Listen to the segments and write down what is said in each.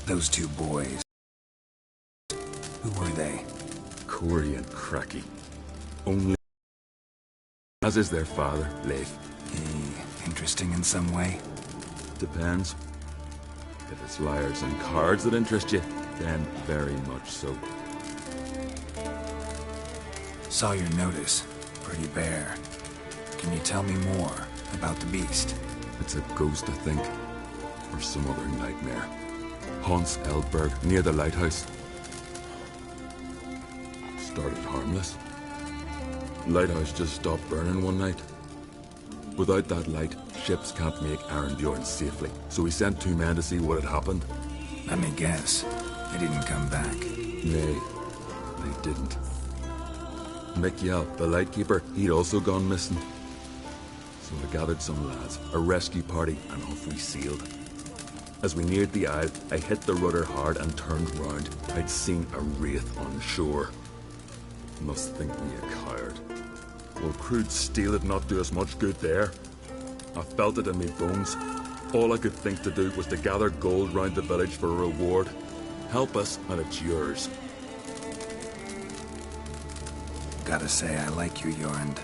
Those two boys. Who were they? Corey and Cracky. Only... As is their father, Leif. He interesting in some way? Depends. If it's liars and cards that interest you, then very much so. Saw your notice. Pretty bare. Can you tell me more about the beast? It's a ghost, I think. Or some other nightmare. Haunts Eldberg, near the lighthouse. Started harmless. Lighthouse just stopped burning one night. Without that light, ships can't make Arnbjorn safely, so he sent 2 men to see what had happened. Let me guess. They didn't come back. Nay, they didn't. Mikkel, the lightkeeper, he'd also gone missing. So I gathered some lads, a rescue party, and off we sailed. As we neared the isle, I hit the rudder hard and turned round. I'd seen a wraith on shore. Must think me a coward. Will crude steel had not do us much good there? I felt it in my bones. All I could think to do was to gather gold round the village for a reward. Help us, and it's yours. Gotta say, I like you, Jorund.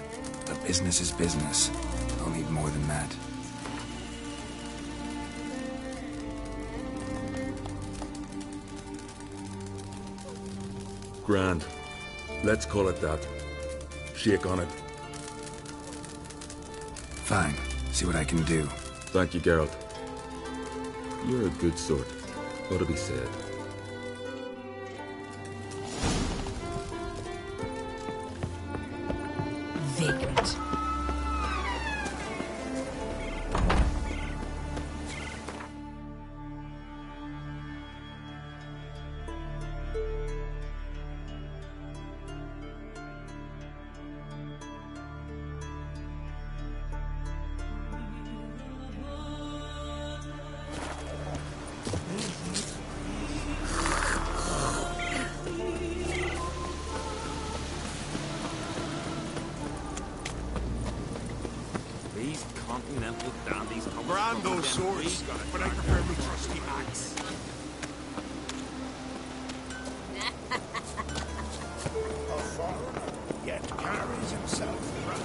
But business is business. I'll need more than that. Grand. Let's call it that. Shake on it. Fine. See what I can do. Thank you, Geralt. You're a good sort. Ought to be said. Vagrant. Grand those swords, but I prefer my trusty axe. A foreigner, yet carries himself proud.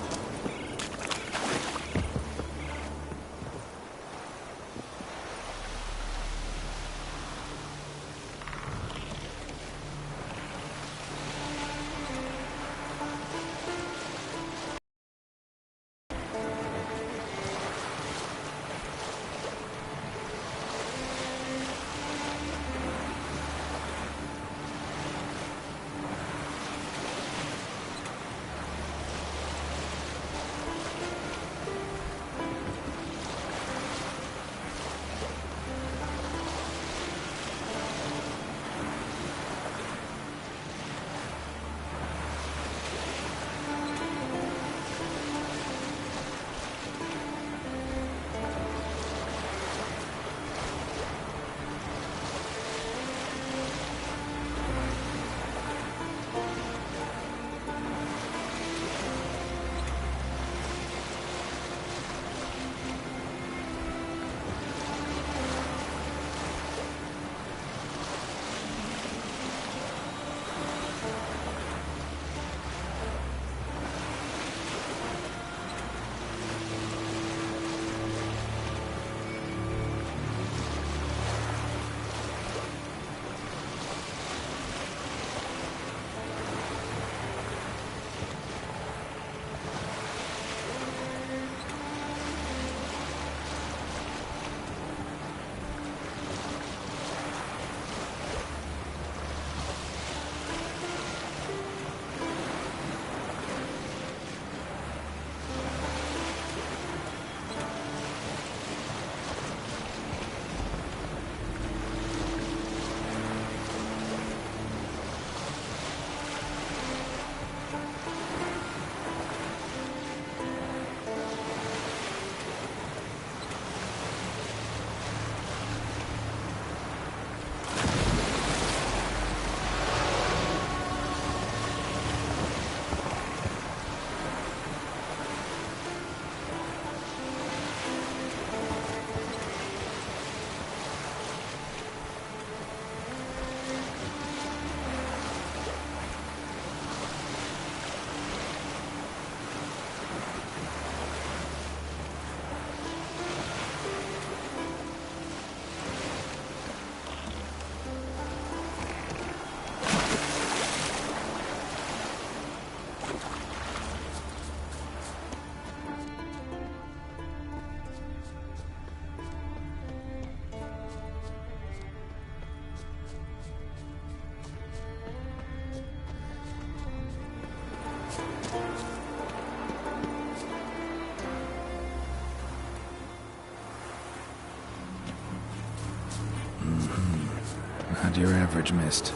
your average mist.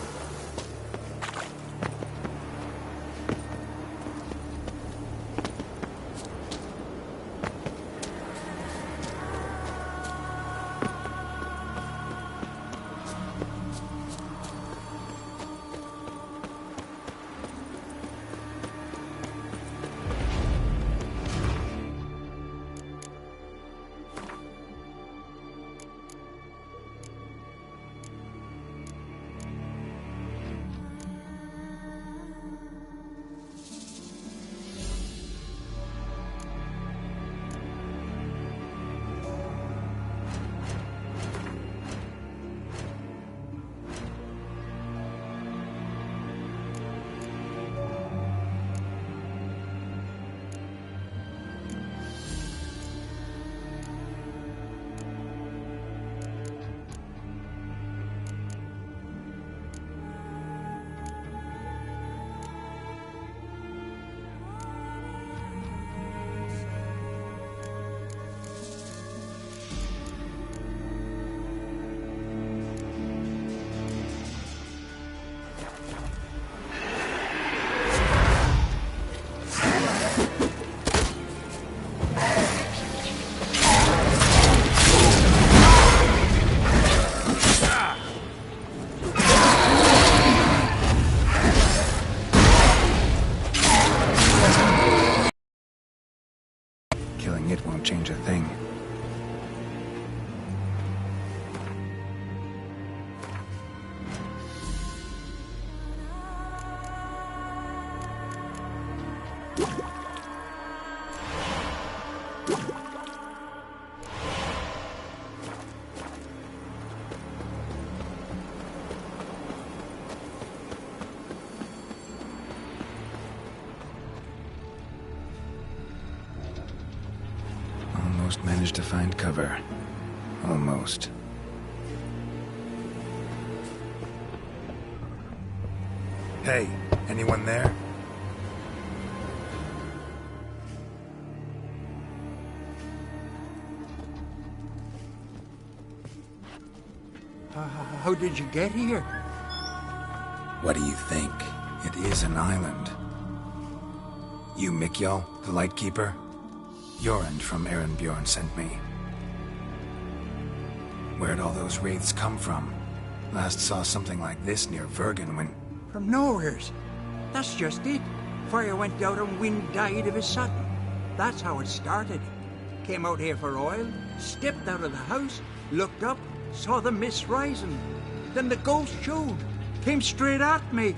It won't change a thing. Managed to find cover. Almost. Hey, anyone there? How did you get here? What do you think? It is an island. You Mikjal, the Lightkeeper? Jorund from Bjorn sent me. Where'd all those wraiths come from? Last saw something like this near Vergen when... From nowheres. That's just it. Fire went out and wind died of a sudden. That's how it started. Came out here for oil, stepped out of the house, looked up, saw the mist rising. Then the ghost showed, came straight at me.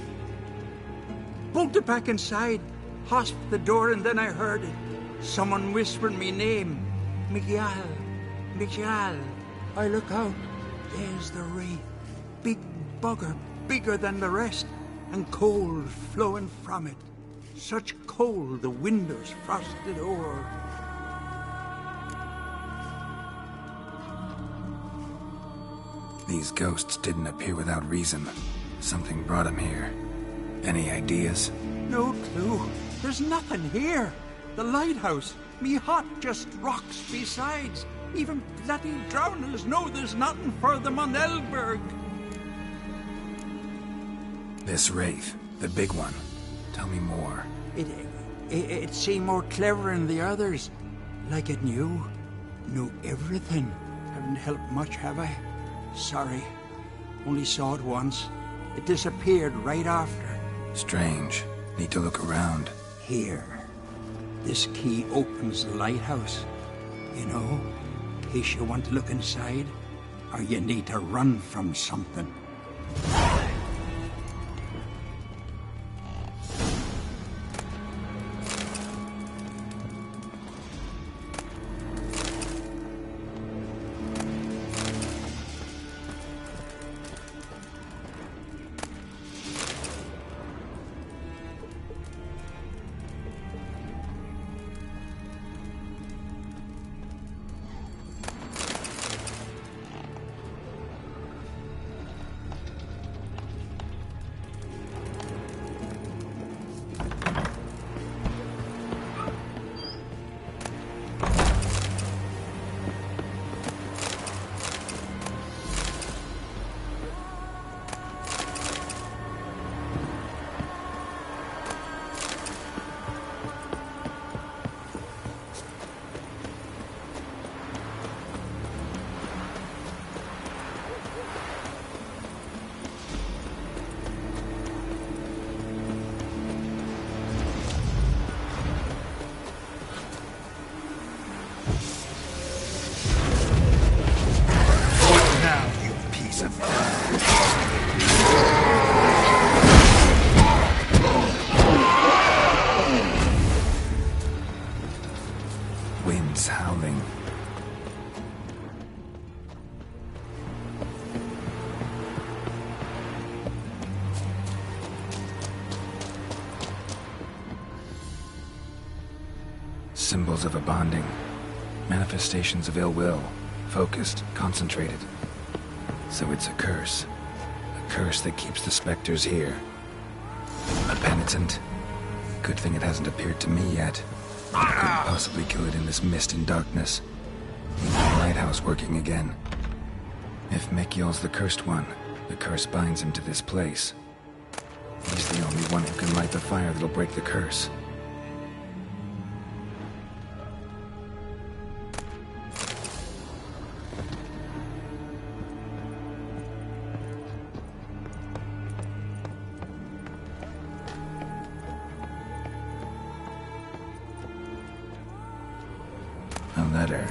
Bolted back inside, hosped the door, and then I heard it. Someone whispering me name. Mikjal. Mikjal. I look out. There's the wraith. Big bugger, bigger than the rest, and cold flowing from it. Such cold the windows frosted o'er. These ghosts didn't appear without reason. Something brought them here. Any ideas? No clue. There's nothing here. The lighthouse, me hut just rocks besides. Even bloody drowners know there's nothing for them on Elberg. This wraith, the big one. Tell me more. It seemed more clever than the others. Like it knew everything. Haven't helped much, have I? Sorry. Only saw it once. It disappeared right after. Strange. Need to look around. Here. This key opens the lighthouse. You know, in case you want to look inside, or you need to run from something. What now, you piece of... Winds howling. Symbols of a bonding. Manifestations of ill will. Focused, concentrated. So it's a curse. A curse that keeps the specters here. A penitent. Good thing it hasn't appeared to me yet. I couldn't possibly kill it in this mist and darkness. Need the lighthouse working again. If Mekiel's the cursed one, the curse binds him to this place. He's the only one who can light the fire that'll break the curse. A letter.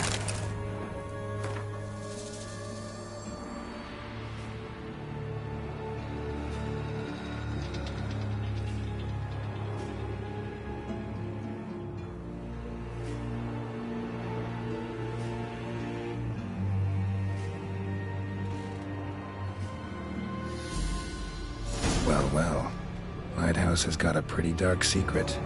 Well, well. Lighthouse has got a pretty dark secret.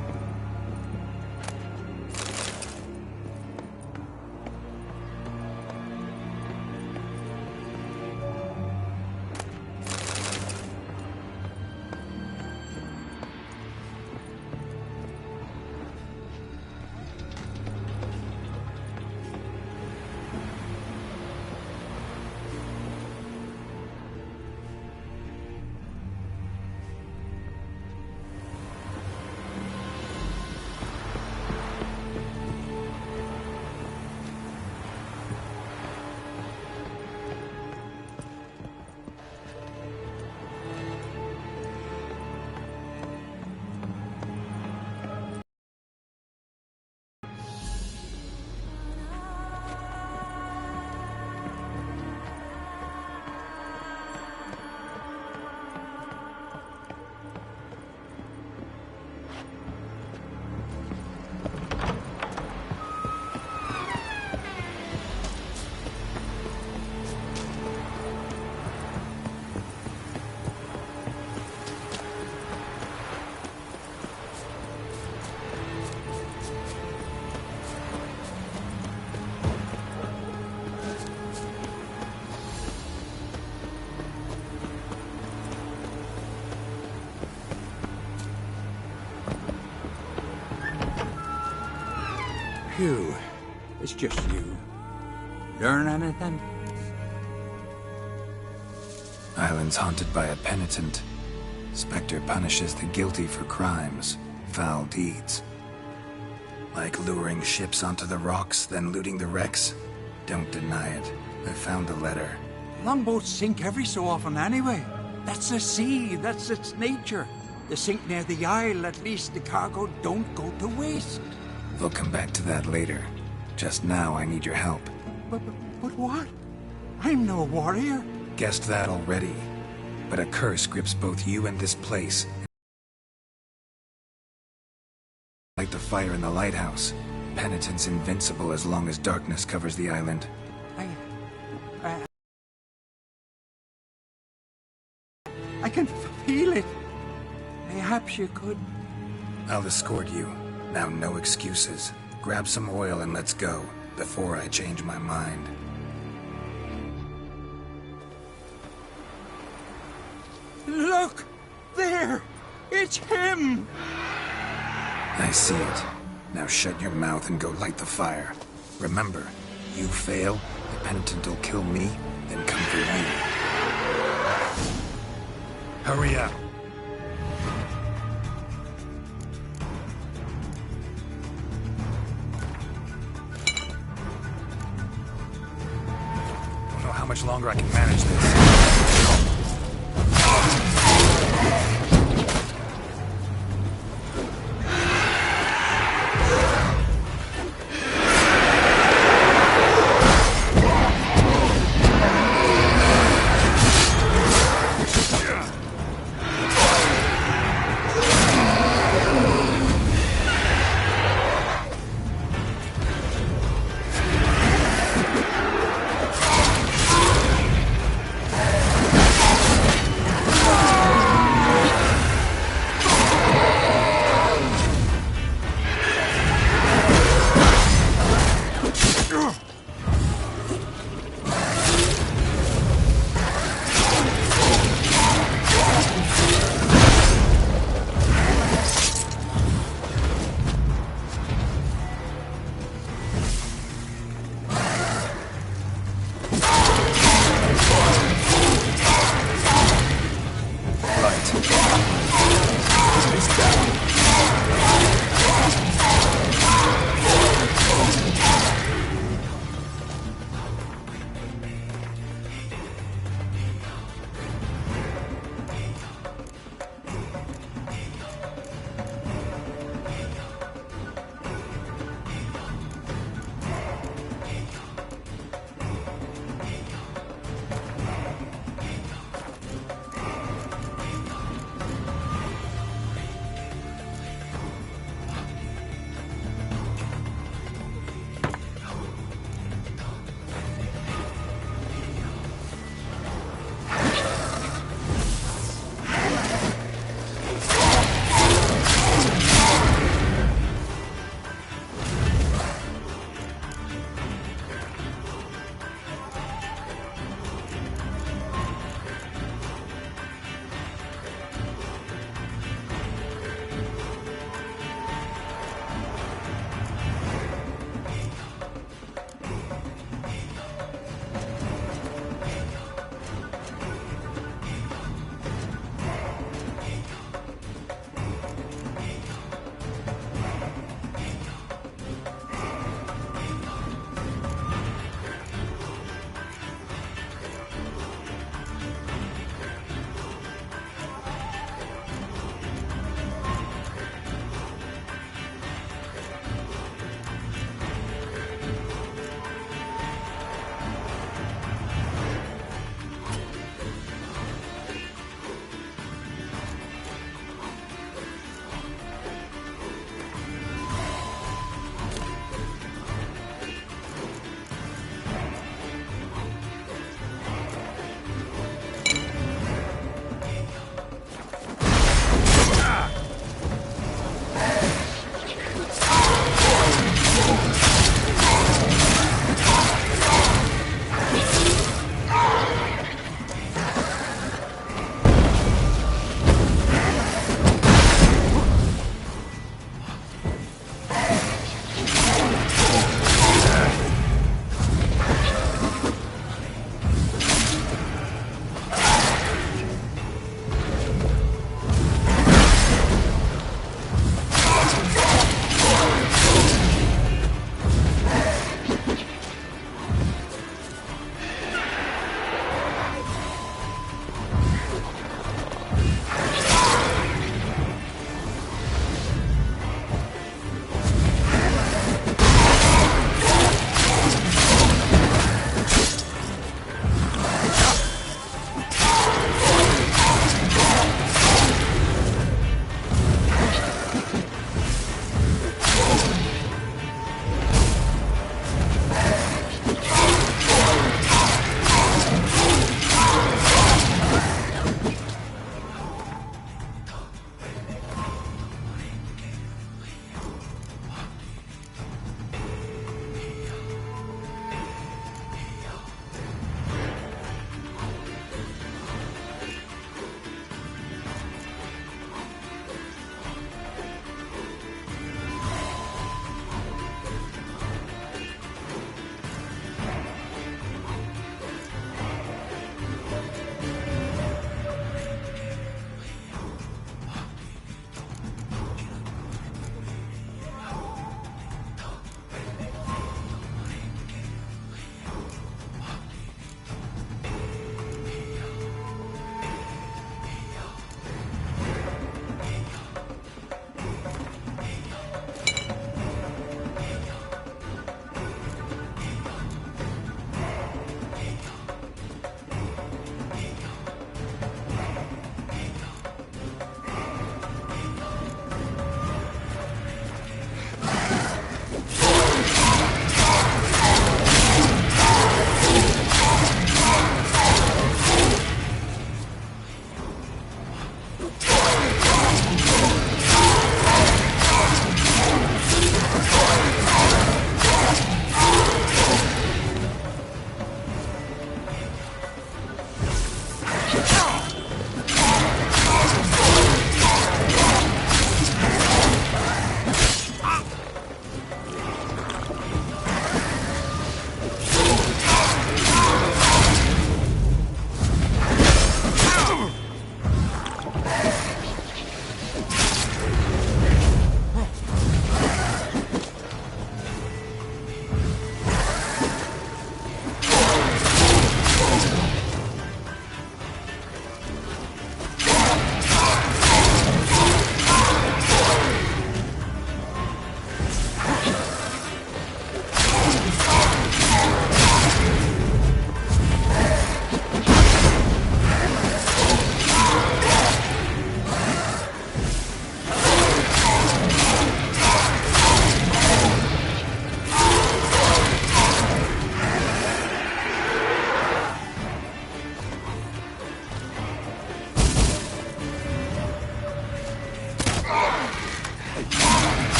Phew, it's just you. Learn anything? Island's haunted by a penitent. Spectre punishes the guilty for crimes, foul deeds. Like luring ships onto the rocks, then looting the wrecks. Don't deny it. I found the letter. Longboats sink every so often anyway. That's the sea, that's its nature. They sink near the isle, at least the cargo don't go to waste. We'll come back to that later. Just now, I need your help. But what? I'm no warrior. Guessed that already. But a curse grips both you and this place. Light the fire in the lighthouse. Penitent's invincible as long as darkness covers the island. I can feel it. Perhaps you could. I'll escort you. Now, no excuses. Grab some oil and let's go, before I change my mind. Look! There! It's him! I see it. Now shut your mouth and go light the fire. Remember, you fail, the penitent will kill me, then come for you. Hurry up. Don't know how much longer I can manage this.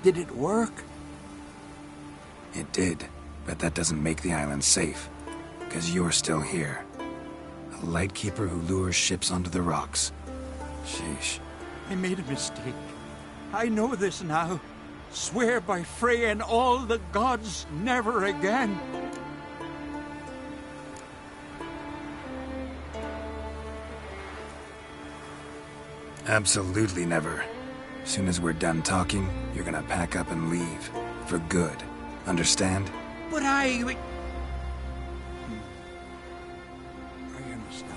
Did it work? It did, but that doesn't make the island safe. Because you're still here. A lightkeeper who lures ships onto the rocks. Sheesh. I made a mistake. I know this now. Swear by Freya and all the gods, never again. Absolutely never. As soon as we're done talking, you're gonna pack up and leave. For good. Understand? But I understand.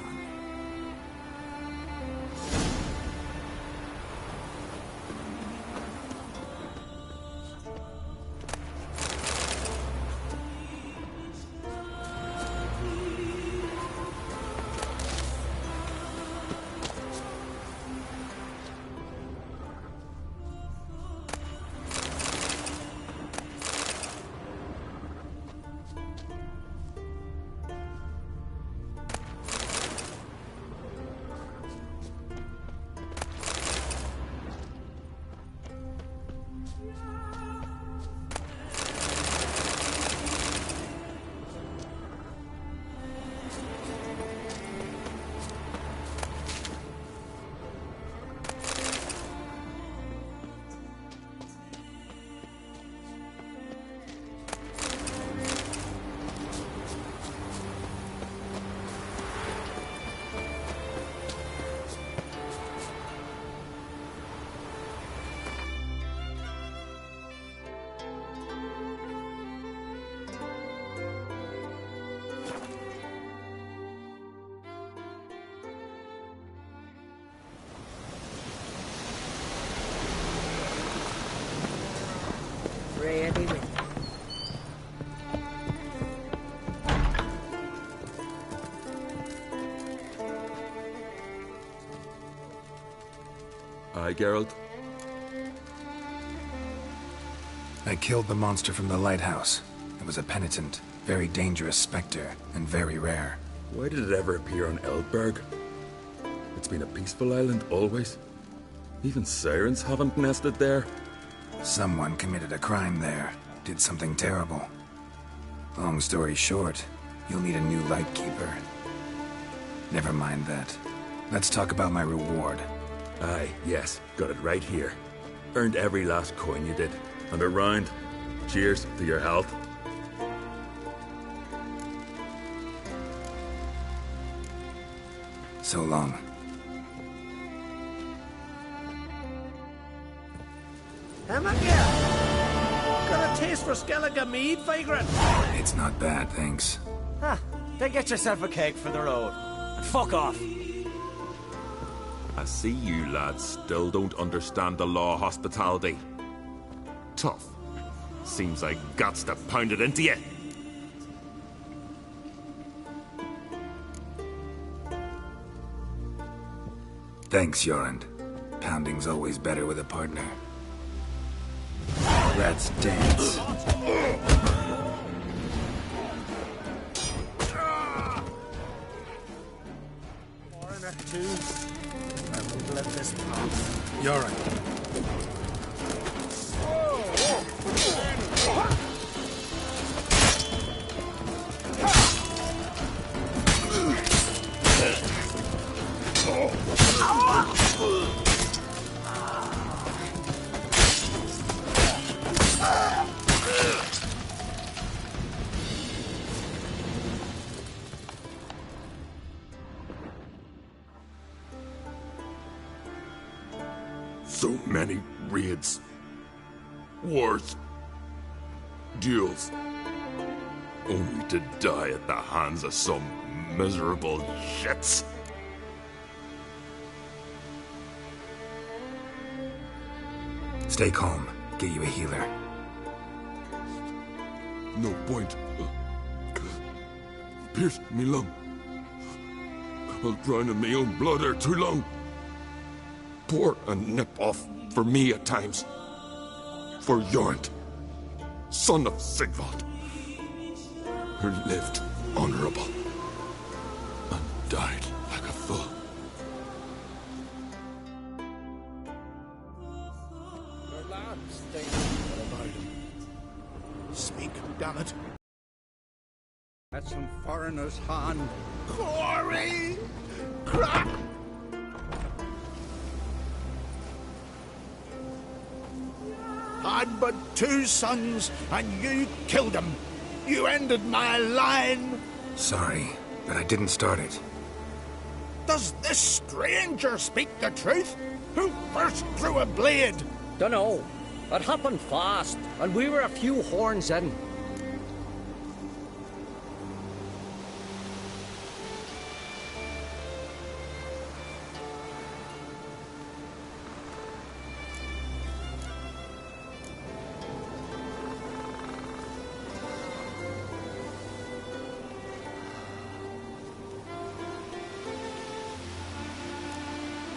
Freya be with you. Aye, Geralt. I killed the monster from the lighthouse. It was a penitent, very dangerous specter, and very rare. Why did it ever appear on Eldberg? It's been a peaceful island always. Even sirens haven't nested there. Someone committed a crime there, did something terrible. Long story short, you'll need a new lightkeeper. Never mind that. Let's talk about my reward. Aye, yes, got it right here. Earned every last coin you did. And a round. Cheers to your health. So long. Got a taste for Skellige mead, vagrant? It's not bad, thanks. Huh. Then get yourself a cake for the road. And fuck off. I see you lads still don't understand the law of hospitality. Tough. Seems like guts to pound it into you. Thanks, Jorund. Pounding's always better with a partner. Let's dance. Foreigner too. I won't let this pass. Jorund. So many raids. Wars. Duels. Only to die at the hands of some miserable shits. Stay calm. Get you a healer. No point. Pierced me lung. I'll drown in my own blood ere too long. Pour a nip off for me at times. For Jorund, son of Sigvald, who lived honorable and died like a fool. Your lads, they damn it. That's some foreigner's hand. Corey! Crap! Had but 2 sons, and you killed them. You ended my line. Sorry, but I didn't start it. Does this stranger speak the truth? Who first drew a blade? Dunno. It happened fast, and we were a few horns in.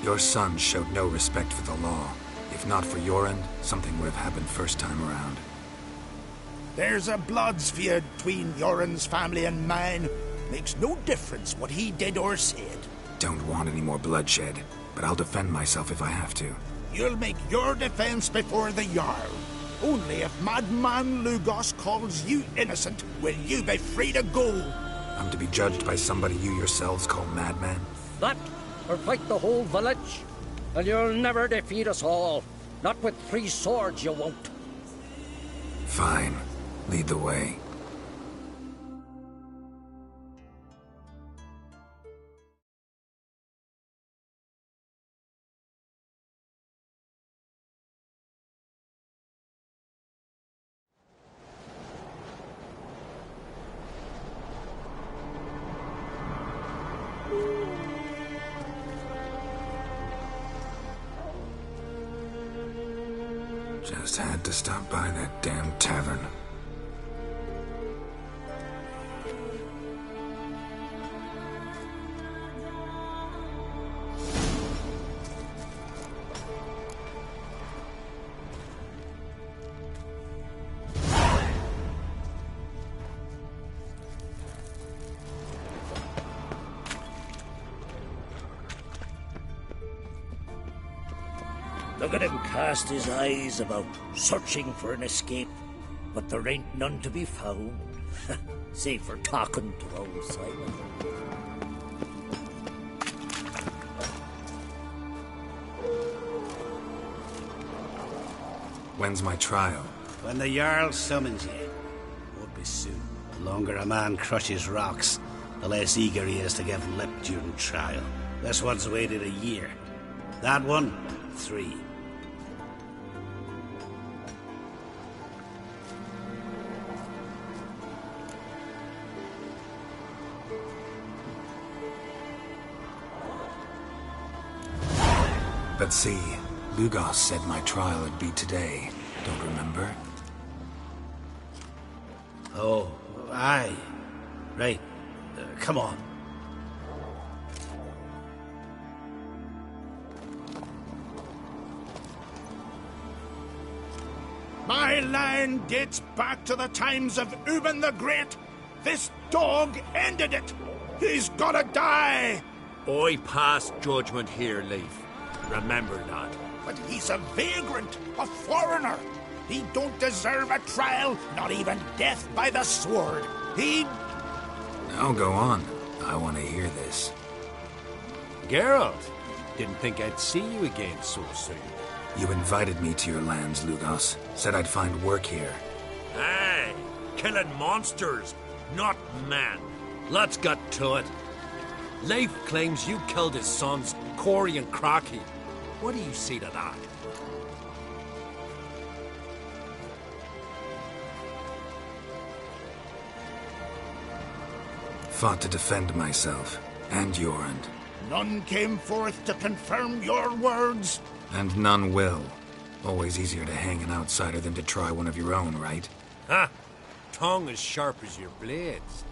Your son showed no respect for the law. If not for your end, something would have happened first time around. There's a bloods feud between Yoren's family and mine. Makes no difference what he did or said. Don't want any more bloodshed, but I'll defend myself if I have to. You'll make your defense before the Jarl. Only if Madman Lugos calls you innocent will you be free to go. I'm to be judged by somebody you yourselves call madman? That, or fight the whole village. And you'll never defeat us all. Not with 3 swords, you won't. Fine. Lead the way. Just had to stop by that damn tavern. Look at him cast his eyes about, searching for an escape. But there ain't none to be found, save for talking to old Simon. When's my trial? When the Jarl summons you. Won't be soon. The longer a man crushes rocks, the less eager he is to give lip during trial. This one's waited a year. That one, 3. But see, Lugos said my trial would be today. Don't remember? Oh, aye. Right. Come on. My line dates back to the times of Ubin the Great. This dog ended it. He's gotta die. I pass judgment here, Leif. Remember that. But he's a vagrant, a foreigner. He don't deserve a trial, not even death by the sword. He... Now go on. I want to hear this. Geralt, didn't think I'd see you again so soon. You invited me to your lands, Lugos. Said I'd find work here. Aye, killing monsters, not men. Let's get to it. Leif claims you killed his sons, Corey and Crocky. What do you say to that? Fought to defend myself, and your end. None came forth to confirm your words. And none will. Always easier to hang an outsider than to try one of your own, right? Ha! Tongue as sharp as your blades.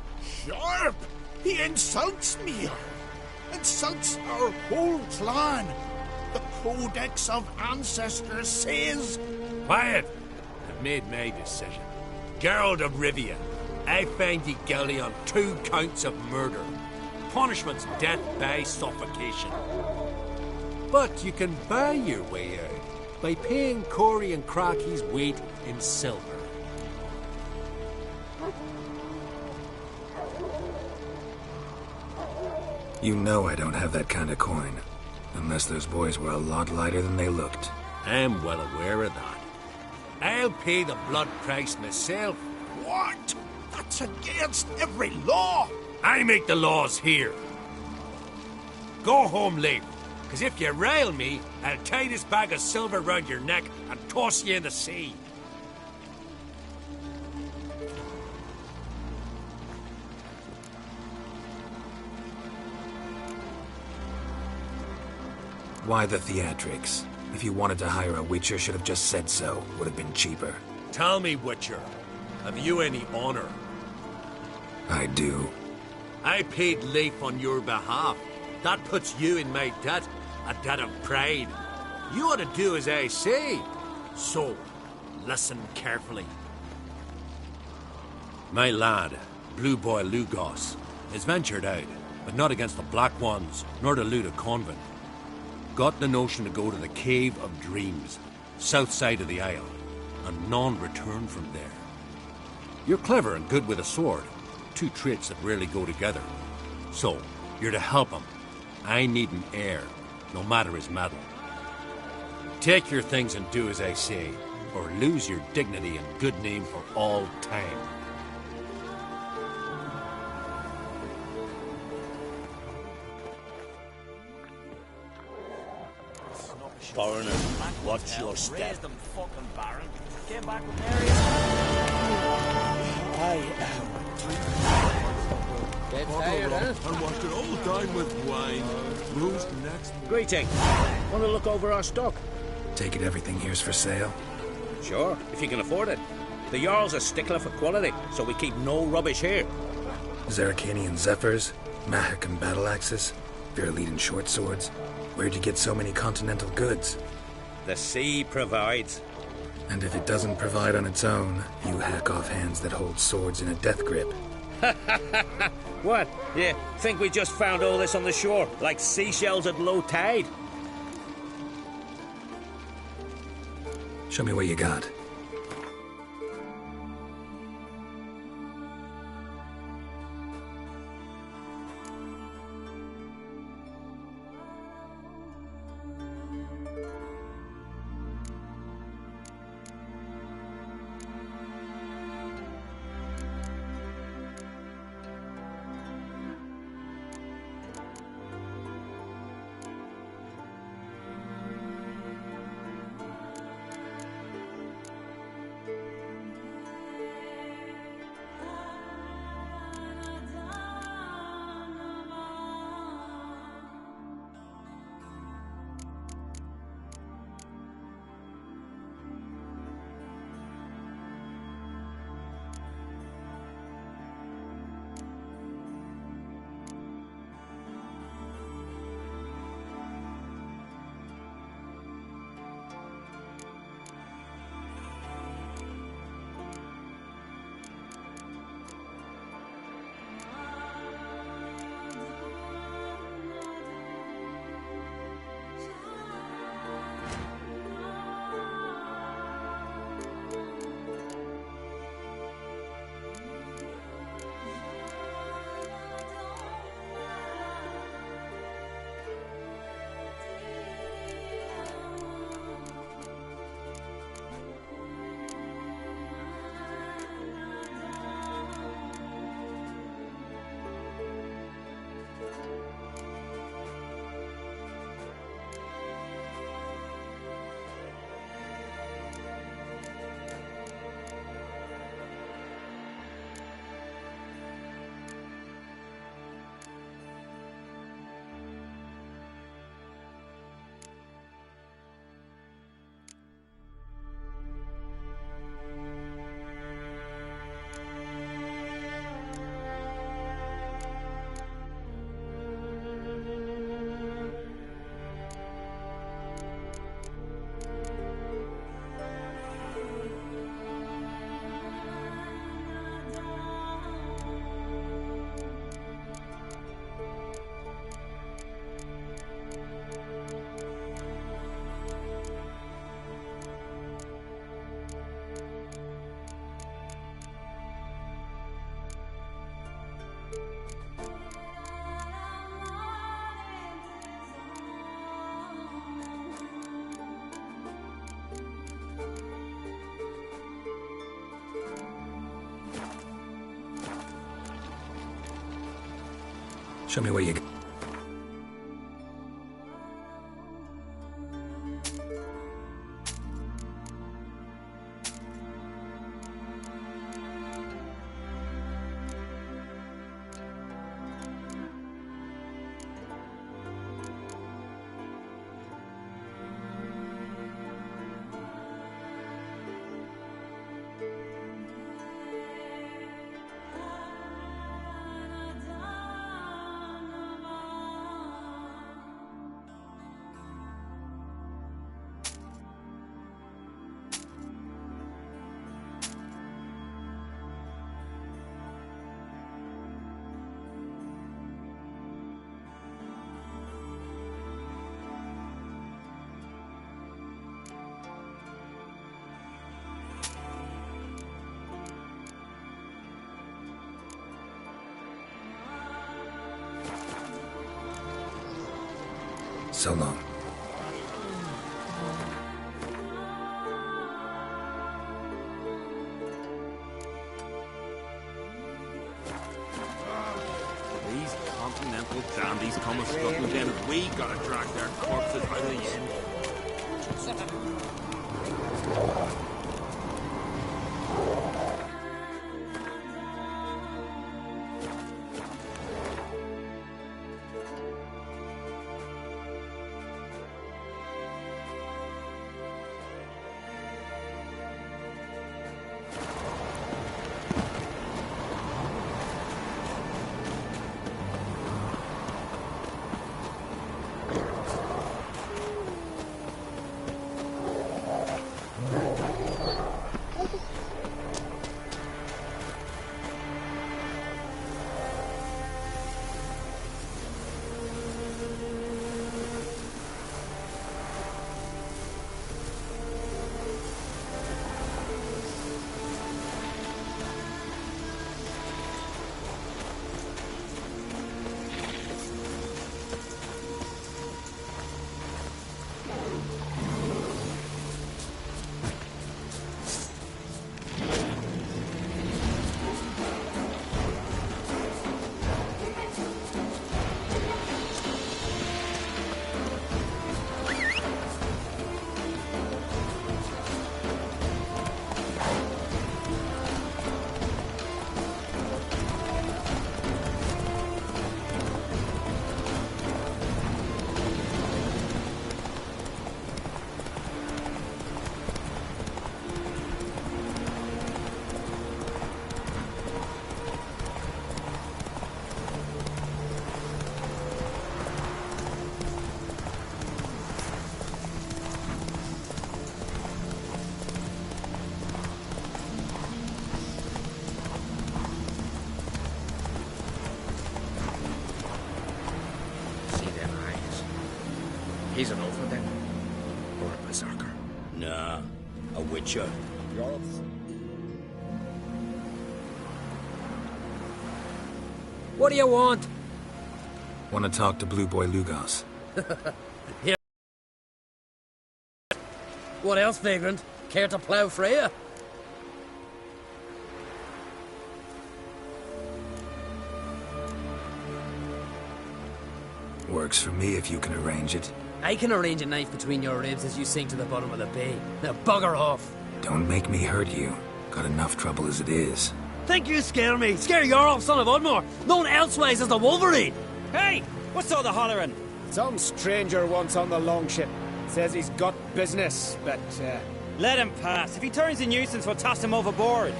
Sharp? He insults me. Insults our whole clan. The Codex of Ancestors says... Quiet! I've made my decision. Geralt of Rivia, I find you guilty on 2 counts of murder. Punishment's death by suffocation. But you can buy your way out by paying Corey and Crocky's weight in silver. You know I don't have that kind of coin. Unless those boys were a lot lighter than they looked. I'm well aware of that. I'll pay the blood price myself. What? That's against every law. I make the laws here. Go home, Leif. Because if you rile me, I'll tie this bag of silver round your neck and toss you in the sea. Why the theatrics? If you wanted to hire a Witcher, should have just said so. Would have been cheaper. Tell me, Witcher, have you any honor? I do. I paid Leif on your behalf. That puts you in my debt, a debt of pride. You ought to do as I say. So, listen carefully. My lad, Blue Boy Lugos, has ventured out, but not against the Black Ones, nor to loot a convent. Got the notion to go to the Cave of Dreams, south side of the Isle, and none return from there. You're clever and good with a sword, two traits that rarely go together. So, you're to help him. I need an heir, no matter his mettle. Take your things and do as I say, or lose your dignity and good name for all time. Foreigner, watch your step. Them fucking Baron. Came back with Mary. And watched it all down with wine. Who's next? Greeting. Want to look over our stock? Take it everything here's for sale? Sure, if you can afford it. The Jarl's a stickler for quality, so we keep no rubbish here. Zerrikanian Zephyrs? Mahakan battle axes? Virlean short swords? Where'd you get so many continental goods? The sea provides. And if it doesn't provide on its own, you hack off hands that hold swords in a death grip. What? You think we just found all this on the shore, like seashells at low tide? Show me what you got. Show me what you got. So long. These continental dandies come a scuffling then and we gotta drag their corpses out of the end. He's an orphan then? Or a berserker? Nah, a witcher. What do you want? Want to talk to Blue Boy Lugos. Here. What else, vagrant? Care to plough Freya? Works for me if you can arrange it. I can arrange a knife between your ribs as you sink to the bottom of the bay. Now bugger off. Don't make me hurt you. Got enough trouble as it is. Think you scare me? Scare Jarl, son of Udmore, known elsewise as the Wolverine. Hey, what's all the hollering? Some stranger once on the longship. Says he's got business, but let him pass. If he turns a nuisance, we'll toss him overboard.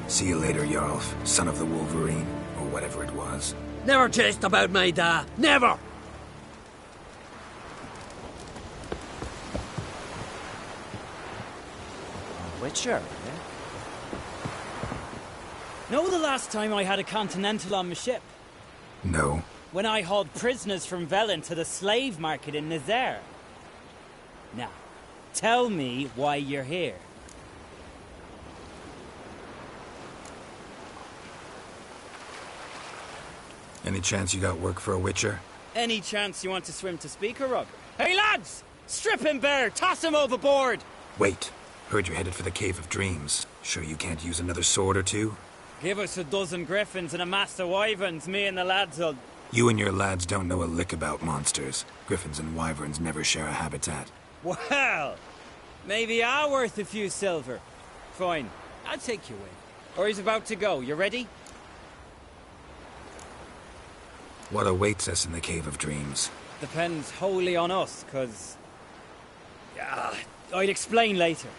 See you later, Jarl, son of the Wolverine, or whatever it was. Never jest about my da. Never! Witcher, eh? Know the last time I had a Continental on my ship? No. When I hauled prisoners from Velen to the slave market in Nazaire. Now, tell me why you're here. Any chance you got work for a witcher? Any chance you want to swim to Speaker Rug? Hey lads! Strip him bare! Toss him overboard! Wait. Heard you're headed for the Cave of Dreams. Sure you can't use another sword or two? Give us a dozen griffins and a mass of wyverns, me and the lads will... You and your lads don't know a lick about monsters. Griffins and wyverns never share a habitat. Well, maybe are worth a few silver. Fine, I'll take you in. Or he's about to go, you ready? What awaits us in the Cave of Dreams? Depends wholly on us, 'cause... I'd explain later.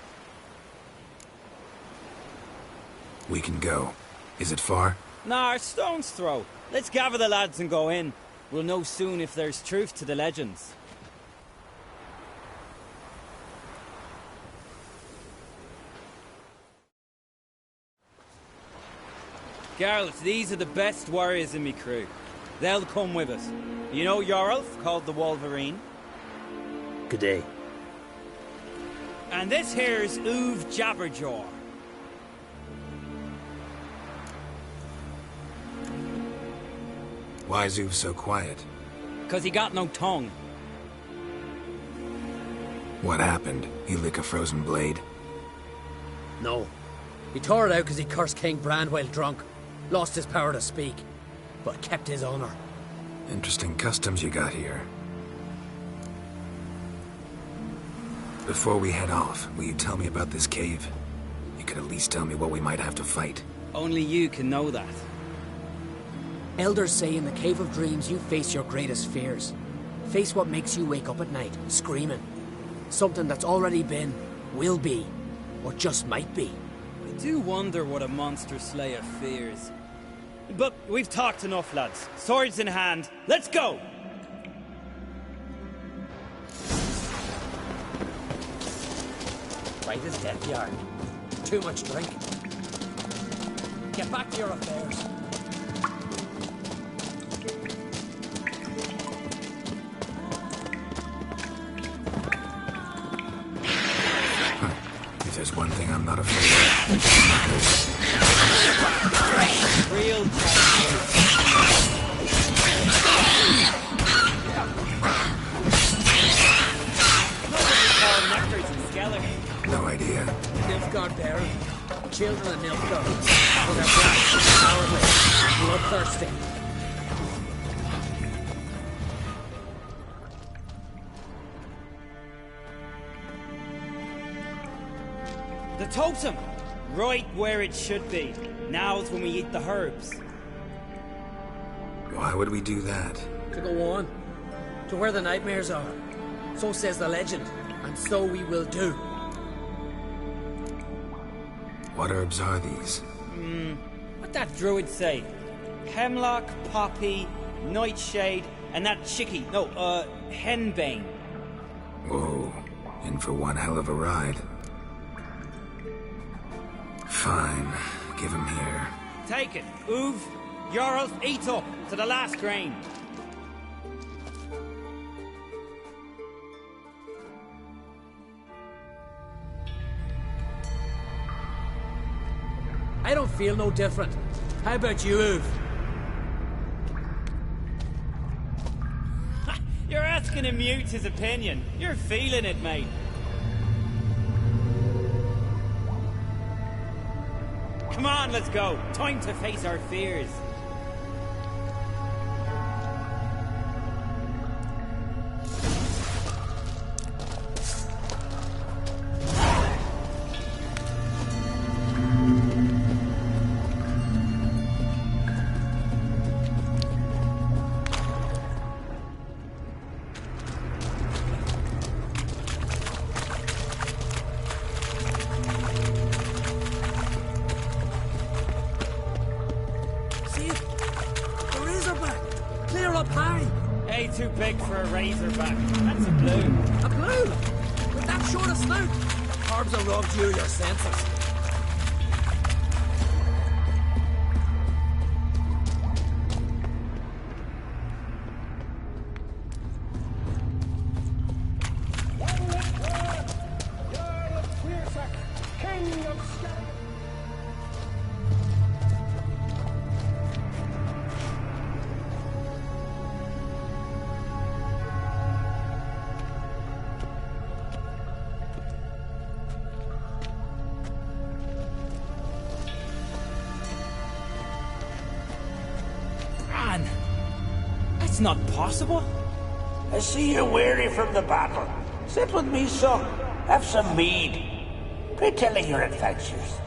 We can go. Is it far? Nah, a stone's throw. Let's gather the lads and go in. We'll know soon if there's truth to the legends. Girls, these are the best warriors in me crew. They'll come with us. You know Jarlf, called the Wolverine? Good day. And this here's Uv Jabberjaw. Why's Uv so quiet? 'Cause he got no tongue. What happened? He lick a frozen blade? No. He tore it out because he cursed King Brand while drunk. Lost his power to speak. But kept his honor. Interesting customs you got here. Before we head off, will you tell me about this cave? You could at least tell me what we might have to fight. Only you can know that. Elders say in the Cave of Dreams you face your greatest fears. Face what makes you wake up at night, screaming. Something that's already been, will be, or just might be. I do wonder what a monster slayer fears. But we've talked enough, lads. Swords in hand, let's go! Right as death, Yard. Too much drink. Get back to your affairs. If there's one thing I'm not afraid of. Real No idea. Nilfgaard Baron. Children of Nilfgaard. For their black, cowardly, bloodthirsty. The totem! Right where it should be. Now's when we eat the herbs. Why would we do that? To go on. To where the nightmares are. So says the legend. And so we will do. What herbs are these? What'd that druid say? Hemlock, poppy, nightshade, and that chickie. No, henbane. Whoa. In for one hell of a ride. Fine. Give him here. Take it. Uv, Jarl, eat up to the last grain. I don't feel no different. How about you, Uv? You're asking him mute his opinion. You're feeling it, mate. Come on, let's go. Time to face our fears. Too big for a razorback. That's a blue. A blue? With that short a snout? Carbs have robbed you of your senses. man. That's not possible. I see you're weary from the battle. Sit with me, son. Have some mead. Pray tell of your adventures.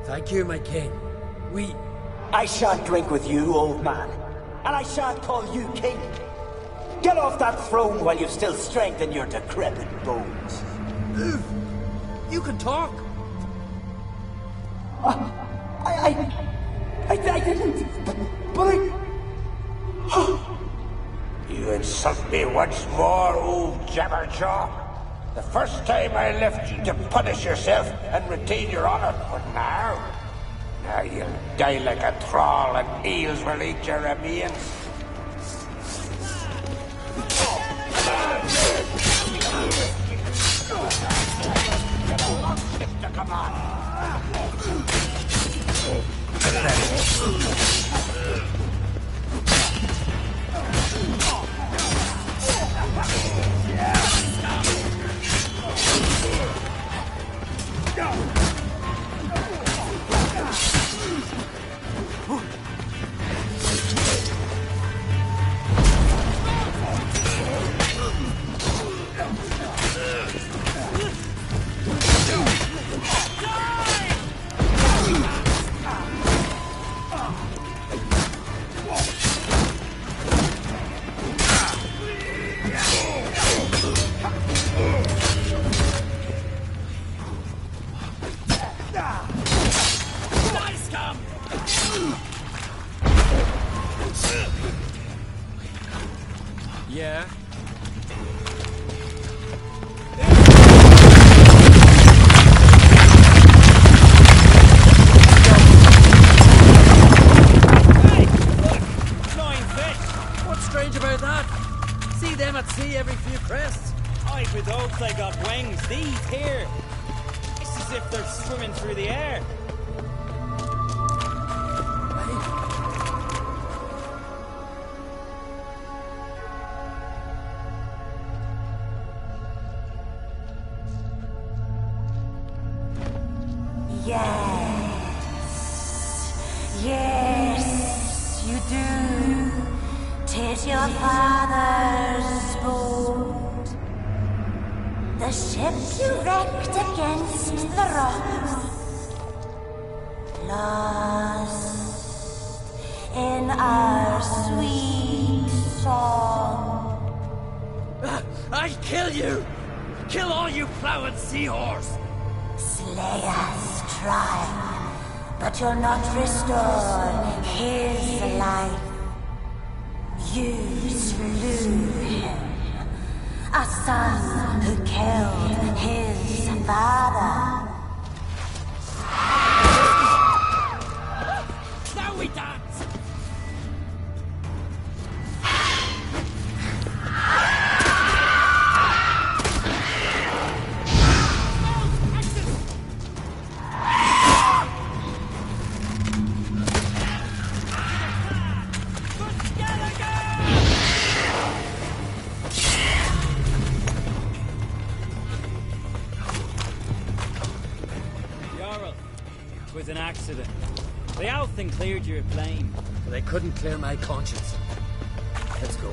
Thank you, my king. I shan't drink with you, old man. And I shan't call you king. Get off that throne while you've still strength in your decrepit bones. You can talk. I didn't. But I... You insult me once more, old jabberjaw. The first time I left you to punish yourself and retain your honor, but now you'll die like a thrall and eels will eat your remains. Come on. Yeah? Hey, look! Flying fish! What's strange about that? See them at sea every few crests. Aye, with those they got wings. These here. It's as if they're swimming through the air. Yes, you do. 'Tis your father's boat. The ship you wrecked against the rocks. Lost in our sweet song. I'll kill you! Kill all you plowing seahorse! Slay us, try, but you'll not restore his life. You slew him, a son who killed his father. Now we dance! It was an accident. The Althing cleared your plane. But they couldn't clear my conscience. Let's go.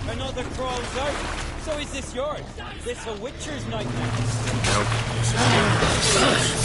Another crawls out. So is this yours? Is this a witcher's nightmare? Nope. This is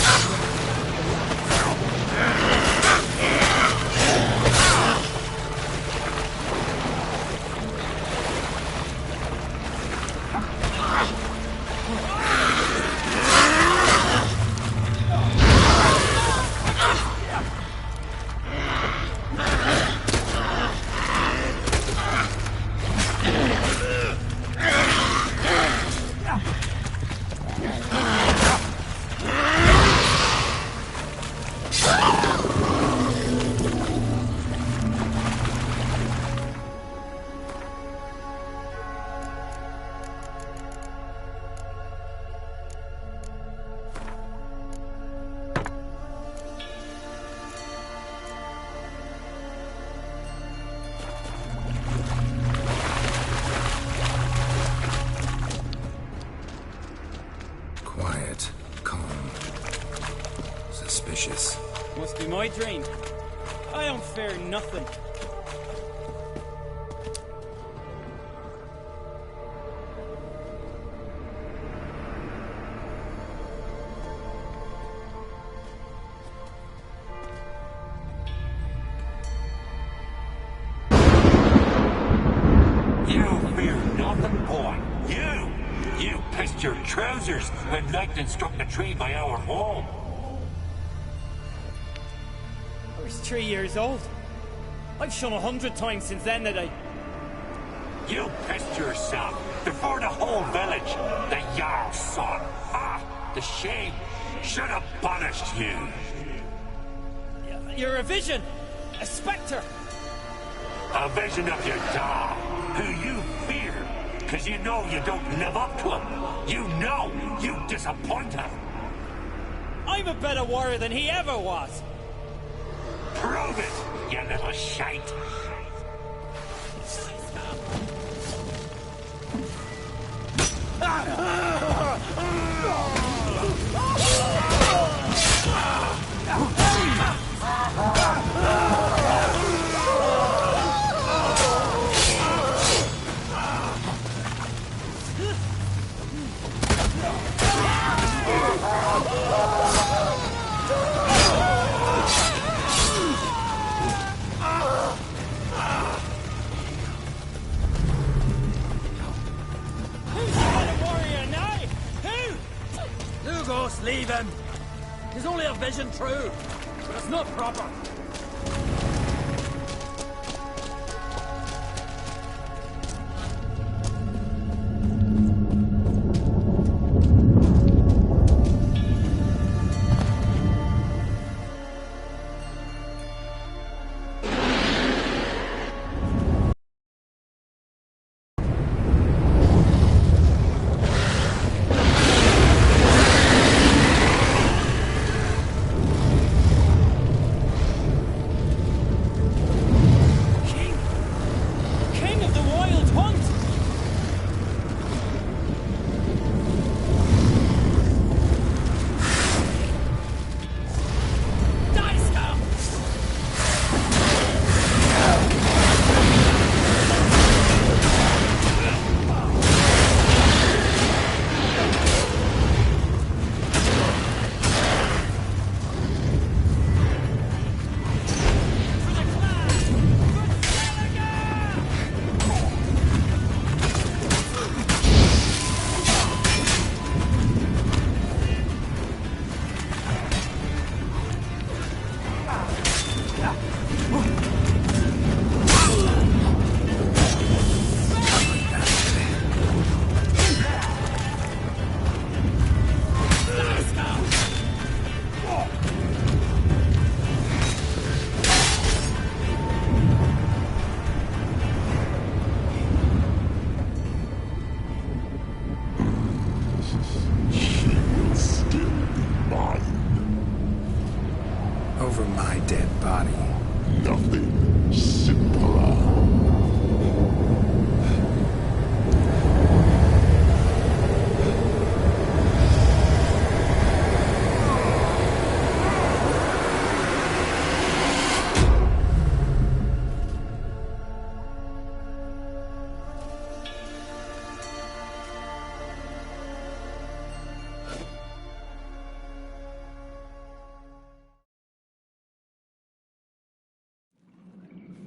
suspicious. Must be my dream. I don't fear nothing. Your trousers when lightning struck the tree by our home. I was 3 years old. I've shone 100 times since then that I... You pissed yourself before the whole village. The Jarl's son. Ah, the shame should have punished you. You're a vision. A spectre. A vision of your dad, who you fear. Because you know you don't live up to him. You know you disappoint him. I'm a better warrior than he ever was. Prove it, you little shite. Leave him! He's only a vision true, but it's not proper.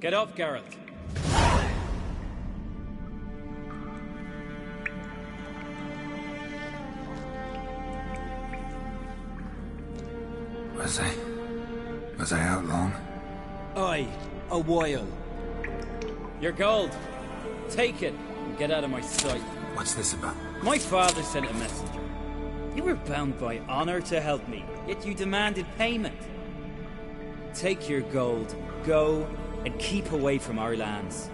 Get up, Geralt. Was I out long? Aye, a while. Your gold. Take it and get out of my sight. What's this about? My father sent a messenger. You were bound by honor to help me, yet you demanded payment. Take your gold, go, and keep away from our lands.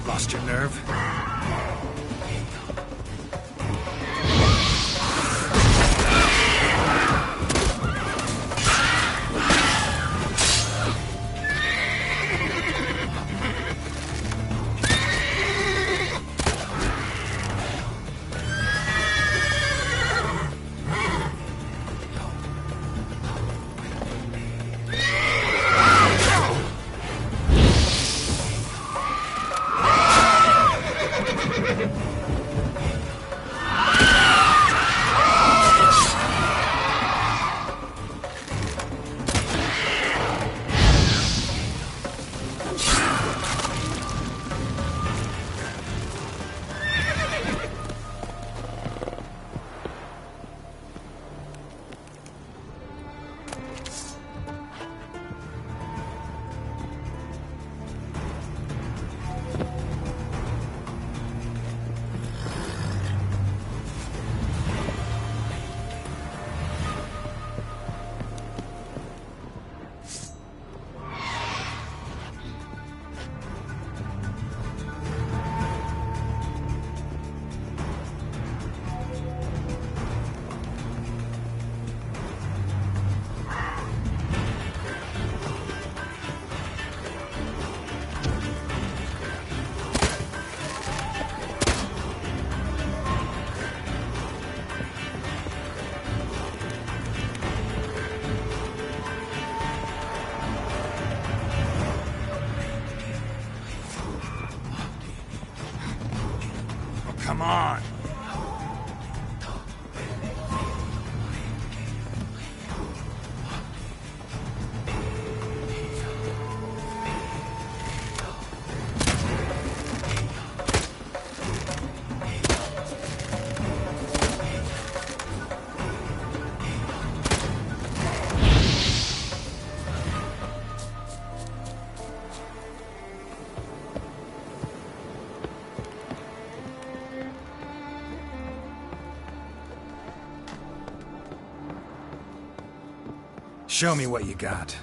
Lost your nerve? Come on! Show me what you got.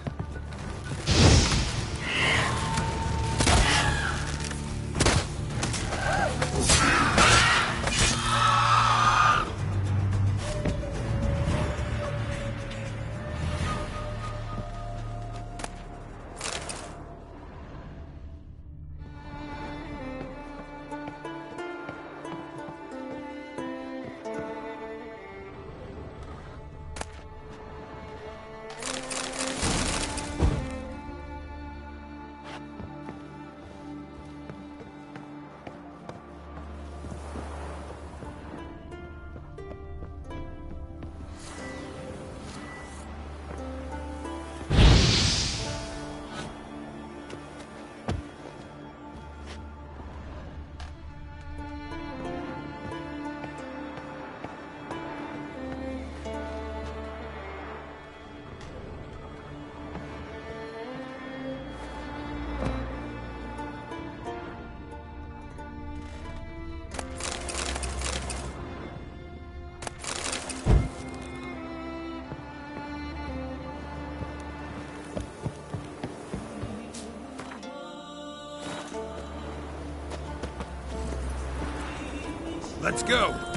Let's go!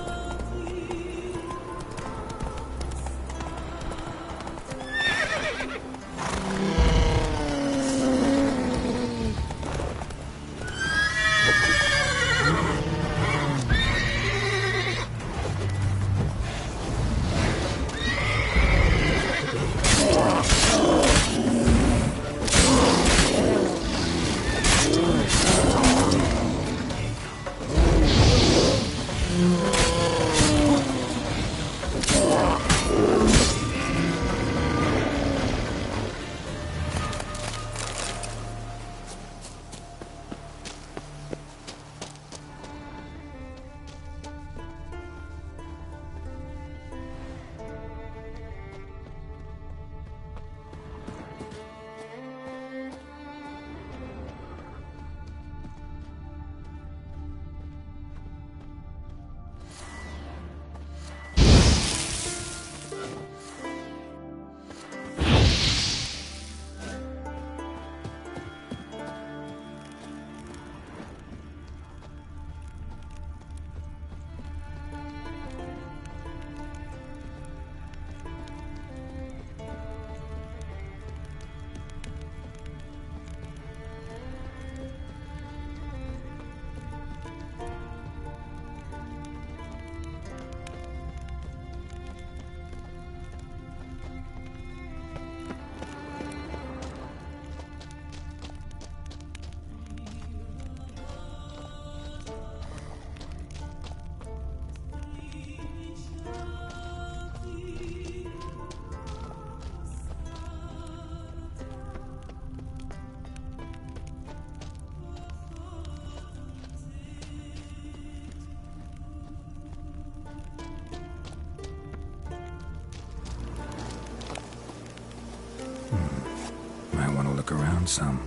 some.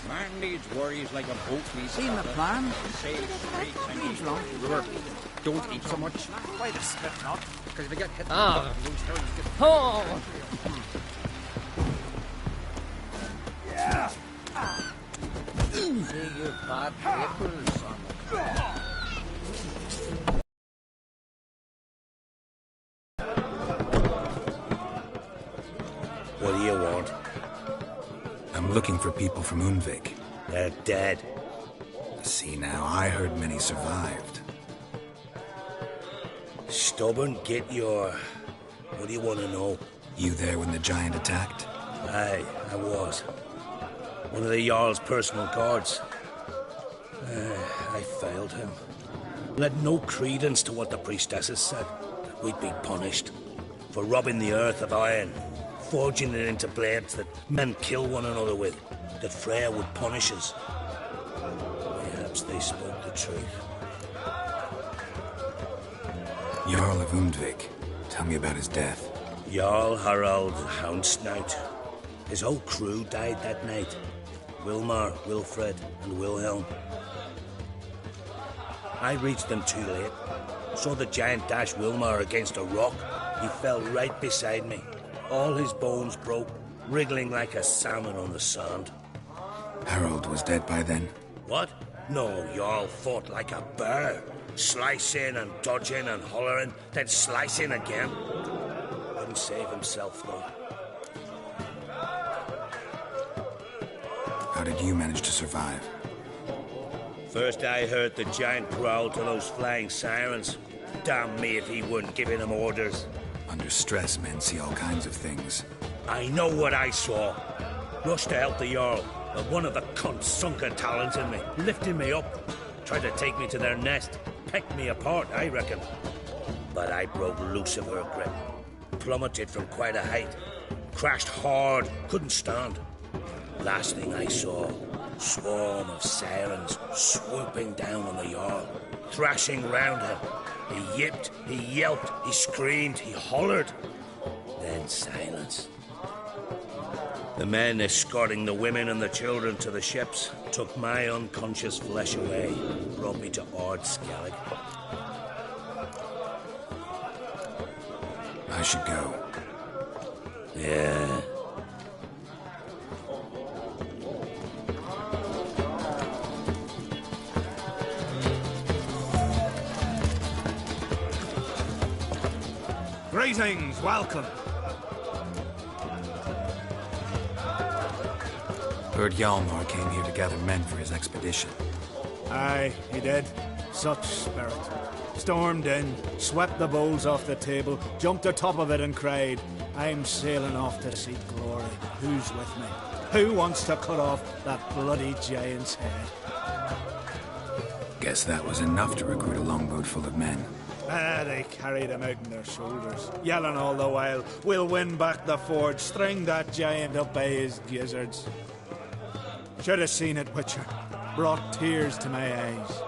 Man needs worries like a boat needs. Seen the plan? Sail straight and Moves long. Remember, don't eat so much. Why the spit not? Because if you get hit, Ah. those turns get... Oh! Yeah. See you bad nipples, son. What do you want? I'm looking for people from Únete. They're dead. See now, I heard many survived. Stubborn, get your... What do you want to know? You there when the giant attacked? Aye, I was. One of the Jarl's personal guards. I failed him. Led no credence to what the priestesses said. That we'd be punished. For robbing the earth of iron. Forging it into blades that men kill one another with. That Freya would punish us. Perhaps they spoke the truth. Jarl of Únete. Tell me about his death. Jarl Harald Houndsnout. His whole crew died that night. Wilmar, Wilfred, and Wilhelm. I reached them too late. Saw the giant dash Wilmar against a rock. He fell right beside me. All his bones broke, wriggling like a salmon on the sand. Harold was dead by then? What? No, y'all fought like a bear. Slicing and dodging and hollering, then slicing again. Couldn't save himself, though. How did you manage to survive? First I heard the giant growl to those flying sirens. Damn me if he weren't giving them orders. Under stress, men see all kinds of things. I know what I saw. Rushed to help the Jarl, but one of the cunts sunk a talent in me, lifting me up. Tried to take me to their nest. Pecked me apart, I reckon. But I broke loose of her grip. Plummeted from quite a height. Crashed hard, couldn't stand. Last thing I saw, swarm of sirens swooping down on the Jarl, thrashing round him. He yipped, he yelped, he screamed, he hollered. Then silence. The men escorting the women and the children to the ships took my unconscious flesh away, brought me to Ard Skellig. I should go. Yeah. Greetings, welcome. Heard Hjalmar came here to gather men for his expedition. Aye, he did. Such spirit. Stormed in, swept the bowls off the table, jumped atop of it and cried, "I'm sailing off to seek glory. Who's with me? Who wants to cut off that bloody giant's head?" Guess that was enough to recruit a longboat full of men. They carried him out on their shoulders, yelling all the while, "We'll win back the forge, string that giant up by his gizzards." Should have seen it, Witcher. Brought tears to my eyes.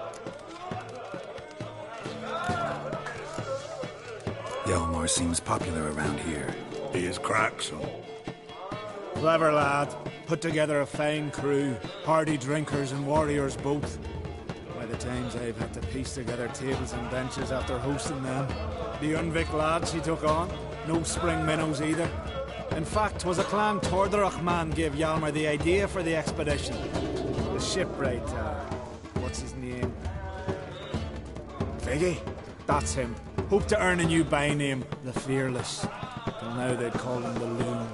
Hjalmar seems popular around here. He is crack, son. Clever lad. Put together a fine crew. Hardy drinkers and warriors both. By the times I've had to piece together tables and benches after hosting them. The Unvik lads he took on. No spring minnows either. In fact, 'twas a clan Tordarach man gave Hjalmar the idea for the expedition. The shipwright, what's his name? Viggy? That's him. Hoped to earn a new byname, the Fearless. Till now they'd call him the Loon.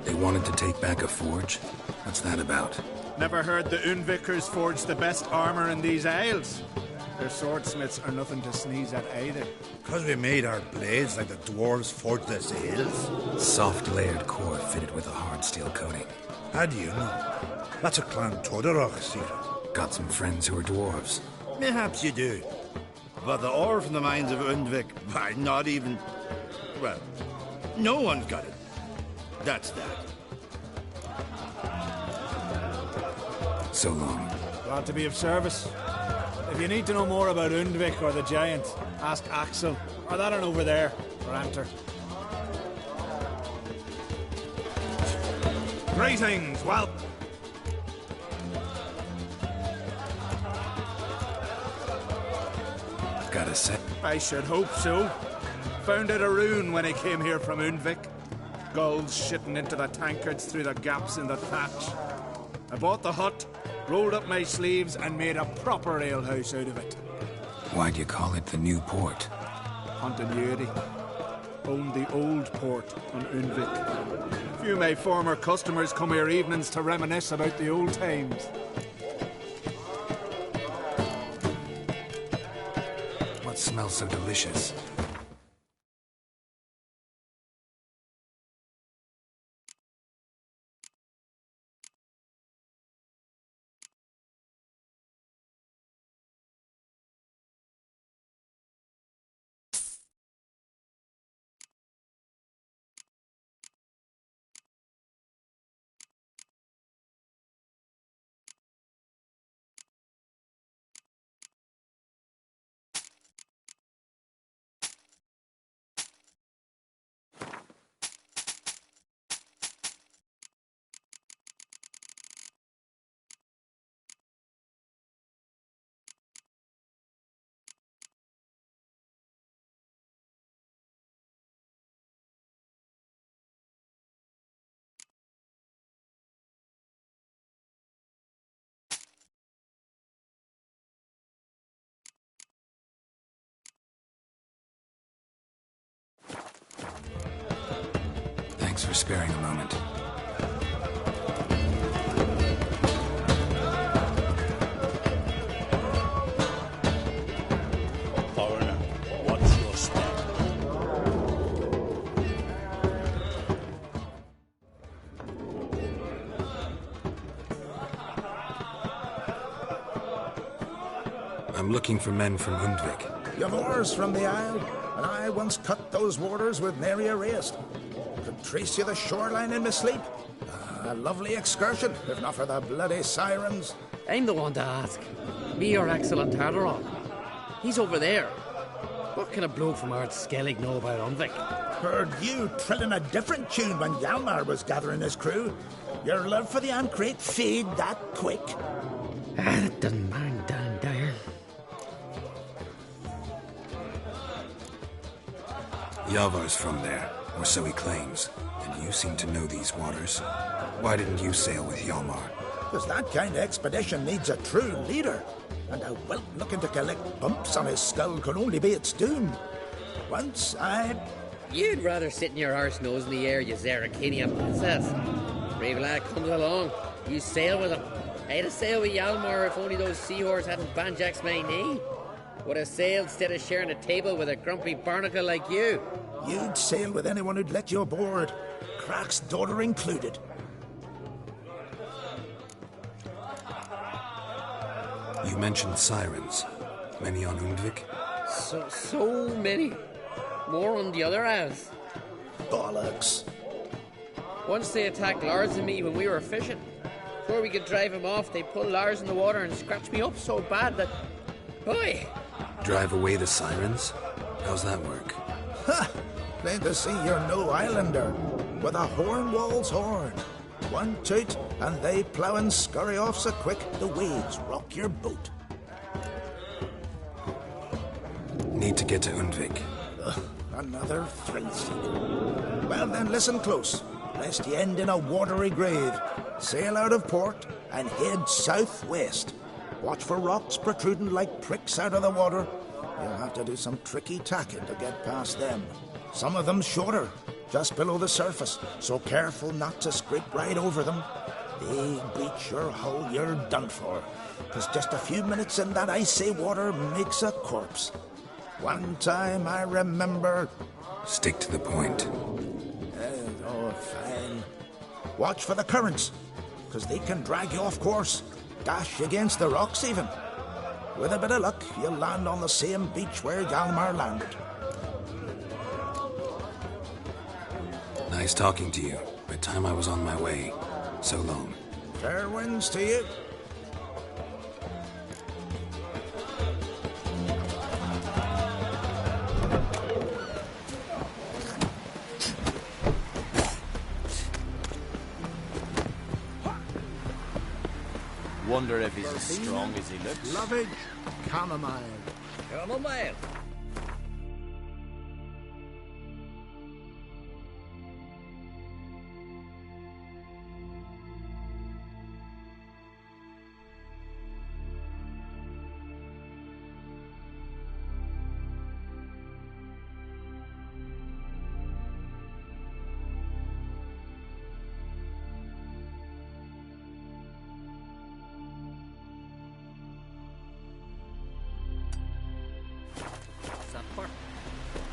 They wanted to take back a forge? What's that about? Never heard the Unvikers forged the best armor in these isles. Their swordsmiths are nothing to sneeze at either. 'Cause we made our blades like the dwarves forged their sails. Soft layered core fitted with a hard steel coating. How do you know? That's a Clan Tordarach secret. Got some friends who are dwarves. Perhaps you do. But the ore from the mines of Undvik, why, not even... Well, no one's got it. That's that. So long. Glad to be of service. If you need to know more about Undvik or the giant, ask Axel, or that one over there, or Anter. Greetings, well... Gotta say... I should hope so. Found out a rune when he came here from Undvik. Gulls shitting into the tankards through the gaps in the thatch. I bought the hut, rolled up my sleeves, and made a proper alehouse out of it. Why'd you call it the New Port? Continuity. Owned the old port on Undvik. Few of my former customers come here evenings to reminisce about the old times. What smells so delicious? sparing a moment. Foreigner, what's your step? I'm looking for men from Undvik. Your moors from the Isle, and I once cut those waters with nary a race. Could trace you the shoreline in my sleep. A lovely excursion, if not for the bloody sirens. I'm the one to ask. Me or excellent Tardaron. He's over there. What can a bloke from Ard Skellig know about Undvik? Heard you trilling a different tune when Hjalmar was gathering his crew. Your love for the Ancrate fade that quick. That doesn't mind Dan Dyer. Yavar's from there, or so he claims, and you seem to know these waters. Why didn't you sail with Hjalmar? Because that kind of expedition needs a true leader, and a whelp looking to collect bumps on his skull could only be its doom. Once You'd rather sit in your arse nose in the air, you Zaracanian princess. Brave lad comes along, you sail with him. I'd have sailed with Hjalmar if only those seahorses hadn't banjaxed my knee. Would have sailed instead of sharing a table with a grumpy barnacle like you. You'd sail with anyone who'd let you aboard, Crack's daughter included. You mentioned sirens. Many on Undvik? So many. More on the other halves. Bollocks. Once they attacked Lars and me when we were fishing. Before we could drive him off, they pulled Lars in the water and scratched me up so bad that... Oi! Drive away the sirens? How's that work? Ha! Plain to see you're no islander. With a Hornwall's horn. One toot, and they plough and scurry off so quick the waves rock your boat. Need to get to Undvik. Another thrill seeker. Well then, listen close, lest you end in a watery grave. Sail out of port and head southwest. Watch for rocks protruding like pricks out of the water. You'll have to do some tricky tacking to get past them. Some of them shorter, just below the surface, so careful not to scrape right over them. They breach your hull, you're done for. 'Cause just a few minutes in that icy water makes a corpse. One time I remember... Stick to the point. Oh, fine. Watch for the currents, 'cause they can drag you off course. Dash against the rocks even. With a bit of luck, you'll land on the same beach where Hjalmar landed. Nice talking to you. By the time I was on my way. So long. Fair winds to you. Wonder if he's as strong as he looks. Lovage, chamomile. Chamomile.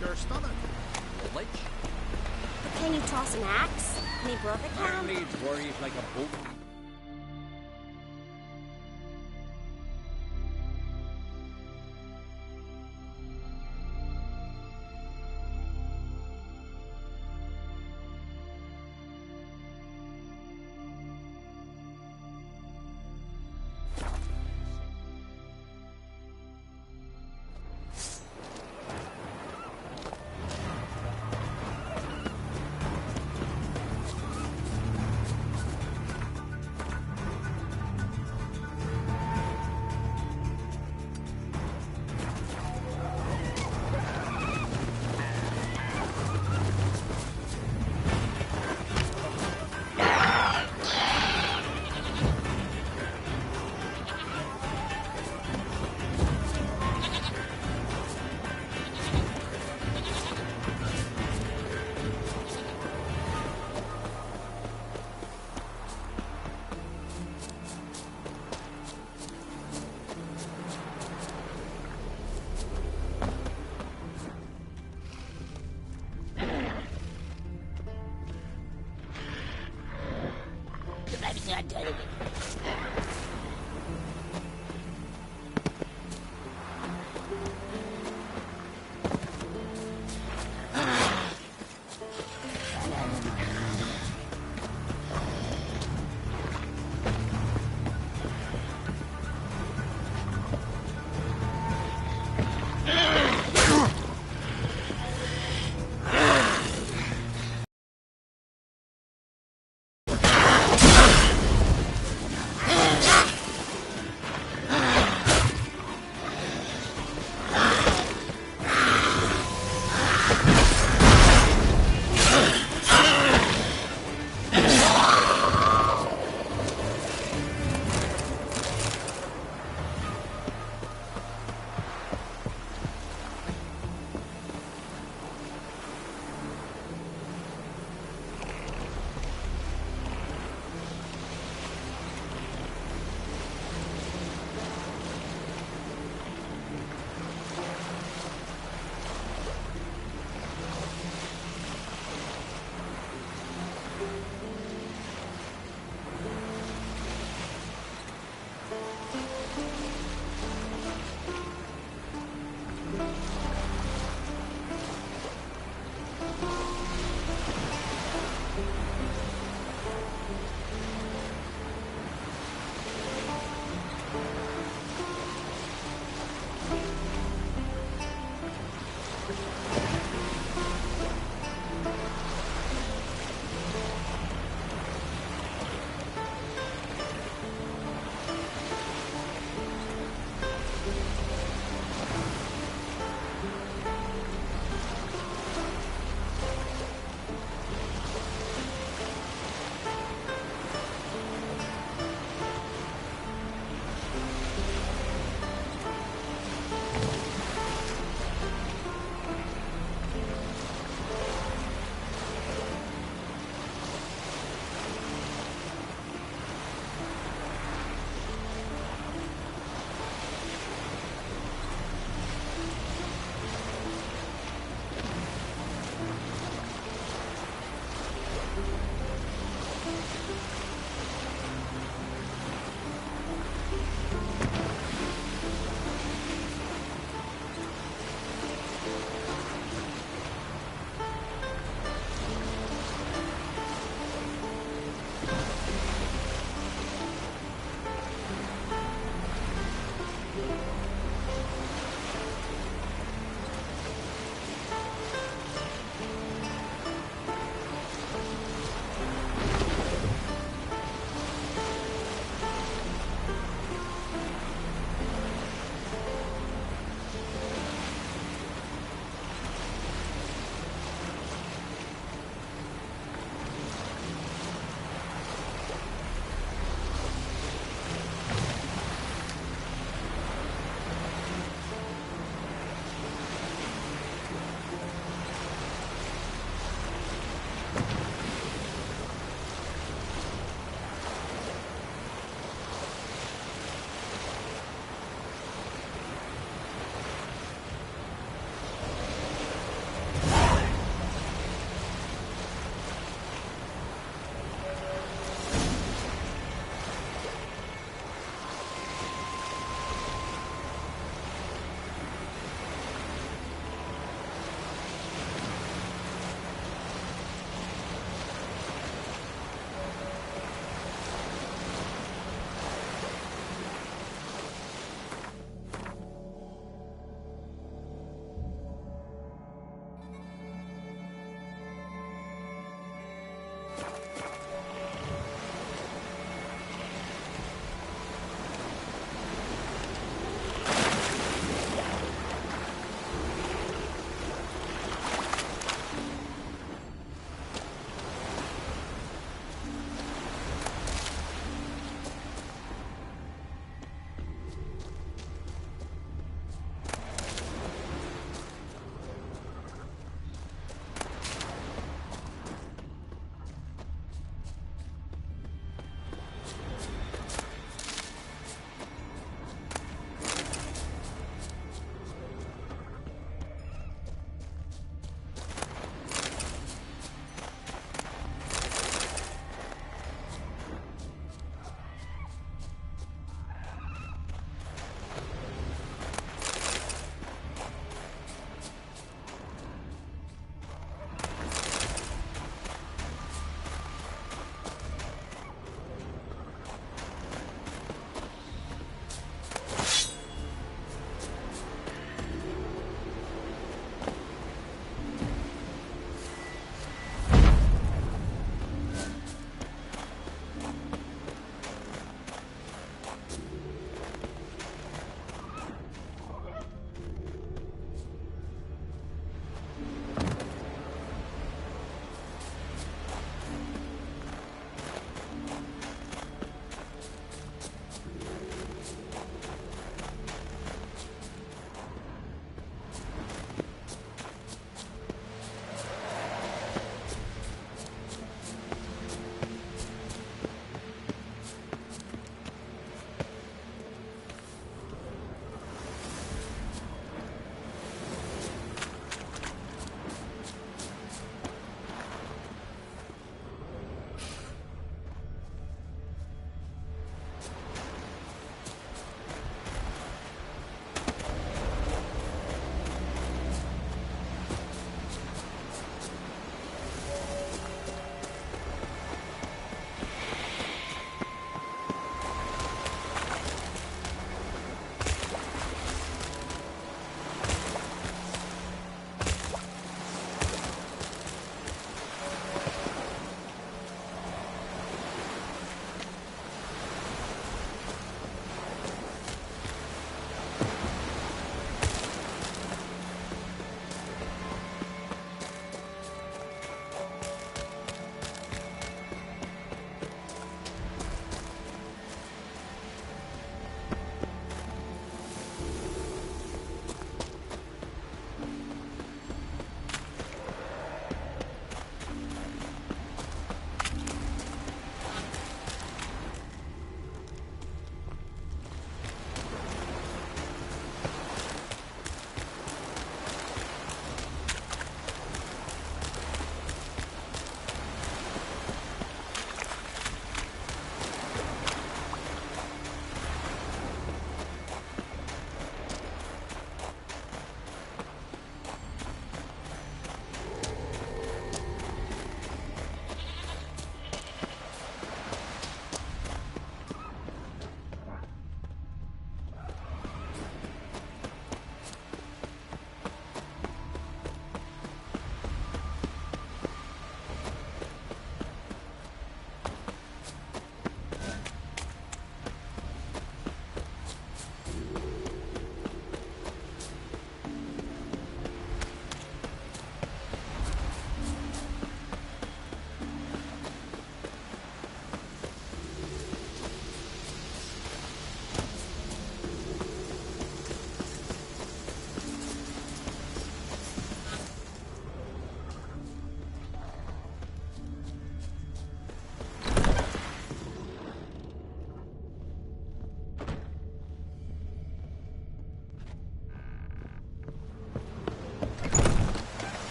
Your stomach. Lich. But can you toss an axe? Me brother can? Iron leads worries like a boat.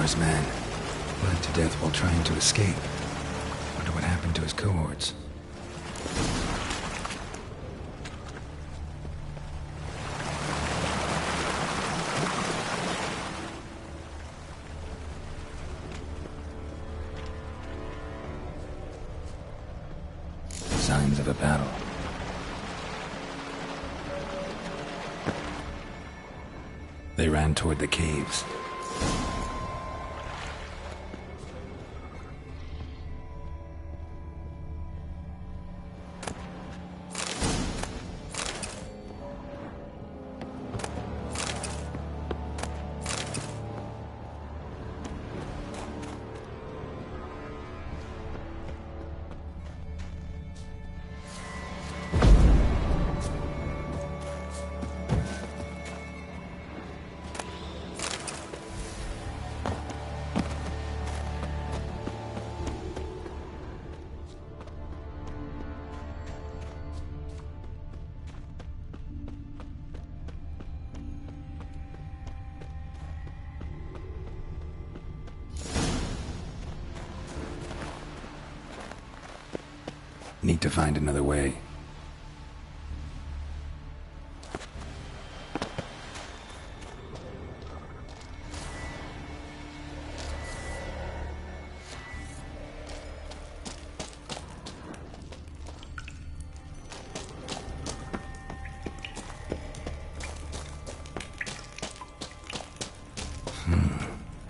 Lamar's man. Bled to death while trying to escape. Wonder what happened to his cohorts. Signs of a battle. They ran toward the caves. Need to find another way.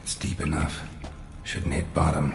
It's deep enough. Shouldn't hit bottom.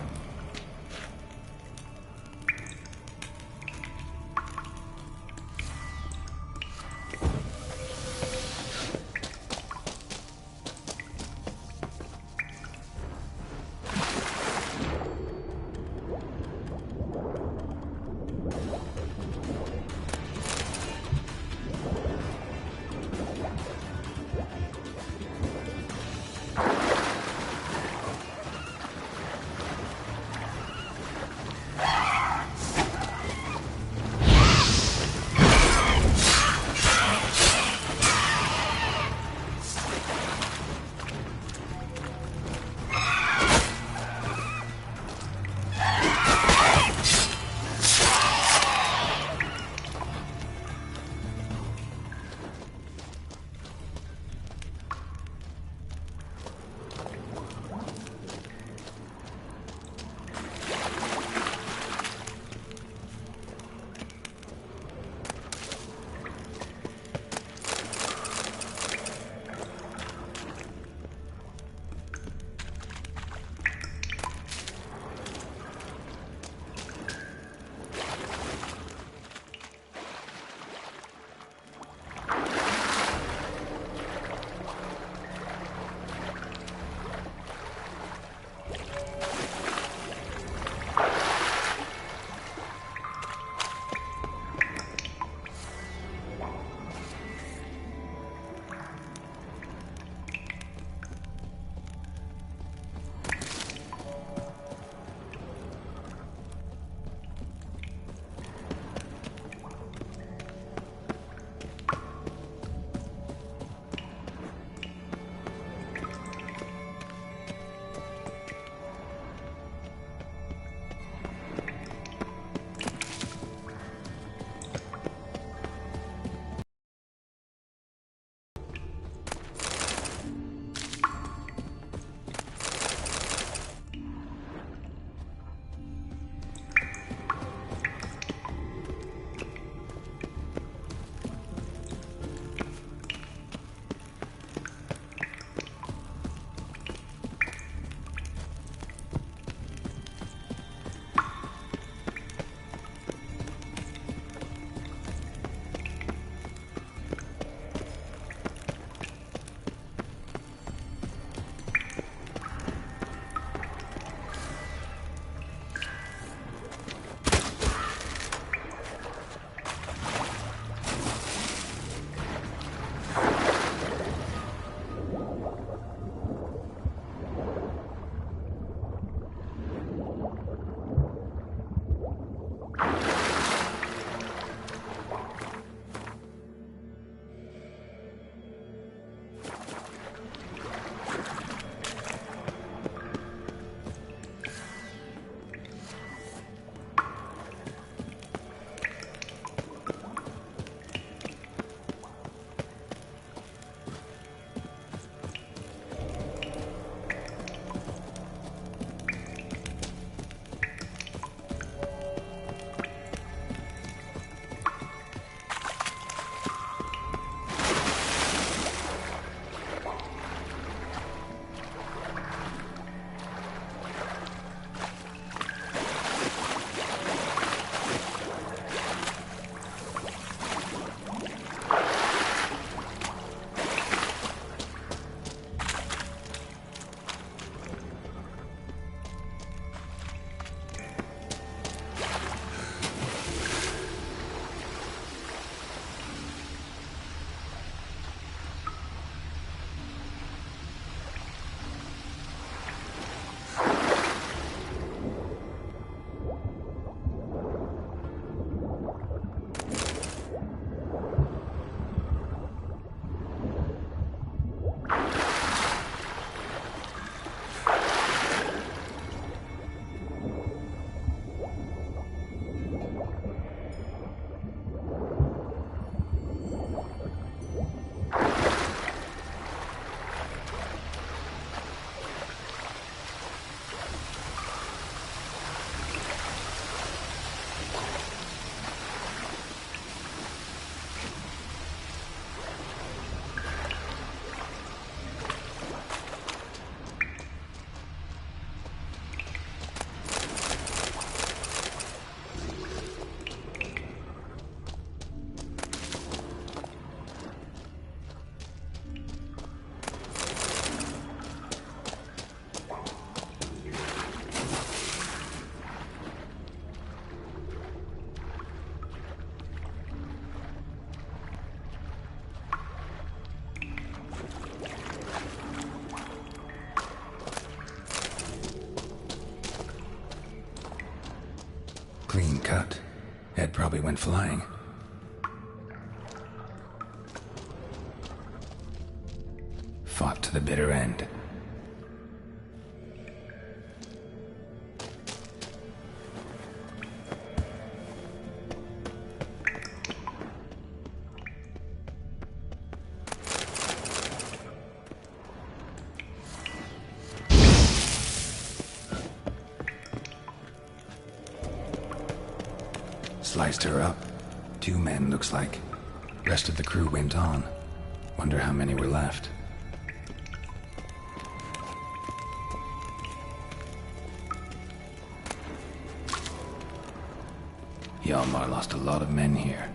Clean cut. Head probably went flying. Fought to the bitter end. Sliced her up. 2 men, looks like. Rest of the crew went on. Wonder how many were left. Hjalmar lost a lot of men here.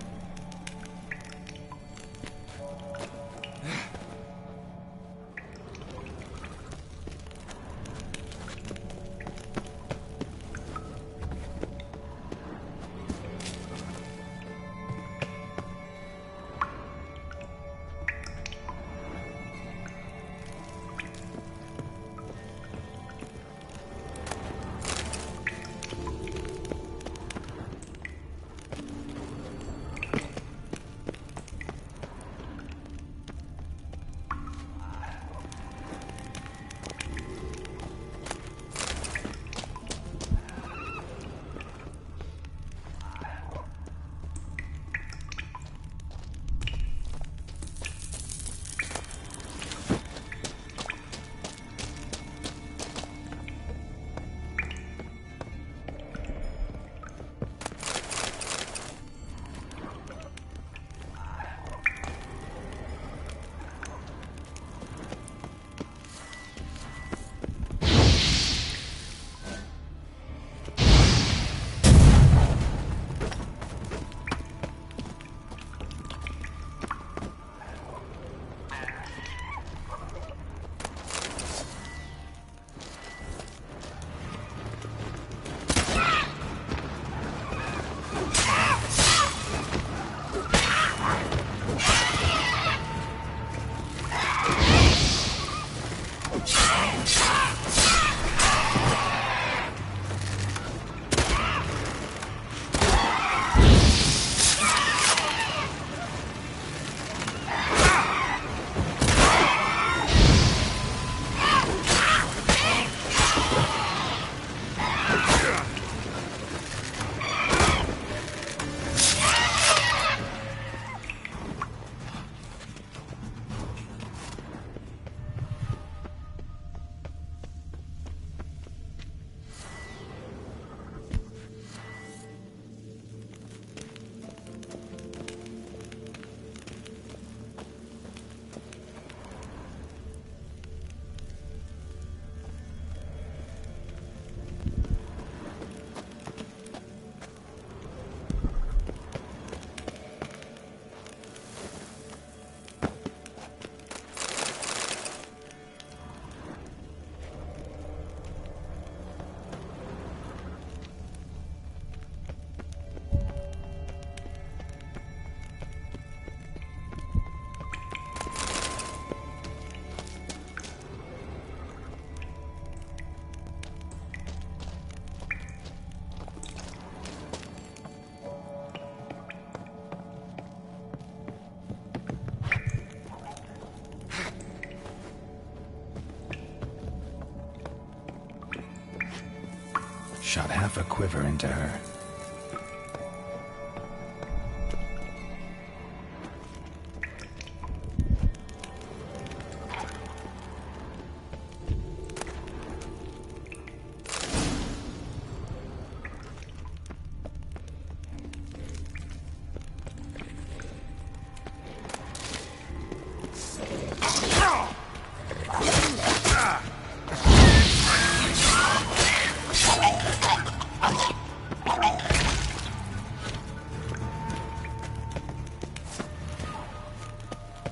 Shot half a quiver into her.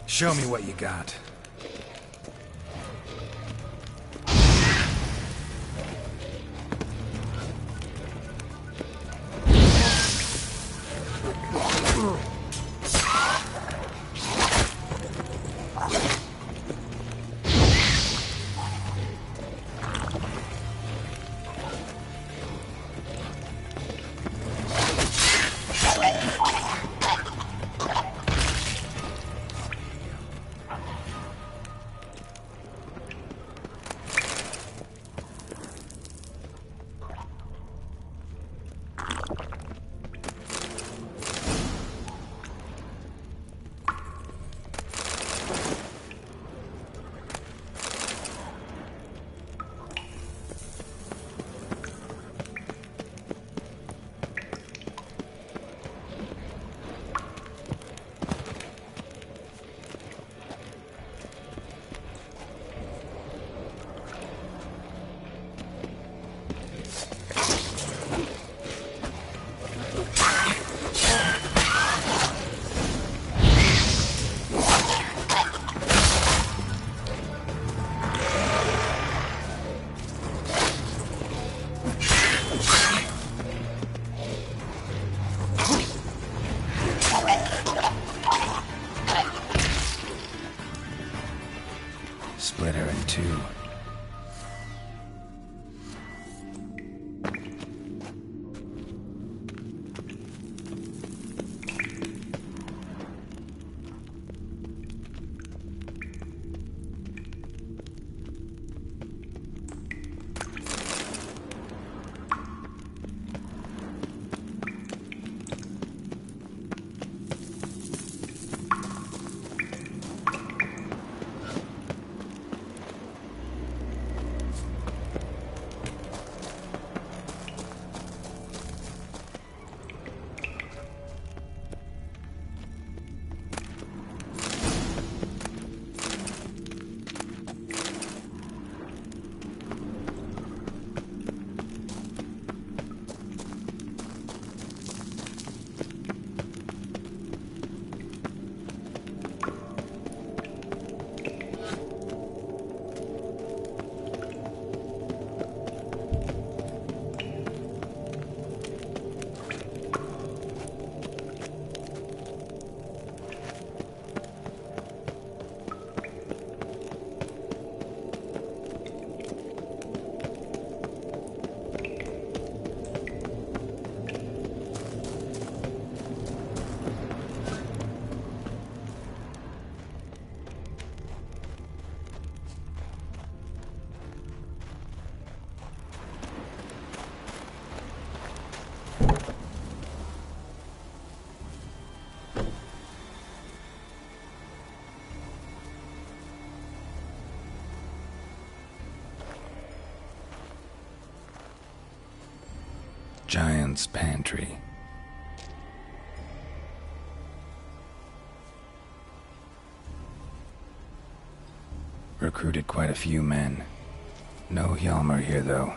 Show me what you got. Giant's pantry. Recruited quite a few men. No Hjalmar here, though.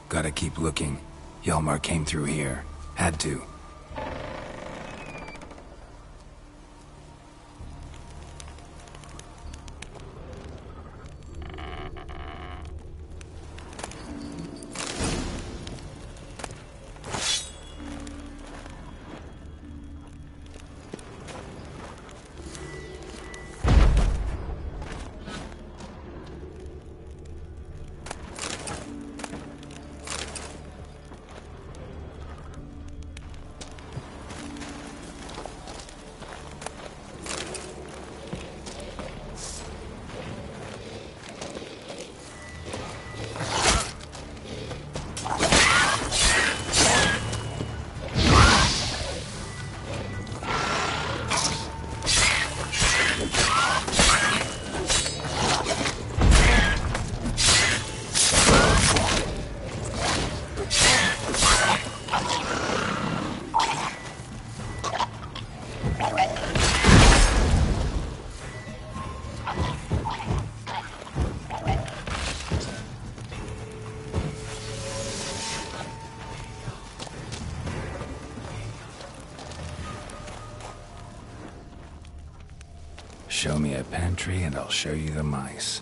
Gotta keep looking. Hjalmar came through here. Had to. Show me a pantry and I'll show you the mice.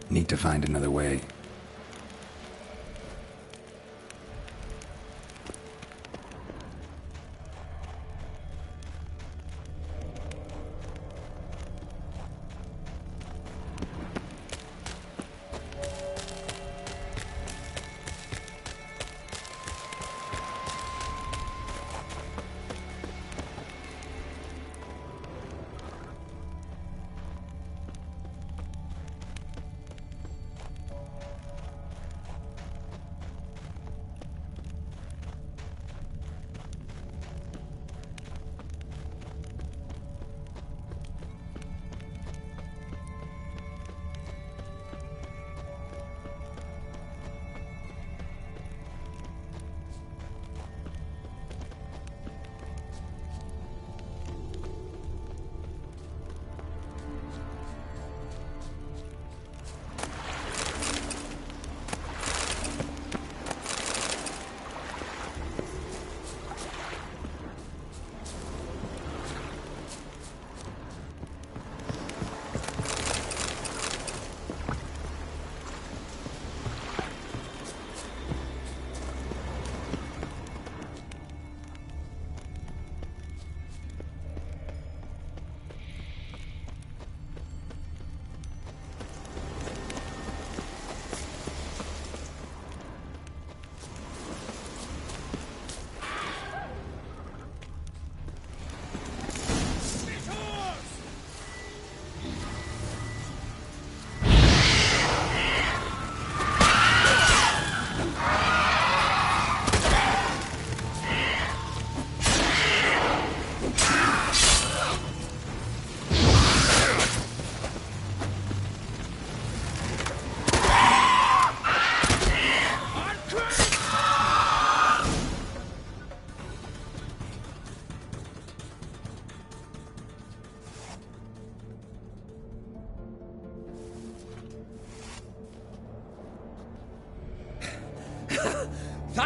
Need to find another way.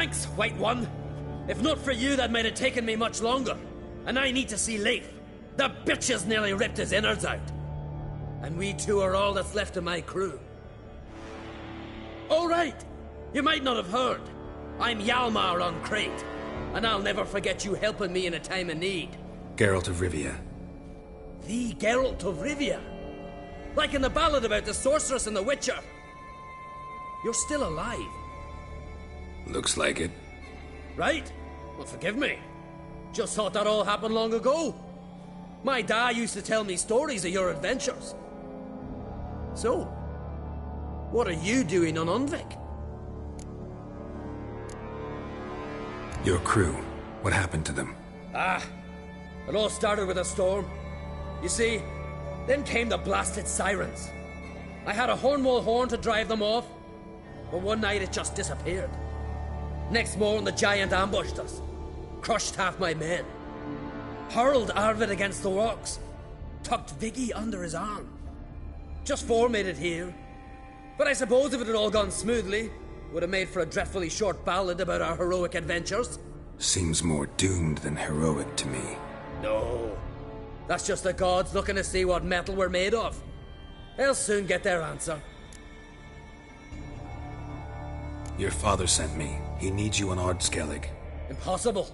Thanks, White One. If not for you, that might have taken me much longer. And I need to see Leif. The bitch has nearly ripped his innards out. And we two are all that's left of my crew. All right. You might not have heard. I'm Hjalmar on Crete. And I'll never forget you helping me in a time of need. Geralt of Rivia. The Geralt of Rivia? Like in the ballad about the sorceress and the witcher. You're still alive. Looks like it. Right? Well, forgive me. Just thought that all happened long ago. My dad used to tell me stories of your adventures. So, what are you doing on Undvik? Your crew, what happened to them? It all started with a storm. You see, then came the blasted sirens. I had a Hornwall horn to drive them off, but one night it just disappeared. Next morning the giant ambushed us, crushed half my men, hurled Arvid against the rocks, tucked Viggy under his arm. Just four made it here, but I suppose if it had all gone smoothly, would have made for a dreadfully short ballad about our heroic adventures. Seems more doomed than heroic to me. No, that's just the gods looking to see what metal we're made of. They'll soon get their answer. Your father sent me. He needs you on Ardskellig. Impossible.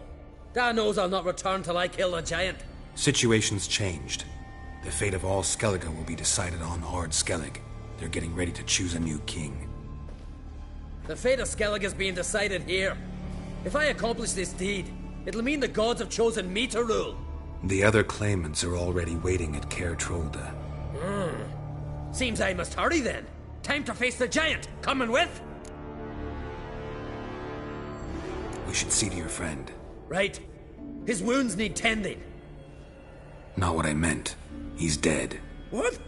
Dad knows I'll not return till I kill the giant. Situation's changed. The fate of all Skellige will be decided on Ardskellig. They're getting ready to choose a new king. The fate of Skellig is being decided here. If I accomplish this deed, it'll mean the gods have chosen me to rule. The other claimants are already waiting at Caer Trolda. Seems I must hurry then. Time to face the giant. Coming with? We should see to your friend. Right. His wounds need tending. Not what I meant. He's dead. What?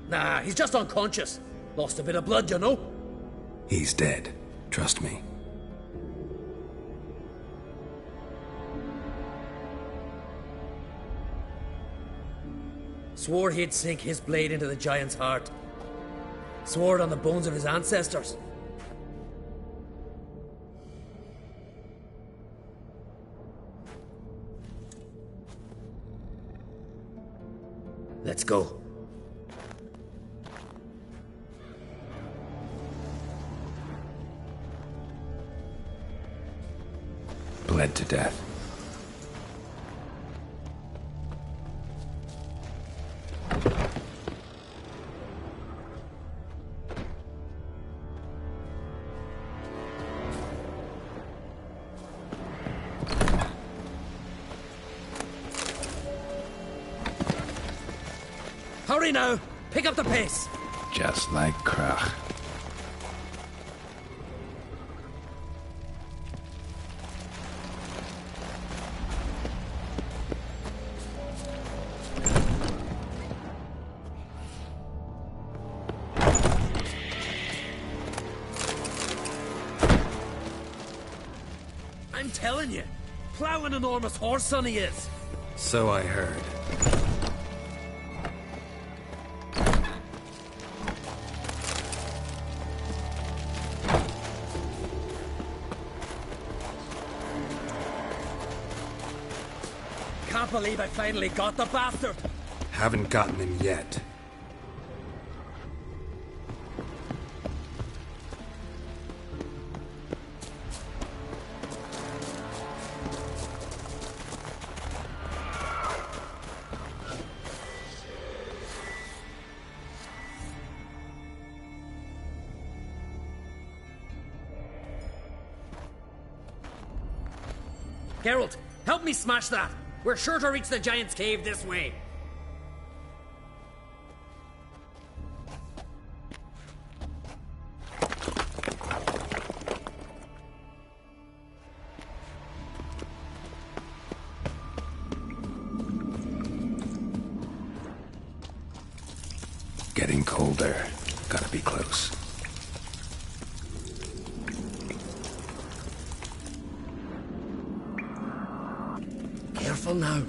Nah, he's just unconscious. Lost a bit of blood, you know. He's dead. Trust me. Swore he'd sink his blade into the giant's heart. Swore it on the bones of his ancestors. Let's go. Bled to death. Hurry now! Pick up the pace! Just like Krach. I'm telling you, plow an enormous horse son he is. So I heard. Can't believe I finally got the bastard. Haven't gotten him yet. Geralt, help me smash that. We're sure to reach the giant's cave this way. Getting colder. Gotta be close. Careful now.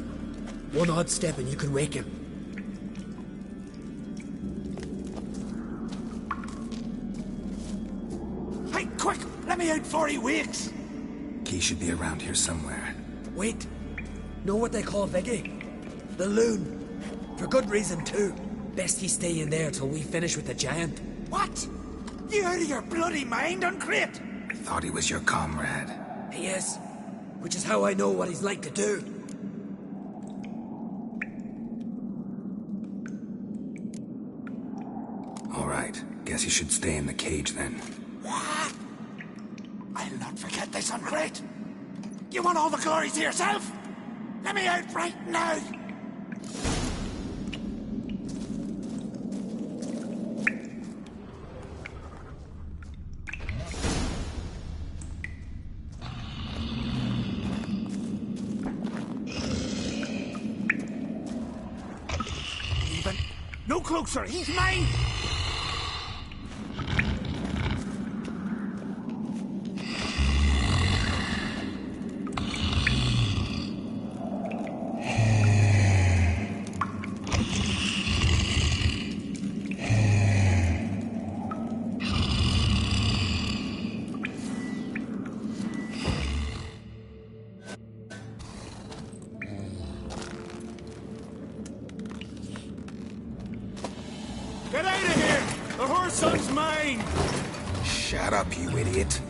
One odd step and you could wake him. Hey, quick! Let me out before he wakes! Key should be around here somewhere. Wait. Know what they call Viggy? The loon. For good reason, too. Best he stay in there till we finish with the giant. What? You out of your bloody mind, Uncrate? I thought he was your comrade. He is. Which is how I know what he's like to do. All right. Guess you should stay in the cage then. I'll not forget this, Uncrate. You want all the glory to yourself? Let me out right now. No closer, he's mine! Get out of here! The whoreson's mine! Shut up, you idiot.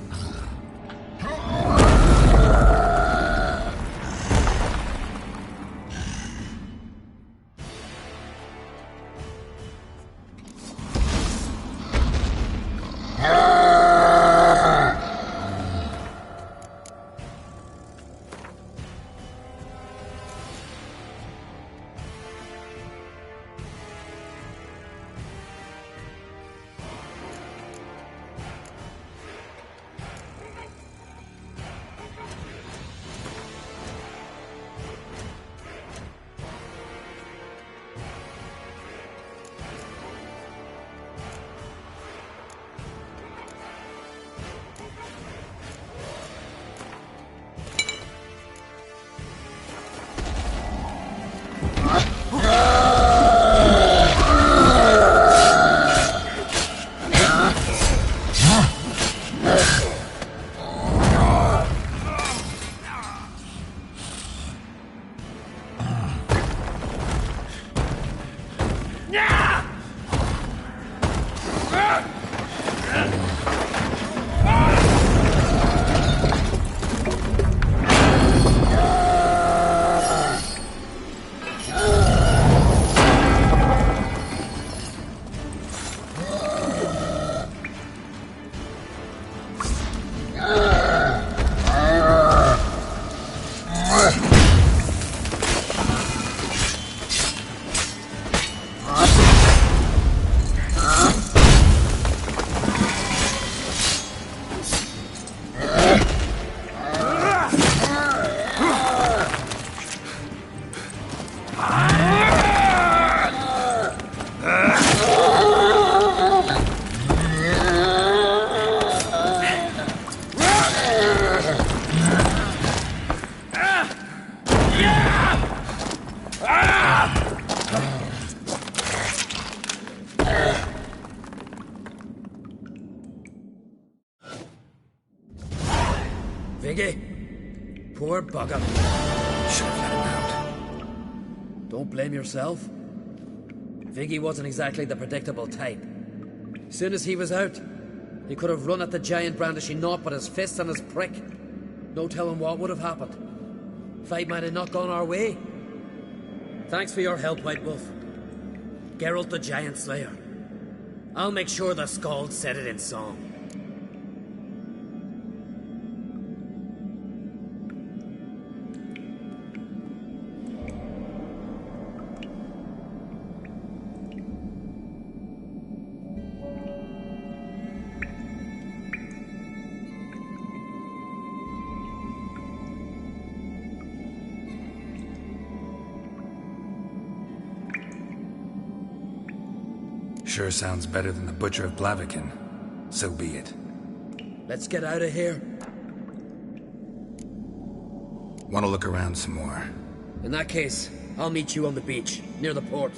Viggy, poor bugger. Should have let him out. Don't blame yourself. Viggy wasn't exactly the predictable type. Soon as he was out, he could have run at the giant brandishing naught but his fist and his prick. No telling what would have happened. Fight might have not gone our way. Thanks for your help, White Wolf. Geralt the Giant Slayer. I'll make sure the Skald said it in song. Sure sounds better than the Butcher of Blaviken. So be it. Let's get out of here. Want to look around some more? In that case, I'll meet you on the beach, near the port.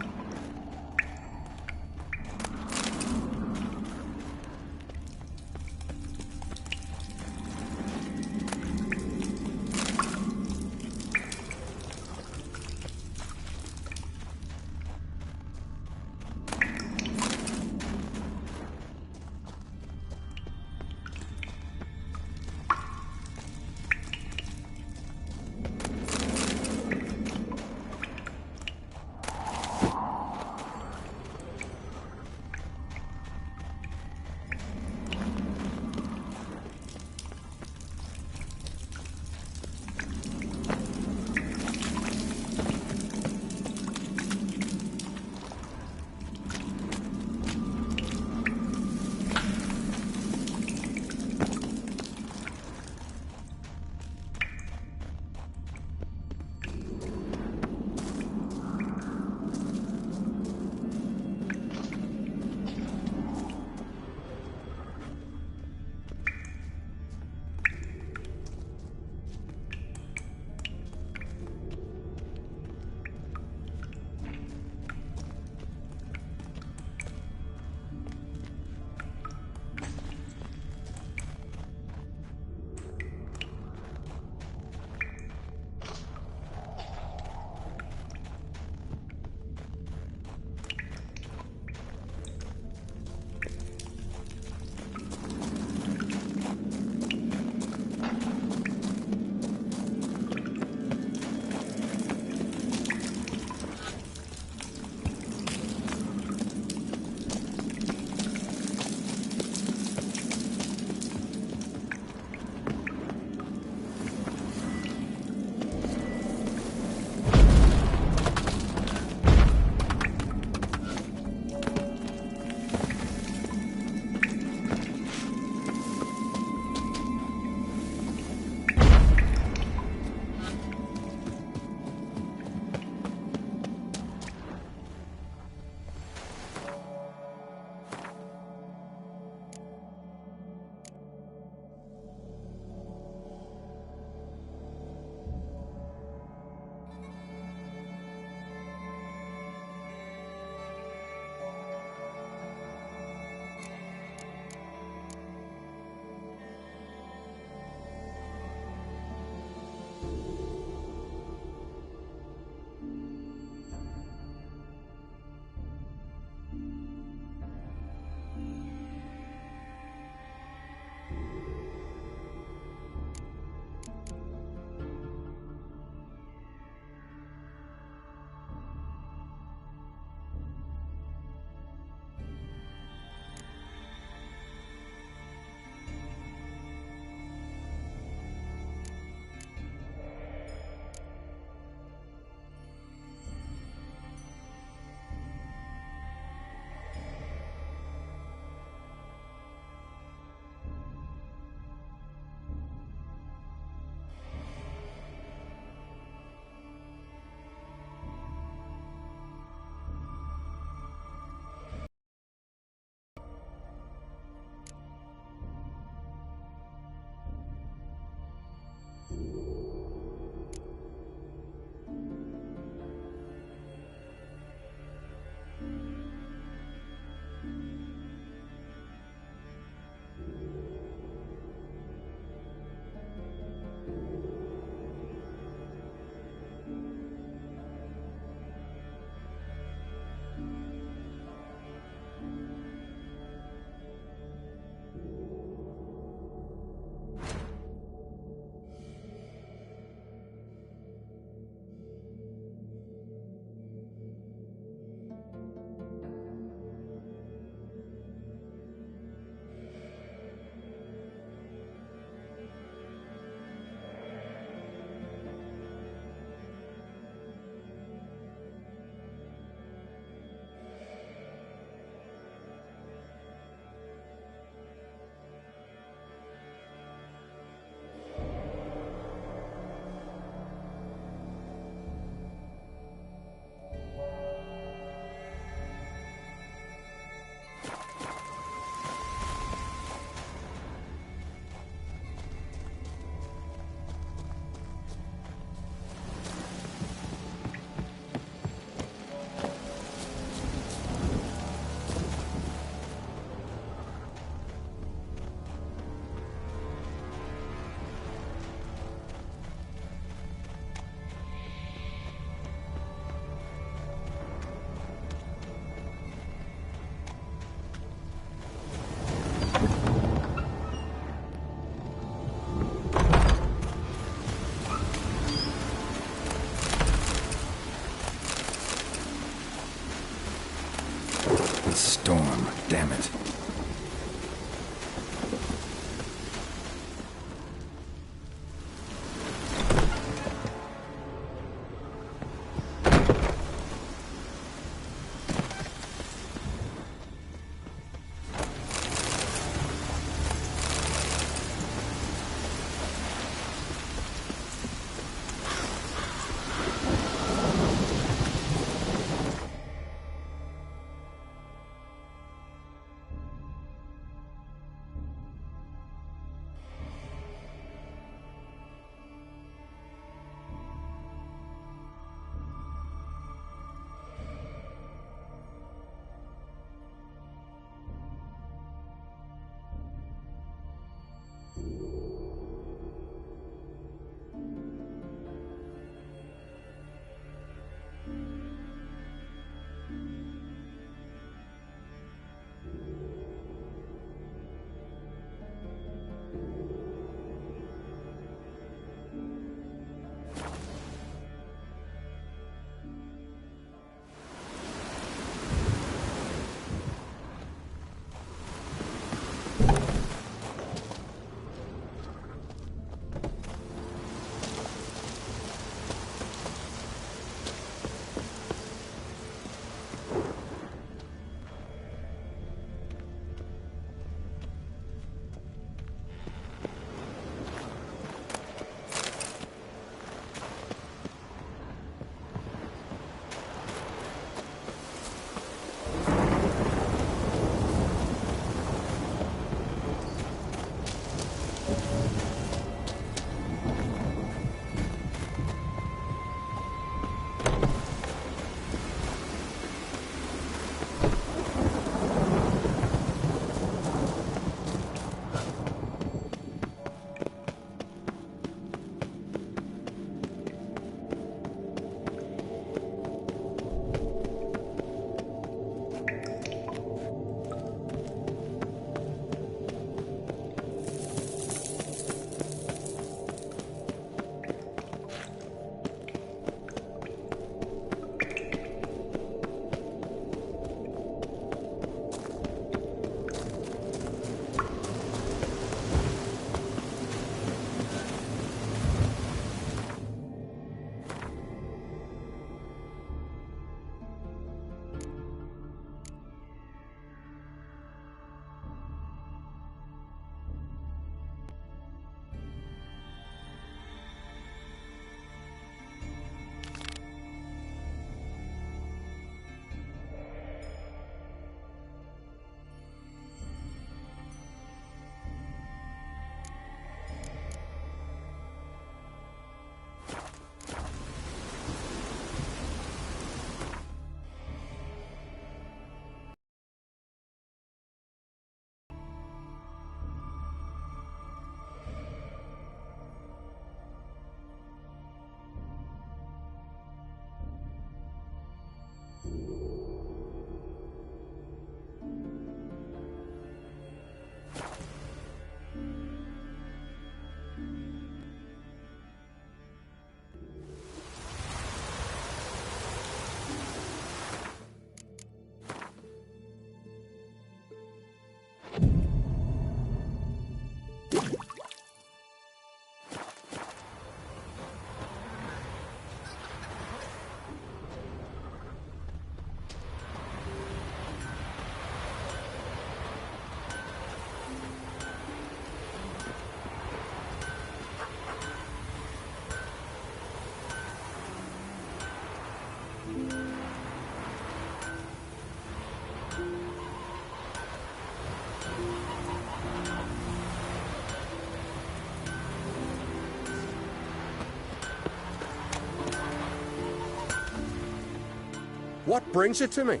What brings you to me?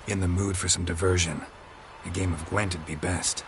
In the mood for some diversion. A game of Gwent'd be best.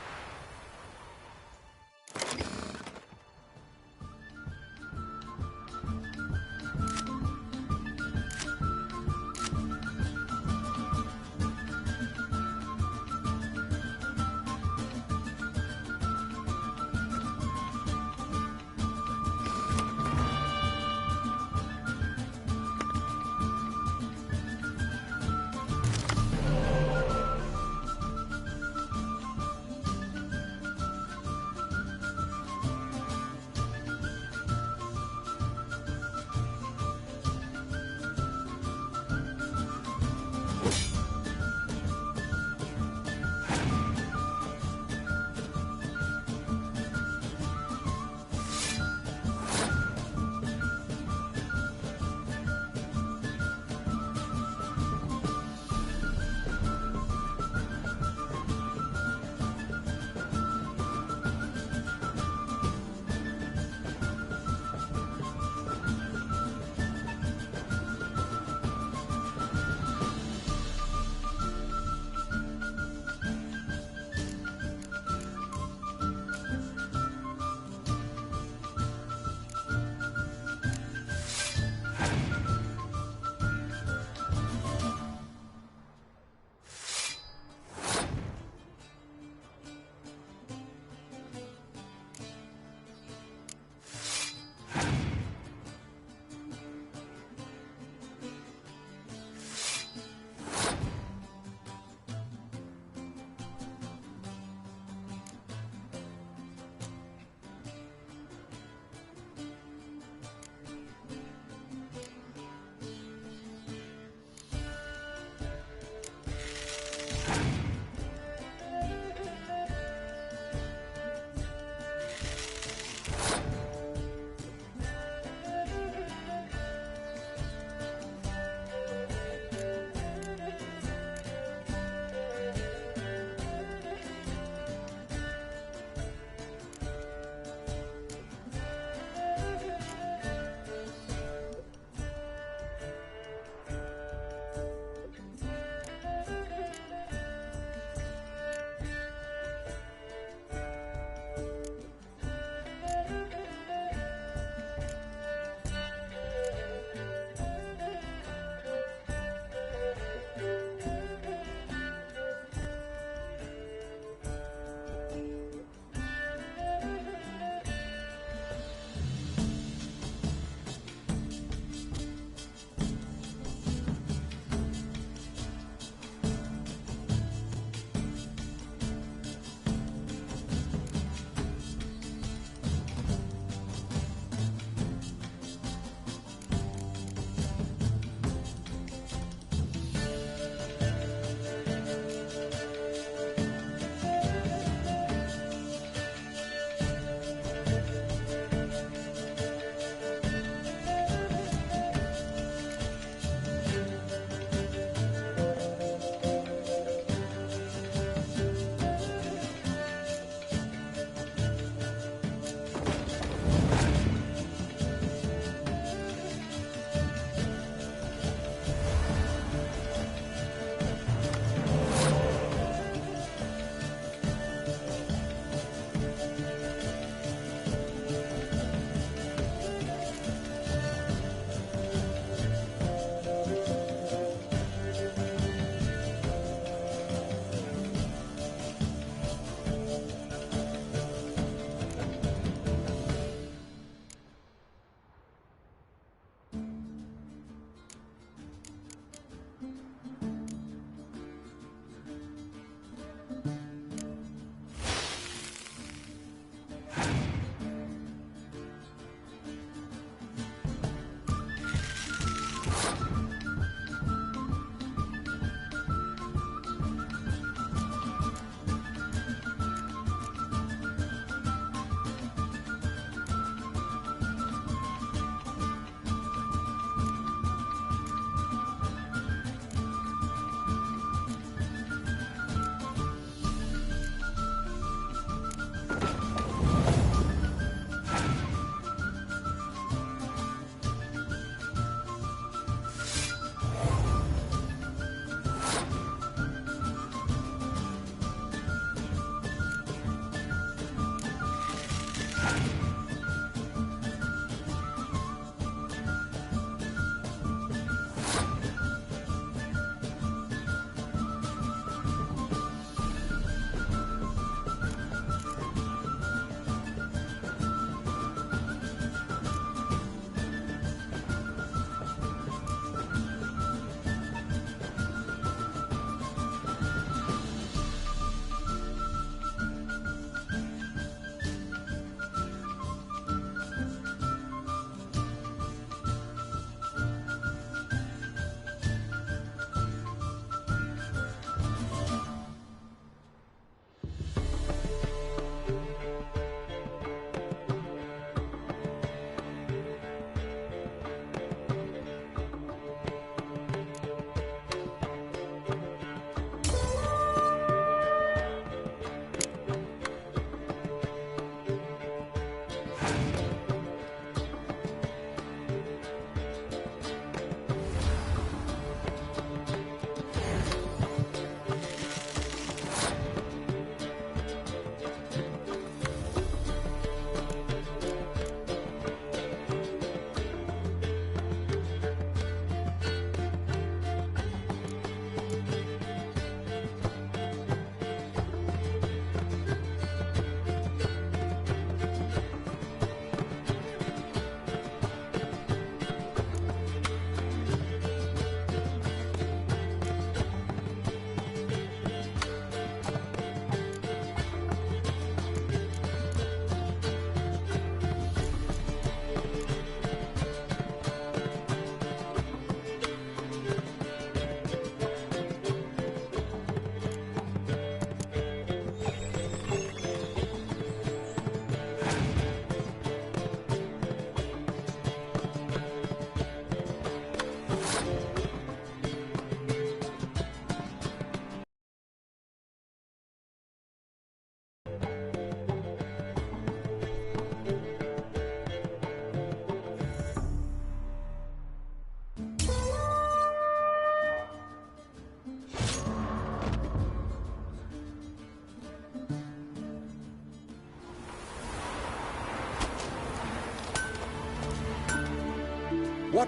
What?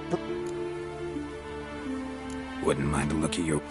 Wouldn't mind a look at your...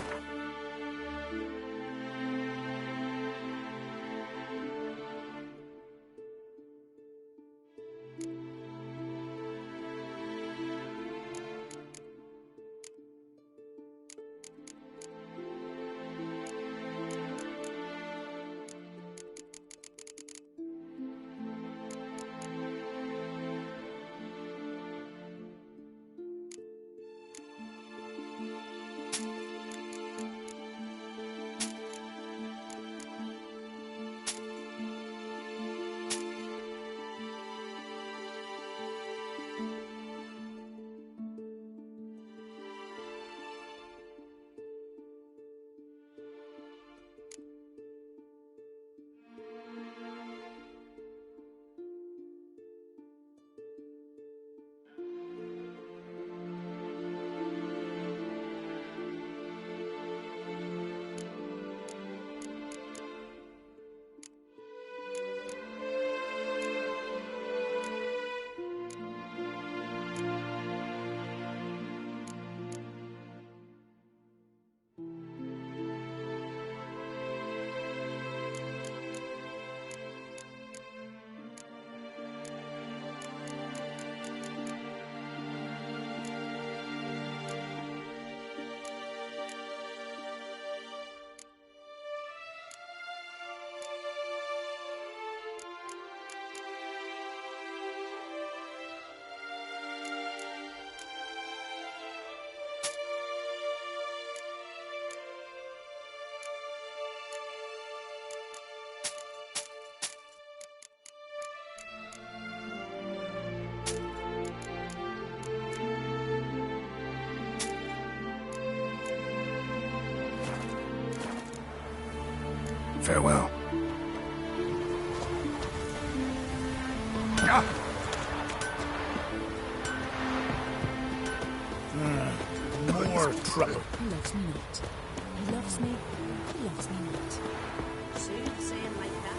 Farewell. More trouble. He loves me not. He loves me. He loves me not. Soon saying like that.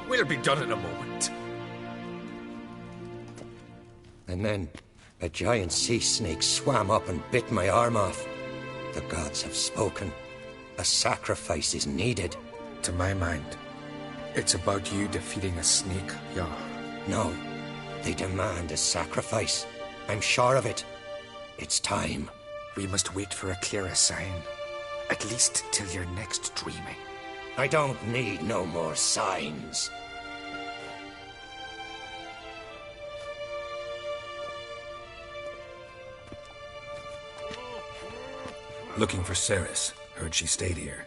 We'll be done in a moment. And then a giant sea snake swam up and bit my arm off. The gods have spoken. A sacrifice is needed. To my mind, it's about you defeating a snake, yeah. No, they demand a sacrifice. I'm sure of it. It's time. We must wait for a clearer sign. At least till your next dreaming. I don't need no more signs. Looking for Ceres. Heard she stayed here.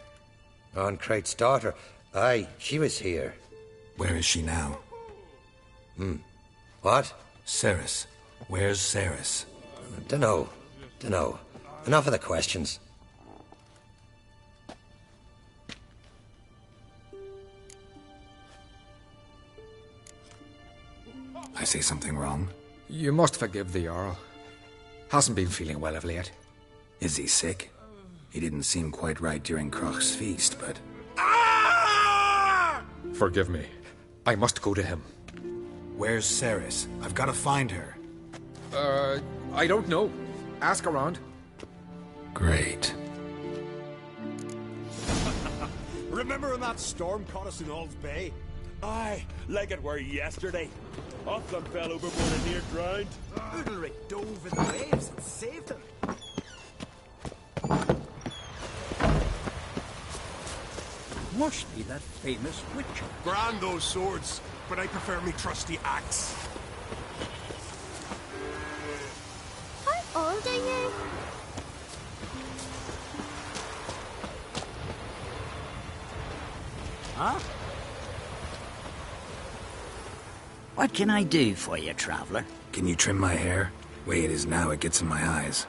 Oncrate's daughter. Aye, she was here. Where is she now? What? Ceres. Where's Ceres? Dunno. Enough of the questions. I say something wrong? You must forgive the Jarl. Hasn't been feeling well of late. Is he sick? He didn't seem quite right during Kroch's feast, but... Forgive me. I must go to him. Where's Ceres? I've got to find her. I don't know. Ask around. Great. Remember when that storm caught us in Ald's Bay? Aye, like it were yesterday. Often fell overboard and near drowned. Udalric dove in the waves and saved him. Must be that famous witcher. Grand those swords, but I prefer me trusty axe. How old are you? Huh? What can I do for you, traveler? Can you trim my hair? Way it is now, it gets in my eyes.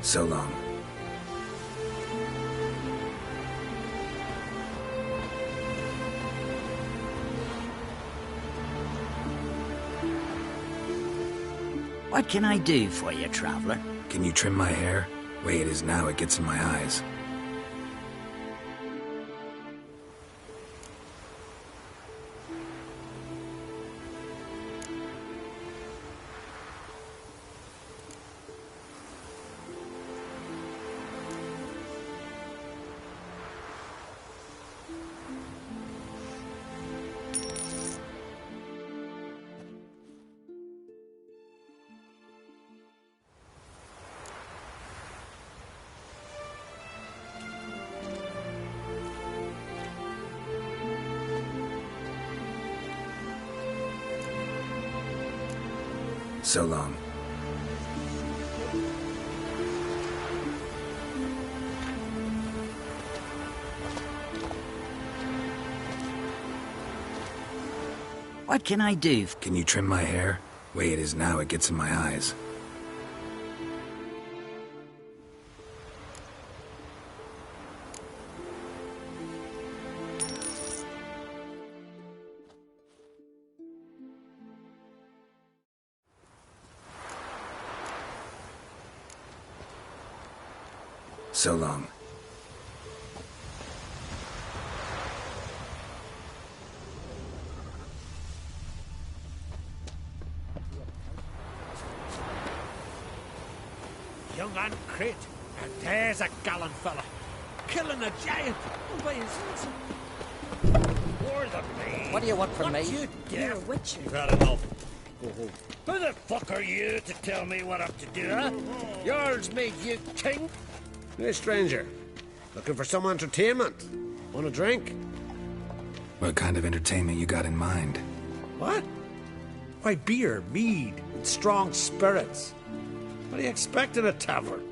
So long. What can I do for you, traveler? Can you trim my hair? Way it is now, it gets in my eyes. So long. What can I do? Can you trim my hair? Way it is now, it gets in my eyes. So long. Young and crate, and there's a gallant fella, killing a giant all by himself. More than me. What do you want from me? You You're a witcher. You've had enough. Go home. Who the fuck are you to tell me what I'm to do, huh? Yours made you king? Hey, stranger. Looking for some entertainment? Want a drink? What kind of entertainment you got in mind? What? Why, beer, mead, and strong spirits. What do you expect in a tavern?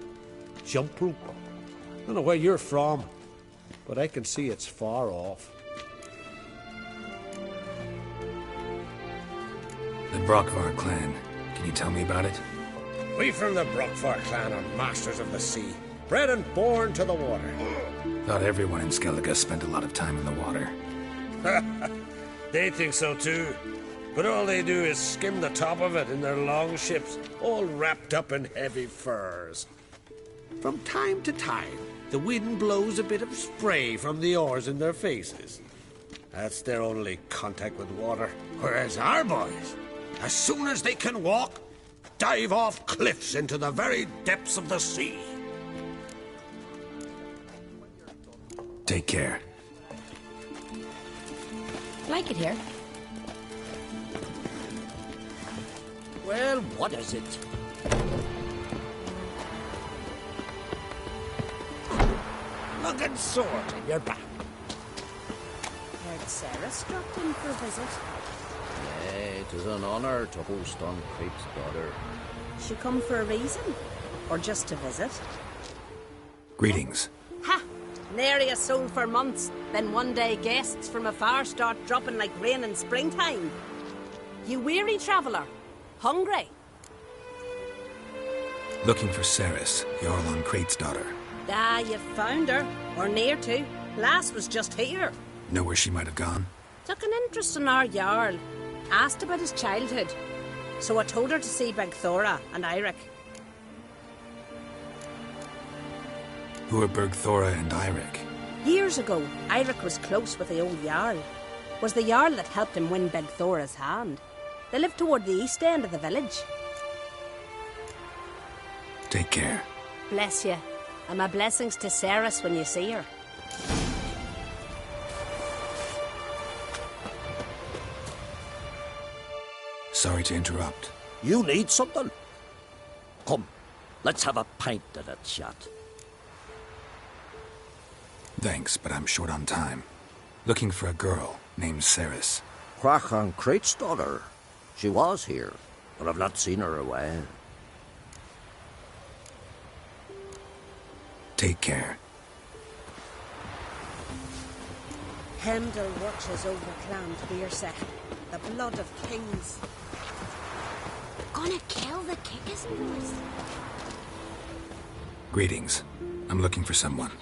Jump rope. I don't know where you're from, but I can see it's far off. The Brockvar clan. Can you tell me about it? We from the Brockvar clan are masters of the sea, bred and born to the water. Thought everyone in Skellige spent a lot of time in the water. They think so too. But all they do is skim the top of it in their long ships, all wrapped up in heavy furs. From time to time, the wind blows a bit of spray from the oars in their faces. That's their only contact with water. Whereas our boys, as soon as they can walk, dive off cliffs into the very depths of the sea. Take care. Like it here. Well, what is it? Looking sore in your back. Heard Sarah dropped in for a visit. Yeah, it is an honour to host on Creep's daughter. She come for a reason? Or just to visit? Greetings. Ha! Nary a soul for months. Then one day guests from afar start dropping like rain in springtime. You weary traveller? Hungry? Looking for Ceres, Jarl on Crate's daughter. Ah, you found her. Or near to. Lass was just here. Know where she might have gone? Took an interest in our Jarl. Asked about his childhood. So I told her to see Beg Thora and Eirik. Who are Bergthora and Eirik? Years ago, Eirik was close with the old Jarl. Was the Jarl that helped him win Beg Thora's hand. They live toward the east end of the village. Take care. Bless you. And my blessings to Ceres when you see her. Sorry to interrupt. You need something? Come, let's have a pint and a chat. Thanks, but I'm short on time. Looking for a girl named Ceres. Crach on Crate's daughter. She was here, but I've not seen her a while. Take care. Heimdall watches over Clan Tvirsa, the blood of kings. Gonna kill the kickers boys. Greetings. I'm looking for someone.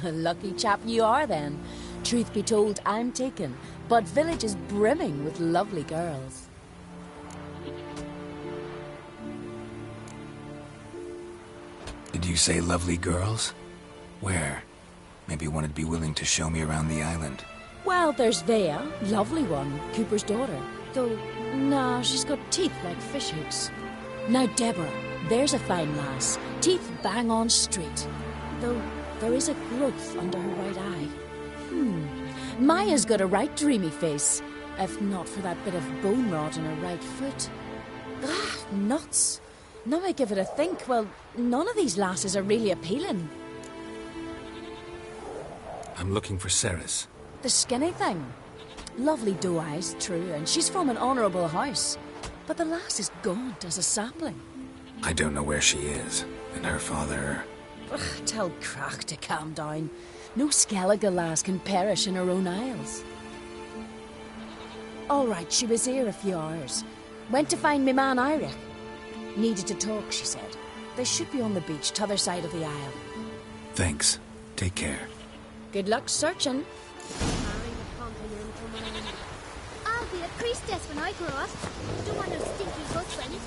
Lucky chap you are then. Truth be told, I'm taken, but village is brimming with lovely girls. Did you say lovely girls? Where? Maybe one would be willing to show me around the island. Well, there's Vea, lovely one, Cooper's daughter. Though, nah, she's got teeth like fish hooks. Now Deborah, there's a fine lass, teeth bang on straight. Though there is a growth under her right eye. Maya's got a right dreamy face, if not for that bit of bone rot in her right foot. Ah, nuts. Now I give it a think, well, none of these lasses are really appealing. I'm looking for Ceres. The skinny thing. Lovely doe eyes, true, and she's from an honourable house. But the lass is gaunt as a sapling. I don't know where she is, and her father... Ugh, tell Crach to calm down. No Skellige lass can perish in her own isles. All right, she was here a few hours. Went to find me man Eirik. Needed to talk, she said. They should be on the beach, t'other side of the isle. Thanks. Take care. Good luck searching. I'll be a priestess when I grow up. Don't want no stinky husband.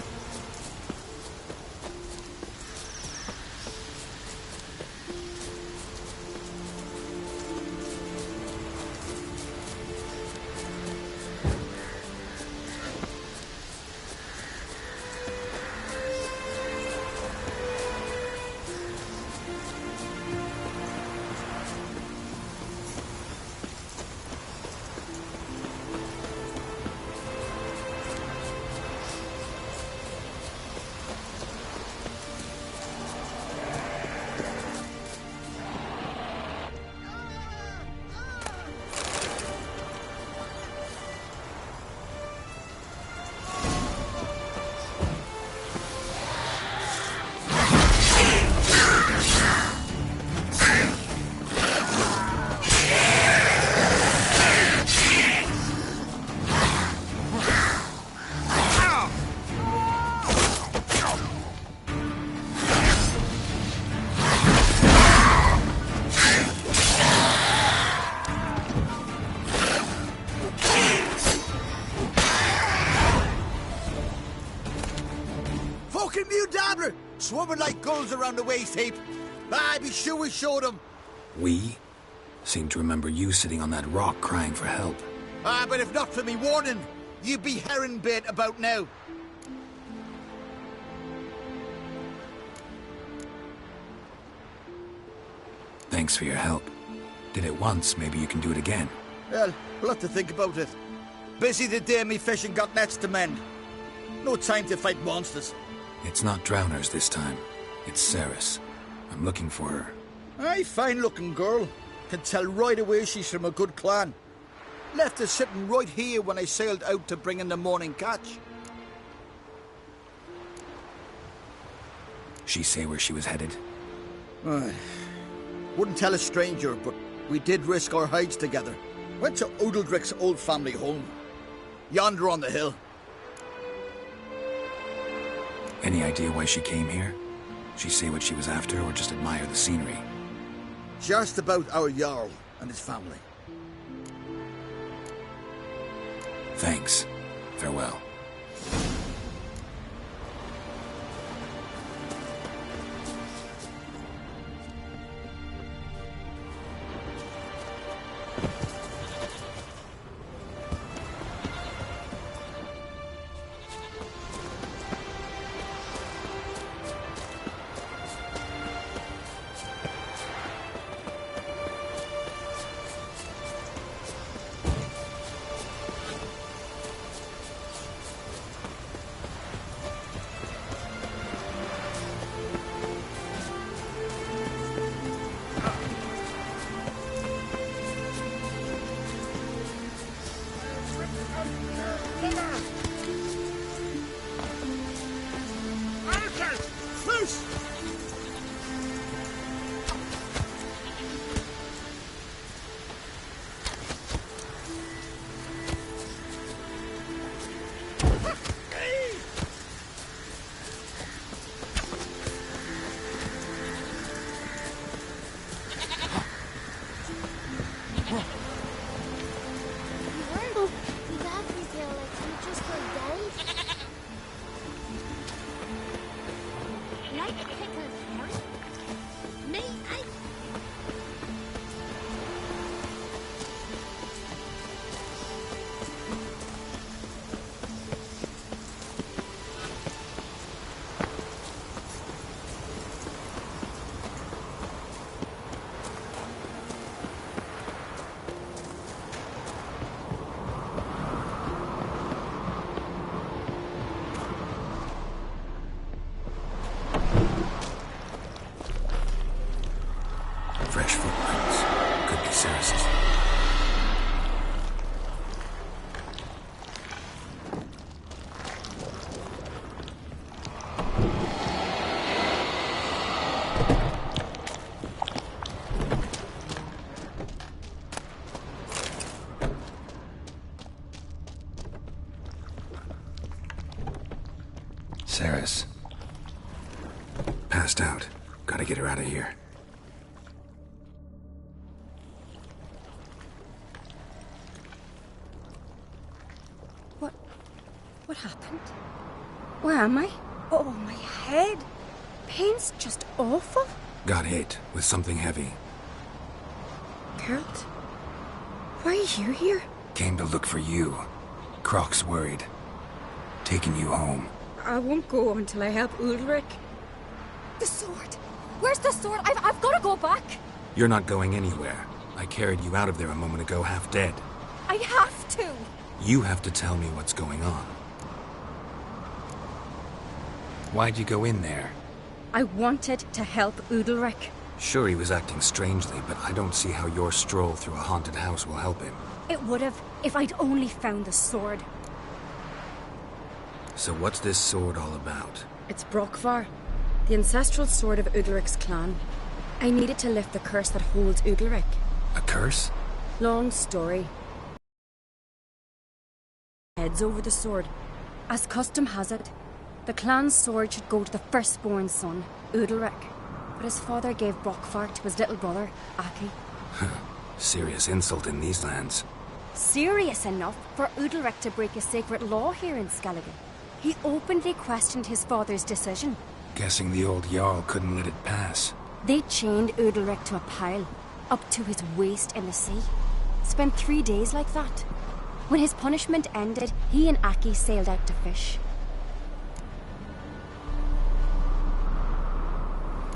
Swimming like gulls around the waist heap. Ah, be sure we showed them. We? Seem to remember you sitting on that rock crying for help. Ah, but if not for me warning, you'd be herring bait about now. Thanks for your help. Did it once, maybe you can do it again. Well, we'll have to think about it. Busy the day me fishing got nets to mend. No time to fight monsters. It's not drowners this time. It's Ceres. I'm looking for her. Aye, fine-looking girl. Can tell right away she's from a good clan. Left us sitting right here when I sailed out to bring in the morning catch. She say where she was headed? Wouldn't tell a stranger, but we did risk our hides together. Went to Udaldric's old family home. Yonder on the hill. Any idea why she came here? She say what she was after, or just admire the scenery? Just about our Jarl and his family. Thanks. Farewell. Fresh footprints. Could be Ceres's. Ceres. Passed out. Gotta get her out of here. What happened? Where am I? Oh, my head. Pain's just awful. Got hit with something heavy. Geralt, why are you here? Came to look for you. Croc's worried. Taking you home. I won't go until I help Ulrich. The sword. Where's the sword? I've got to go back. You're not going anywhere. I carried you out of there a moment ago, half dead. I have to. You have to tell me what's going on. Why'd you go in there? I wanted to help Udalric. Sure, he was acting strangely, but I don't see how your stroll through a haunted house will help him. It would have, if I'd only found the sword. So what's this sword all about? It's Brokvar, the ancestral sword of Udalric's clan. I needed to lift the curse that holds Udalric. A curse? Long story. Heads over the sword. As custom has it, the clan's sword should go to the firstborn son, Udalric. But his father gave Brokvar to his little brother, Aki. Serious insult in these lands. Serious enough for Udalric to break a sacred law here in Skellige. He openly questioned his father's decision. Guessing the old Jarl couldn't let it pass. They chained Udalric to a pile, up to his waist in the sea. Spent 3 days like that. When his punishment ended, he and Aki sailed out to fish.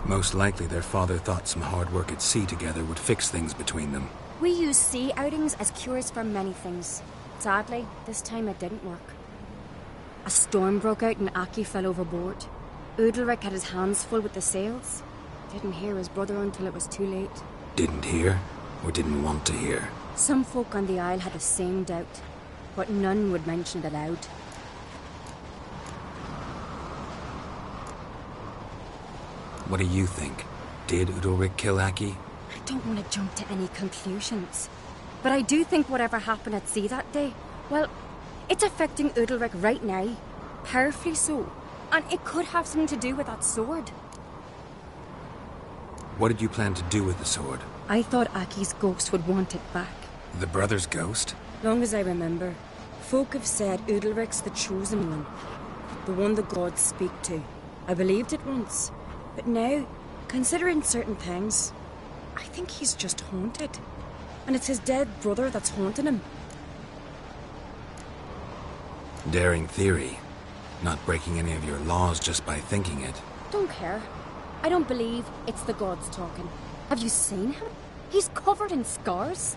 Most likely their father thought some hard work at sea together would fix things between them. We use sea outings as cures for many things. Sadly, this time it didn't work. A storm broke out and Aki fell overboard. Udalric had his hands full with the sails. Didn't hear his brother until it was too late. Didn't hear, or didn't want to hear? Some folk on the isle had the same doubt, but none would mention it aloud. What do you think? Did Udalric kill Aki? I don't want to jump to any conclusions, but I do think whatever happened at sea that day, well, it's affecting Udalric right now, powerfully so, and it could have something to do with that sword. What did you plan to do with the sword? I thought Aki's ghost would want it back. The brother's ghost? Long as I remember, folk have said Udalric's the chosen one, the one the gods speak to. I believed it once, but now, considering certain things, I think he's just haunted. And it's his dead brother that's haunting him. Daring theory. Not breaking any of your laws just by thinking it. Don't care. I don't believe it's the gods talking. Have you seen him? He's covered in scars.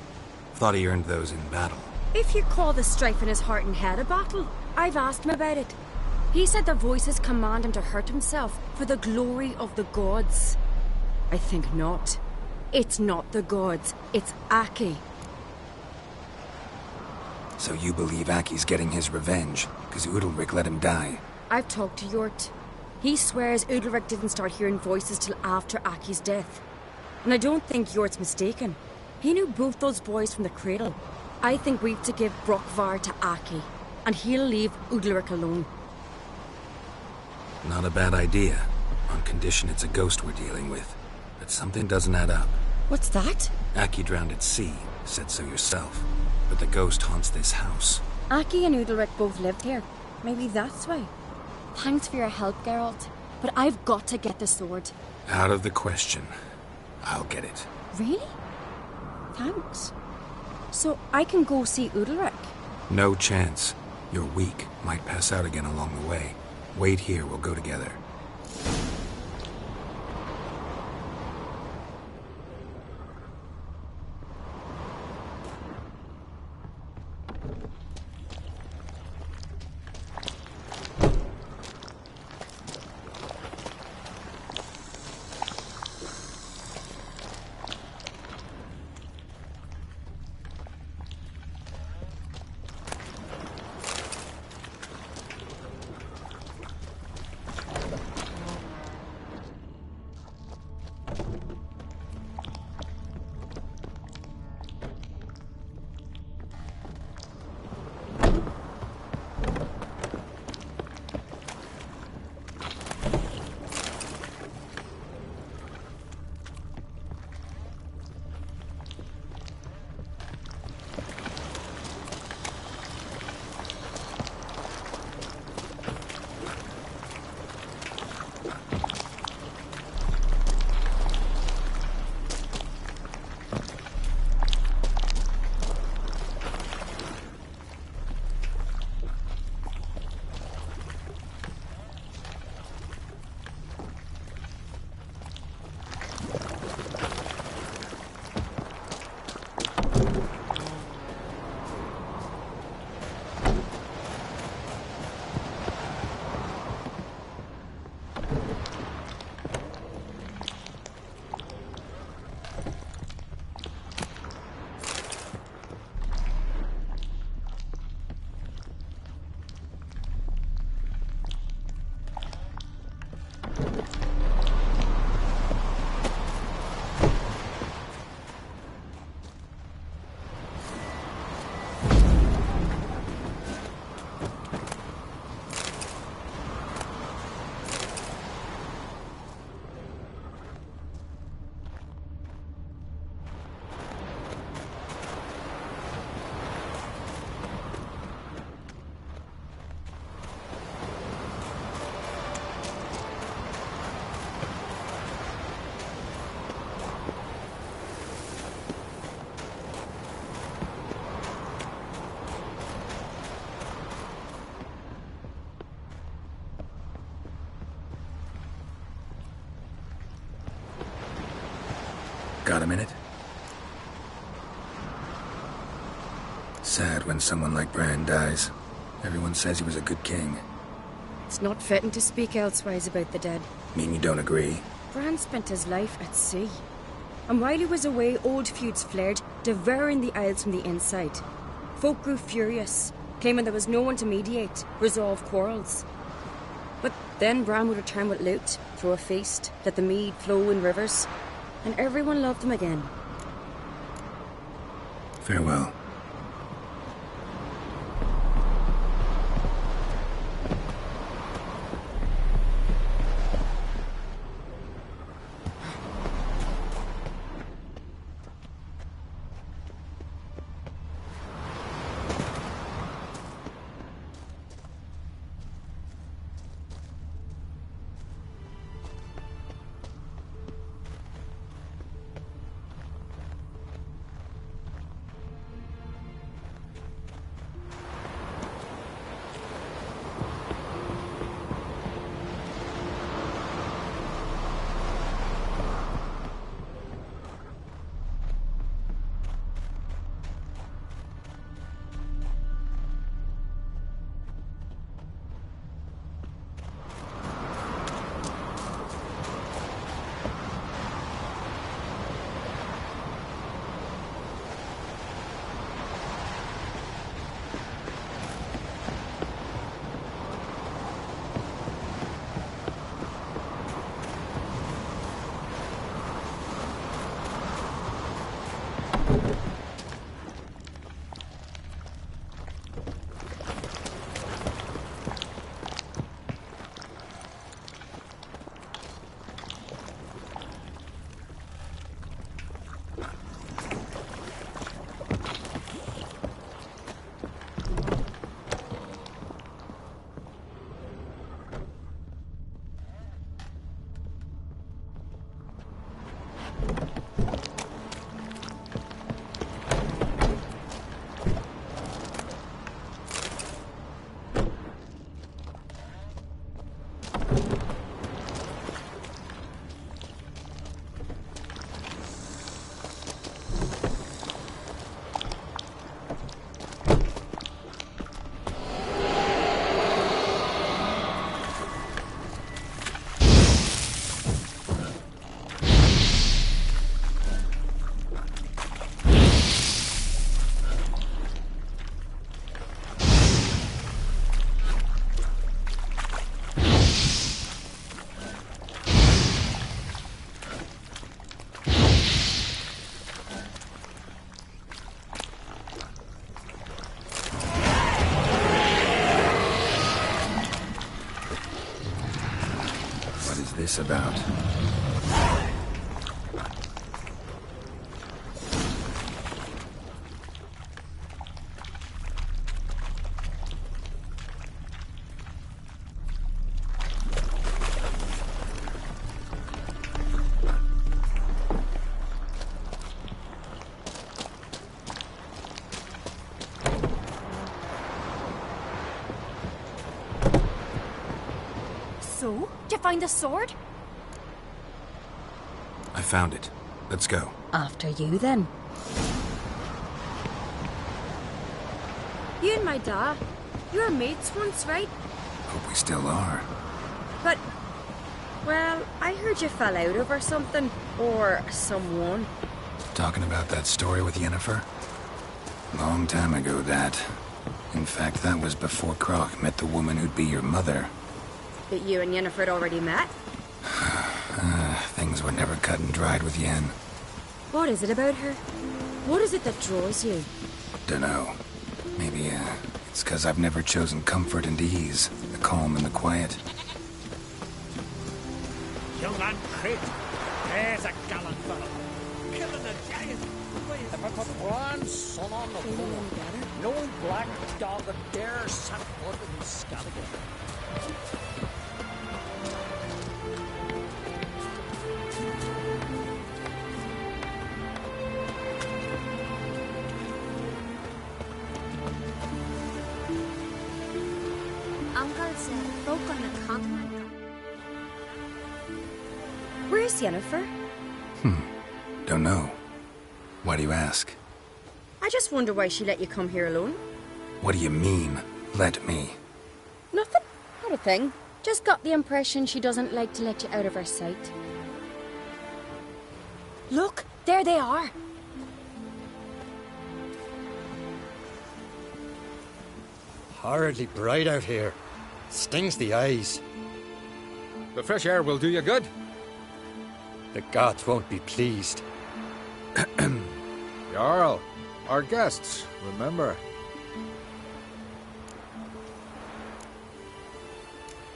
Thought he earned those in battle. If you call the strife in his heart and head a battle, I've asked him about it. He said the voices command him to hurt himself for the glory of the gods. I think not. It's not the gods, it's Aki. So you believe Aki's getting his revenge, because Udalric let him die? I've talked to Yort. He swears Udalric didn't start hearing voices till after Aki's death. And I don't think Yort's mistaken. He knew both those boys from the cradle. I think we've to give Brokvar to Aki, and he'll leave Udalric alone. Not a bad idea, on condition it's a ghost we're dealing with. But something doesn't add up. What's that? Aki drowned at sea, said so yourself. But the ghost haunts this house. Aki and Udalric both lived here. Maybe that's why. Thanks for your help, Geralt. But I've got to get the sword. Out of the question. I'll get it. Really? Thanks. So I can go see Udalric? No chance. You're weak. Might pass out again along the way. Wait here, we'll go together. Got a minute? Sad when someone like Bran dies. Everyone says he was a good king. It's not fitting to speak elsewise about the dead. Mean you don't agree? Bran spent his life at sea. And while he was away, old feuds flared, devouring the Isles from the inside. Folk grew furious, claiming there was no one to mediate, resolve quarrels. But then Bran would return with loot, throw a feast, let the mead flow in rivers, and everyone loved him again. Farewell. This about? So, did you find the sword? I found it. Let's go. After you, then. You and my da, you were mates once, right? Hope we still are. But, well, I heard you fell out over something. Or someone. Talking about that story with Yennefer? Long time ago, that. In fact, that was before Croc met the woman who'd be your mother. But you and Yennefer had already met? Things were never cut and dried with Yen. What is it about her? What is it that draws you? Dunno. Maybe, it's 'cause I've never chosen comfort and ease, the calm and the quiet. Young and Crete, there's a gallant fellow. Killing a giant. If I put one son on the floor, no black dog that dare set foot in his scallop. Uncle said folk on the continent. Where's Yennefer? Don't know. Why do you ask? I just wonder why she let you come here alone. What do you mean, let me? Nothing. Not a thing. Just got the impression she doesn't like to let you out of her sight. Look, there they are. Horridly bright out here. Stings the eyes. The fresh air will do you good. The gods won't be pleased. Jarl, our guests, remember.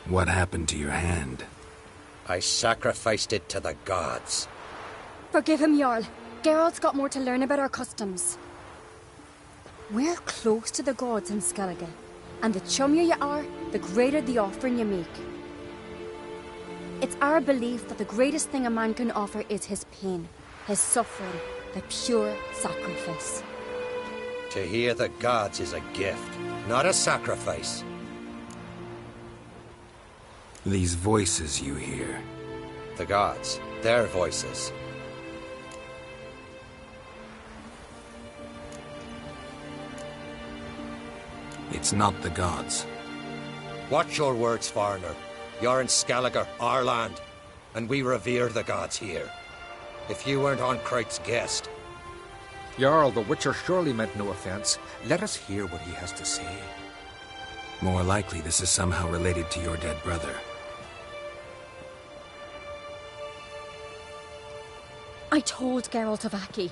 What happened to your hand? I sacrificed it to the gods. Forgive him, Jarl. Geralt's got more to learn about our customs. We're close to the gods in Skellige, and the chummier you are, the greater the offering you make. It's our belief that the greatest thing a man can offer is his pain, his suffering, the pure sacrifice. To hear the gods is a gift, not a sacrifice. These voices you hear. The gods, their voices. It's not the gods. Watch your words, foreigner. You're in Skellige, our land, and we revere the gods here. If you weren't on Kright's guest. Jarl, the Witcher surely meant no offense. Let us hear what he has to say. More likely this is somehow related to your dead brother. I told Geralt of Aki.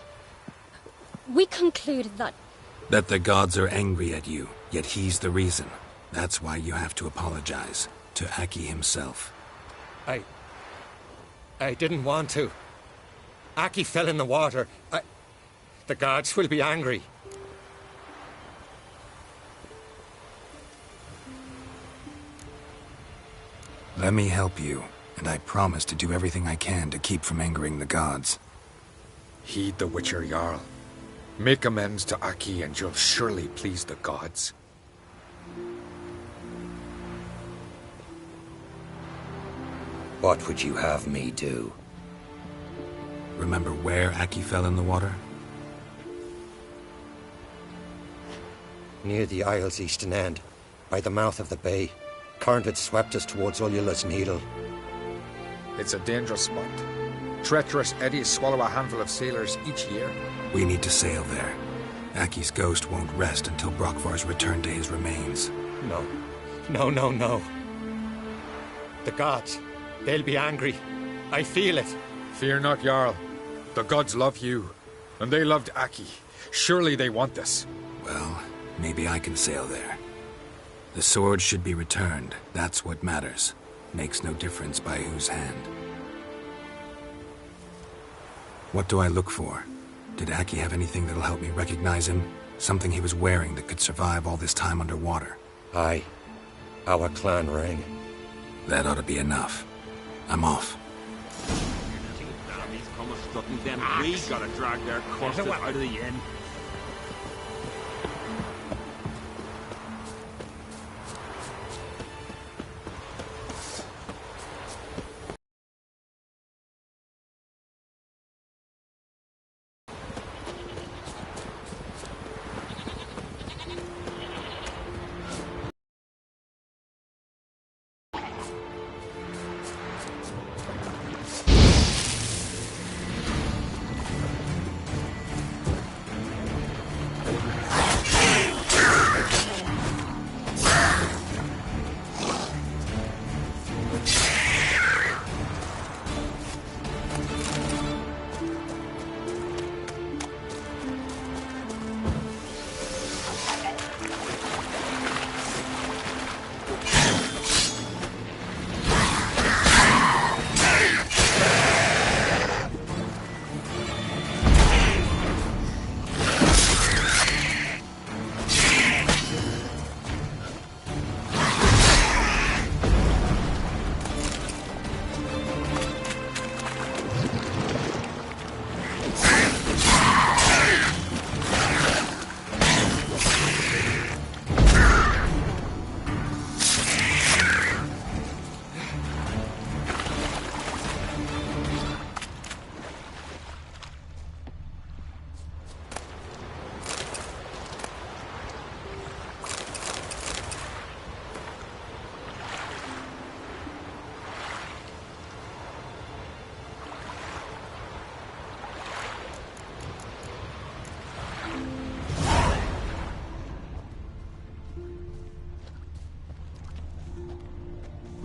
We concluded that... That the gods are angry at you, yet he's the reason. That's why you have to apologize. To Aki himself. I didn't want to. Aki fell in the water. The gods will be angry. Let me help you, and I promise to do everything I can to keep from angering the gods. Heed the Witcher, Jarl. Make amends to Aki and you'll surely please the gods. What would you have me do? Remember where Aki fell in the water? Near the Isle's eastern end, by the mouth of the bay. Current had swept us towards Ullula's Needle. It's a dangerous spot. Treacherous eddies swallow a handful of sailors each year. We need to sail there. Aki's ghost won't rest until Brokvar's returned to his remains. No. No. The gods, they'll be angry. I feel it. Fear not, Jarl. The gods love you, and they loved Aki. Surely they want this. Well, maybe I can sail there. The sword should be returned. That's what matters. Makes no difference by whose hand. What do I look for? Did Aki have anything that'll help me recognize him? Something he was wearing that could survive all this time underwater? Aye. Our clan ring. That ought to be enough. I'm off. We gotta drag their corpses out of the inn.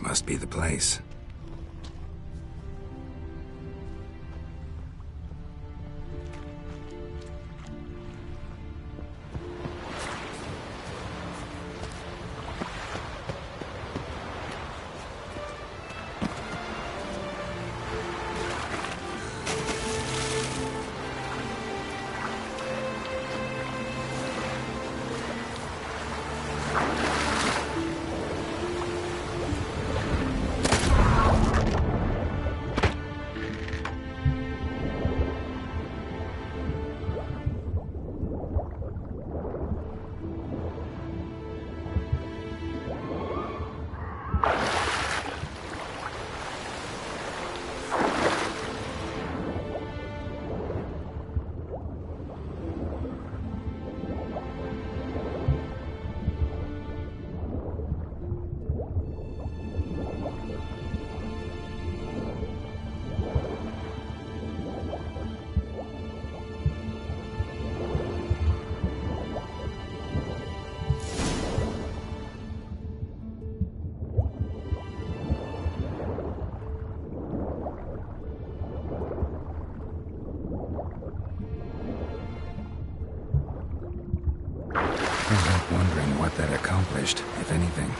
must be the place. Wondering what that accomplished, if anything.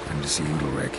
Time to see Ulrich.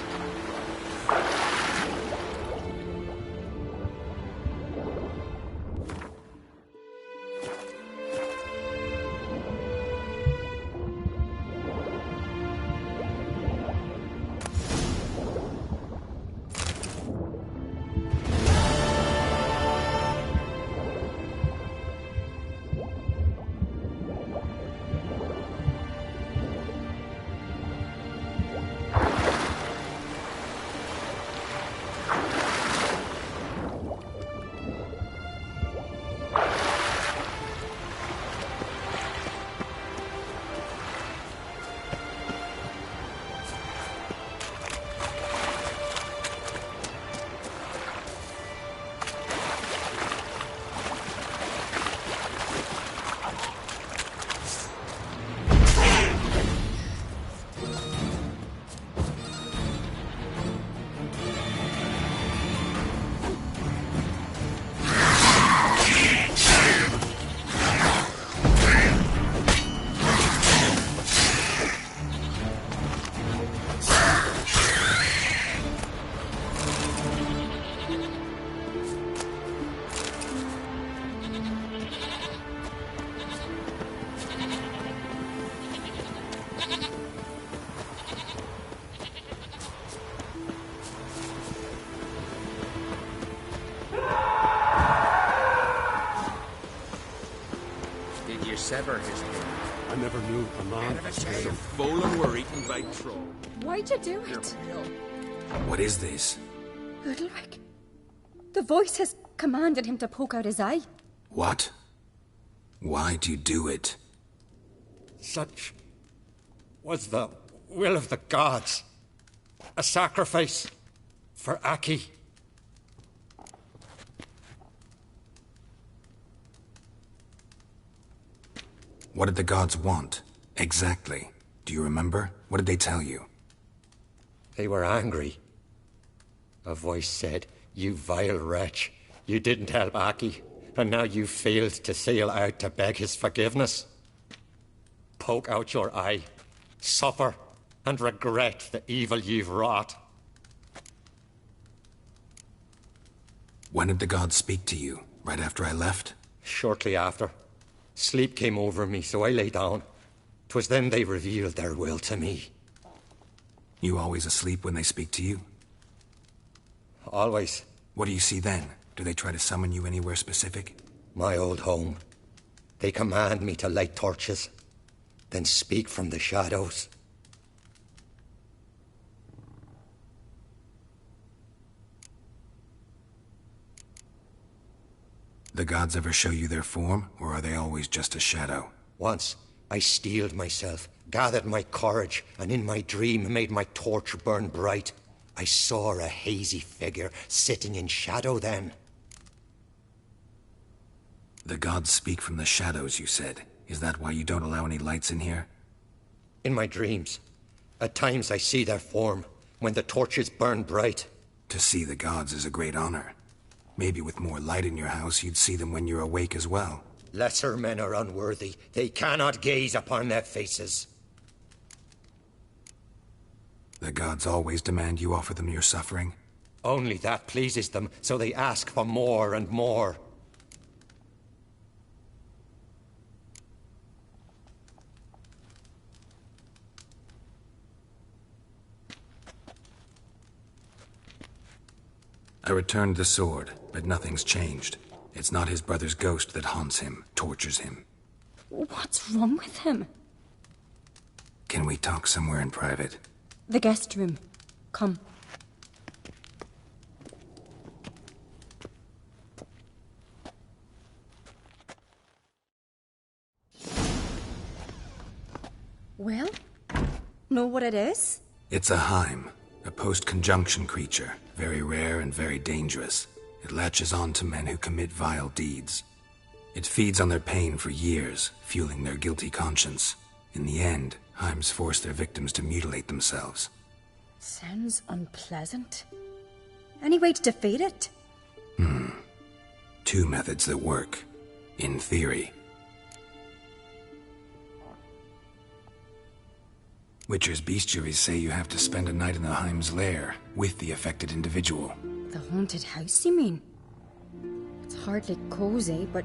Sever his head. I never knew a man Out of a tail. Folan were eaten by troll. Why'd you do it? What is this? Ulrich. The voice has commanded him to poke out his eye. What? Why'd you do it? Such was the will of the gods. A sacrifice for Aki. What did the gods want? Exactly. Do you remember? What did they tell you? They were angry. A voice said, "You vile wretch, you didn't help Aki, and now you failed to sail out to beg his forgiveness. Poke out your eye, suffer, and regret the evil you've wrought." When did the gods speak to you? Right after I left? Shortly after. Sleep came over me, so I lay down. 'Twas then they revealed their will to me. You always asleep when they speak to you? Always. What do you see then? Do they try to summon you anywhere specific? My old home. They command me to light torches, then speak from the shadows. The gods ever show you their form, or are they always just a shadow? Once, I steeled myself, gathered my courage, and in my dream made my torch burn bright. I saw a hazy figure sitting in shadow then. The gods speak from the shadows, you said. Is that why you don't allow any lights in here? In my dreams. At times I see their form, when the torches burn bright. To see the gods is a great honor. Maybe with more light in your house, you'd see them when you're awake as well. Lesser men are unworthy. They cannot gaze upon their faces. The gods always demand you offer them your suffering? Only that pleases them, so they ask for more and more. I returned the sword, but nothing's changed. It's not his brother's ghost that haunts him, tortures him. What's wrong with him? Can we talk somewhere in private? The guest room. Come. Well, know what it is? It's a Heim, a post-conjunction creature, very rare and very dangerous. It latches on to men who commit vile deeds. It feeds on their pain for years, fueling their guilty conscience. In the end, Heims force their victims to mutilate themselves. Sounds unpleasant. Any way to defeat it? Two methods that work, in theory. Witcher's bestiaries say you have to spend a night in the Heim's lair, with the affected individual. The haunted house, you mean? It's hardly cozy, but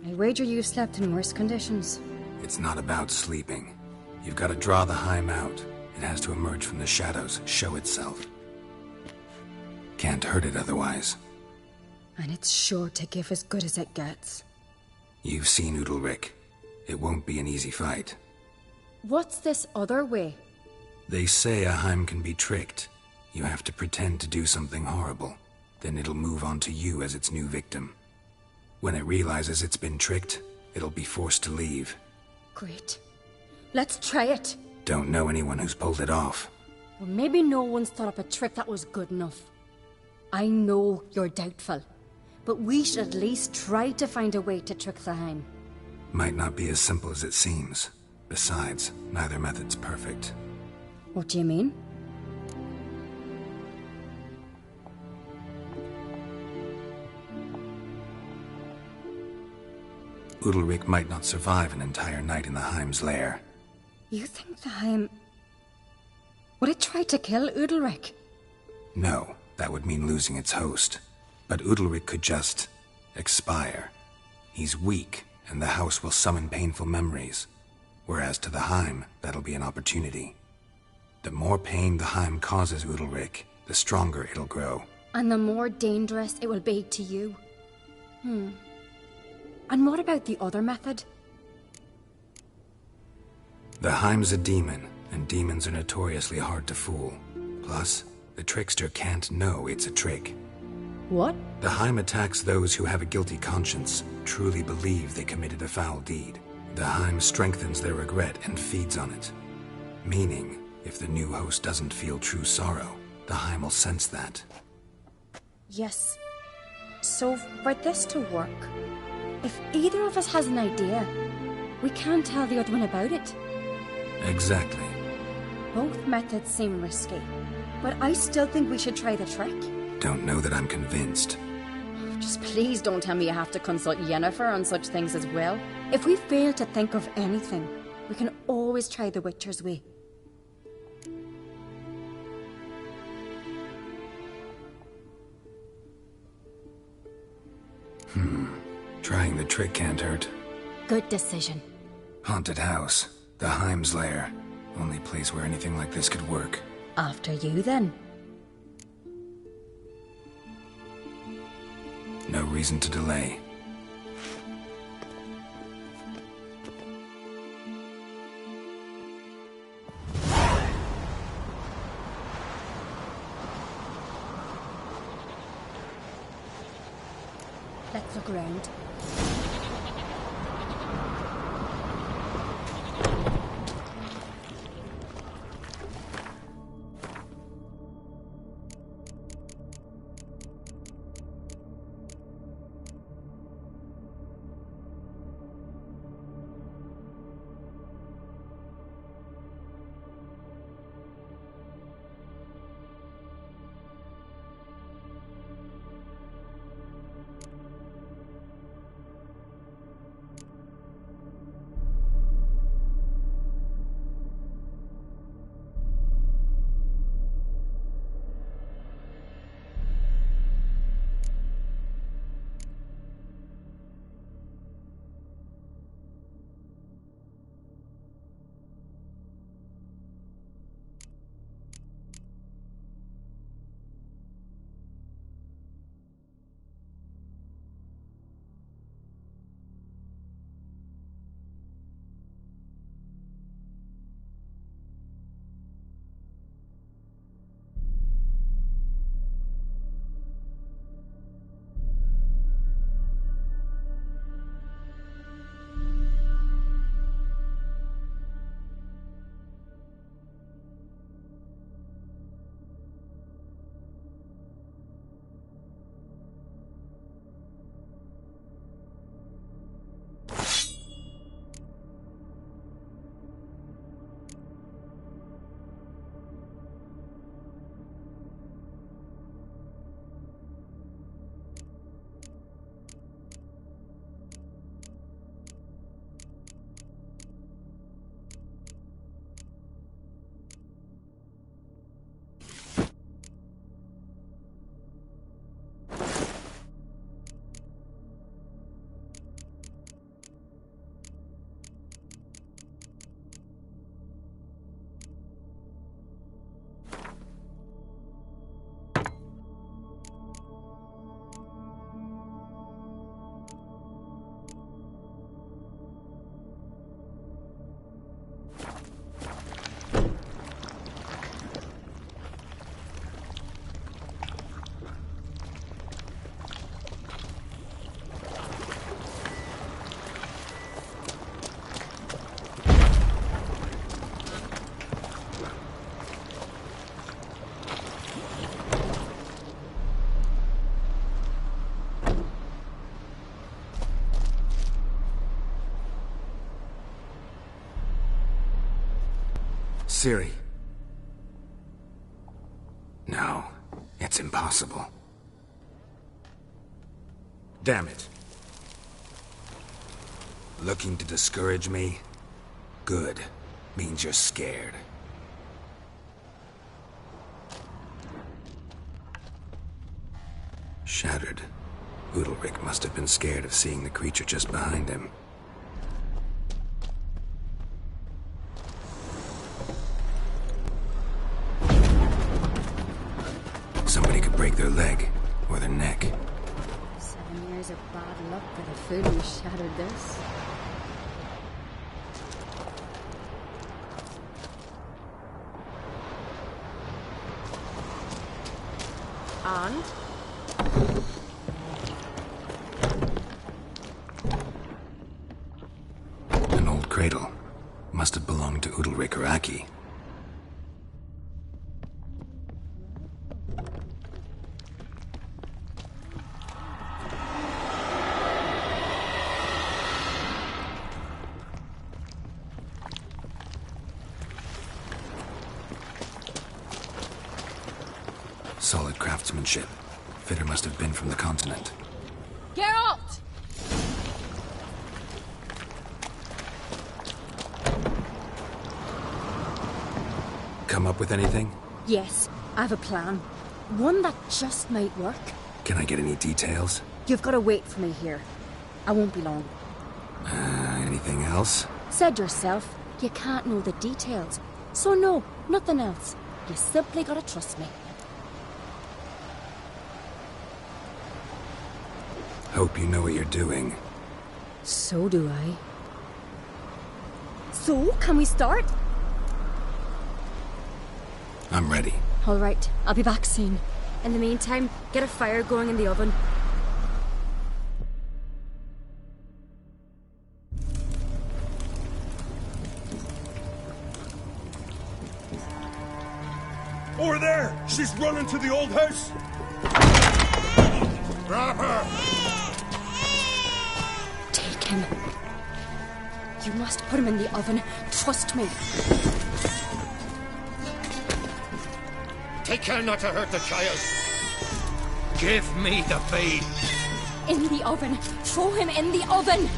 I wager you've slept in worse conditions. It's not about sleeping. You've got to draw the Heim out. It has to emerge from the shadows, show itself. Can't hurt it otherwise. And it's sure to give as good as it gets. You've seen Udalric. It won't be an easy fight. What's this other way? They say a Heim can be tricked. You have to pretend to do something horrible. Then it'll move on to you as its new victim. When it realizes it's been tricked, it'll be forced to leave. Great. Let's try it. Don't know anyone who's pulled it off. Well, maybe no one's thought up a trick that was good enough. I know you're doubtful, but we should at least try to find a way to trick the Heim. Might not be as simple as it seems. Besides, neither method's perfect. What do you mean? Udalric might not survive an entire night in the Heim's lair. You think the Heim... Would it try to kill Udalric? No, that would mean losing its host. But Udalric could just... expire. He's weak, and the house will summon painful memories. Whereas to the Heim, that'll be an opportunity. The more pain the Heim causes Udalric, the stronger it'll grow. And the more dangerous it will be to you. And what about the other method? The Heim's a demon, and demons are notoriously hard to fool. Plus, the trickster can't know it's a trick. What? The Heim attacks those who have a guilty conscience, truly believe they committed a foul deed. The Heim strengthens their regret and feeds on it. Meaning, if the new host doesn't feel true sorrow, the Heim will sense that. Yes. So, for this to work, if either of us has an idea, we can't tell the other one about it. Exactly. Both methods seem risky, but I still think we should try the trick. Don't know that I'm convinced. Just please don't tell me you have to consult Yennefer on such things as well. If we fail to think of anything, we can always try the Witcher's way. Trying the trick can't hurt. Good decision. Haunted house. The Heim's lair. Only place where anything like this could work. After you, then. No reason to delay. Let's look around. Ciri. No, it's impossible. Damn it. Looking to discourage me? Good. Means you're scared. Shattered. Udalric must have been scared of seeing the creature just behind him. Somebody could break their leg, or their neck. 7 years of bad luck that a fool who shattered this. And? An old cradle. Must have belonged to Udalric or Aki. Solid craftsmanship. Fitter must have been from the continent. Geralt! Come up with anything? Yes, I have a plan. One that just might work. Can I get any details? You've got to wait for me here. I won't be long. Anything else? Said yourself, you can't know the details. So no, nothing else. You simply gotta trust me. Hope you know what you're doing. So do I. So, can we start? I'm ready. All right, I'll be back soon. In the meantime, get a fire going in the oven. Over there! She's running to the old house! Grab her! Take him. You must put him in the oven. Trust me. Take care not to hurt the child. Give me the feed. In the oven. Throw him in the oven.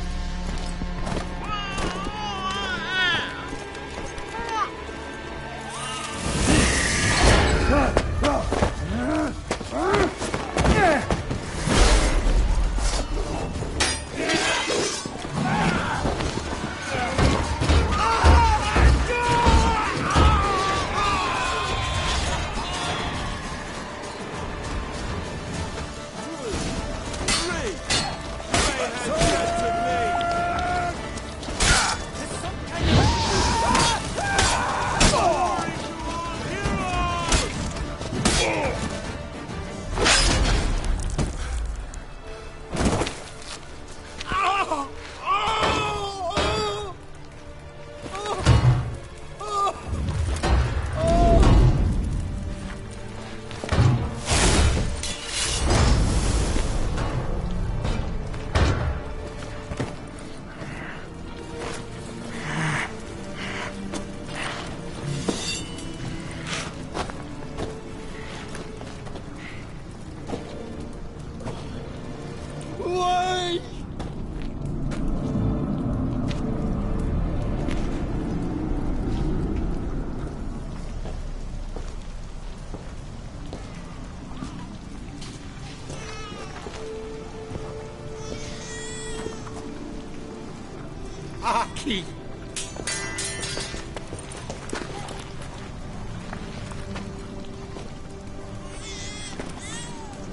Aki!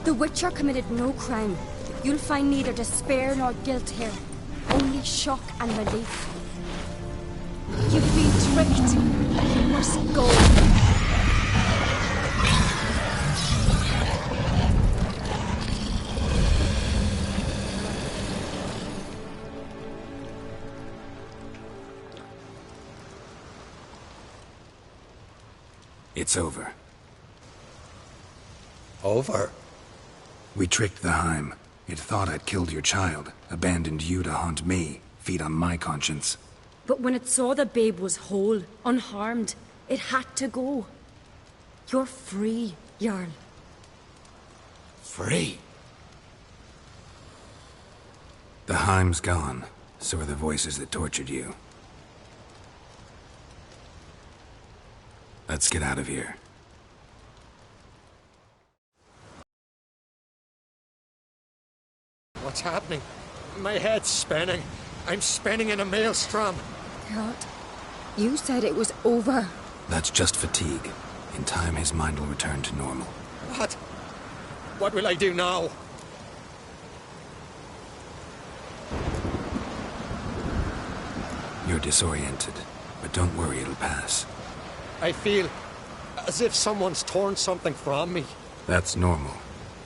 The Witcher committed no crime. You'll find neither despair nor guilt here. Only shock and relief. You've been tricked. You must go. It's over. Over? We tricked the Heim. It thought I'd killed your child, abandoned you to haunt me, feed on my conscience. But when it saw the babe was whole, unharmed, It had to go. You're free, Jarl. Free? The Heim's gone, so are the voices that tortured you. Let's get out of here. What's happening? My head's spinning. I'm spinning in a maelstrom. Geralt, you said it was over. That's just fatigue. In time, his mind will return to normal. What? What will I do now? You're disoriented, but don't worry, it'll pass. I feel as if someone's torn something from me. That's normal.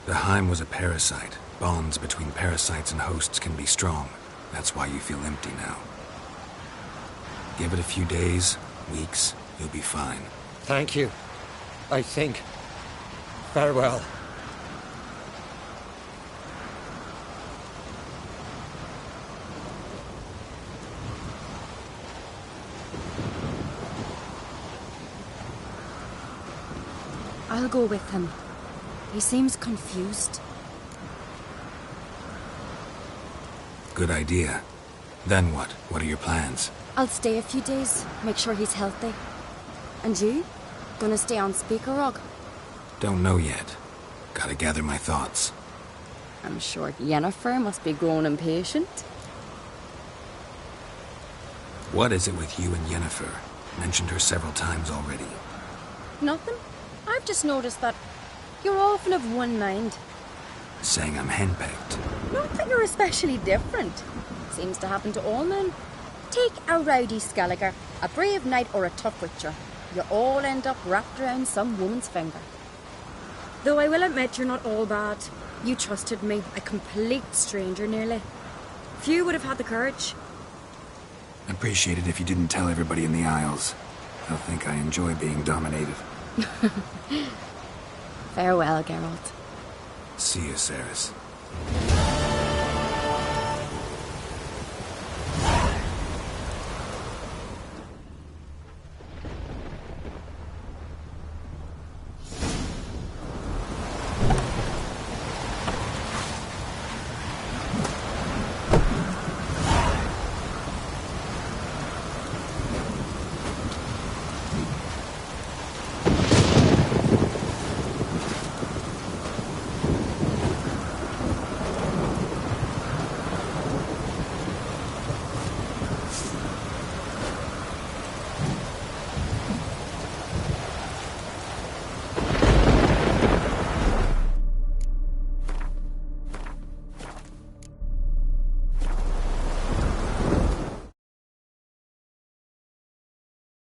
The Heim was a parasite. Bonds between parasites and hosts can be strong. That's why you feel empty now. Give it a few days, weeks, you'll be fine. Thank you. I think. Farewell. I'll go with him. He seems confused. Good idea. Then what? What are your plans? I'll stay a few days, make sure he's healthy. And you? Gonna stay on Speaker Rock? Don't know yet. Gotta gather my thoughts. I'm sure Yennefer must be growing impatient. What is it with you and Yennefer? Mentioned her several times already. Nothing. I've just noticed that you're often of one mind. Saying I'm henpecked. Not that you're especially different. Seems to happen to all men. Take a rowdy Skelliger, a brave knight or a tough witcher. You all end up wrapped around some woman's finger. Though I will admit you're not all bad. You trusted me, a complete stranger nearly. Few would have had the courage. I'd appreciate it if you didn't tell everybody in the Isles. They'll think I enjoy being dominated. Farewell, Geralt. See you, Ceres.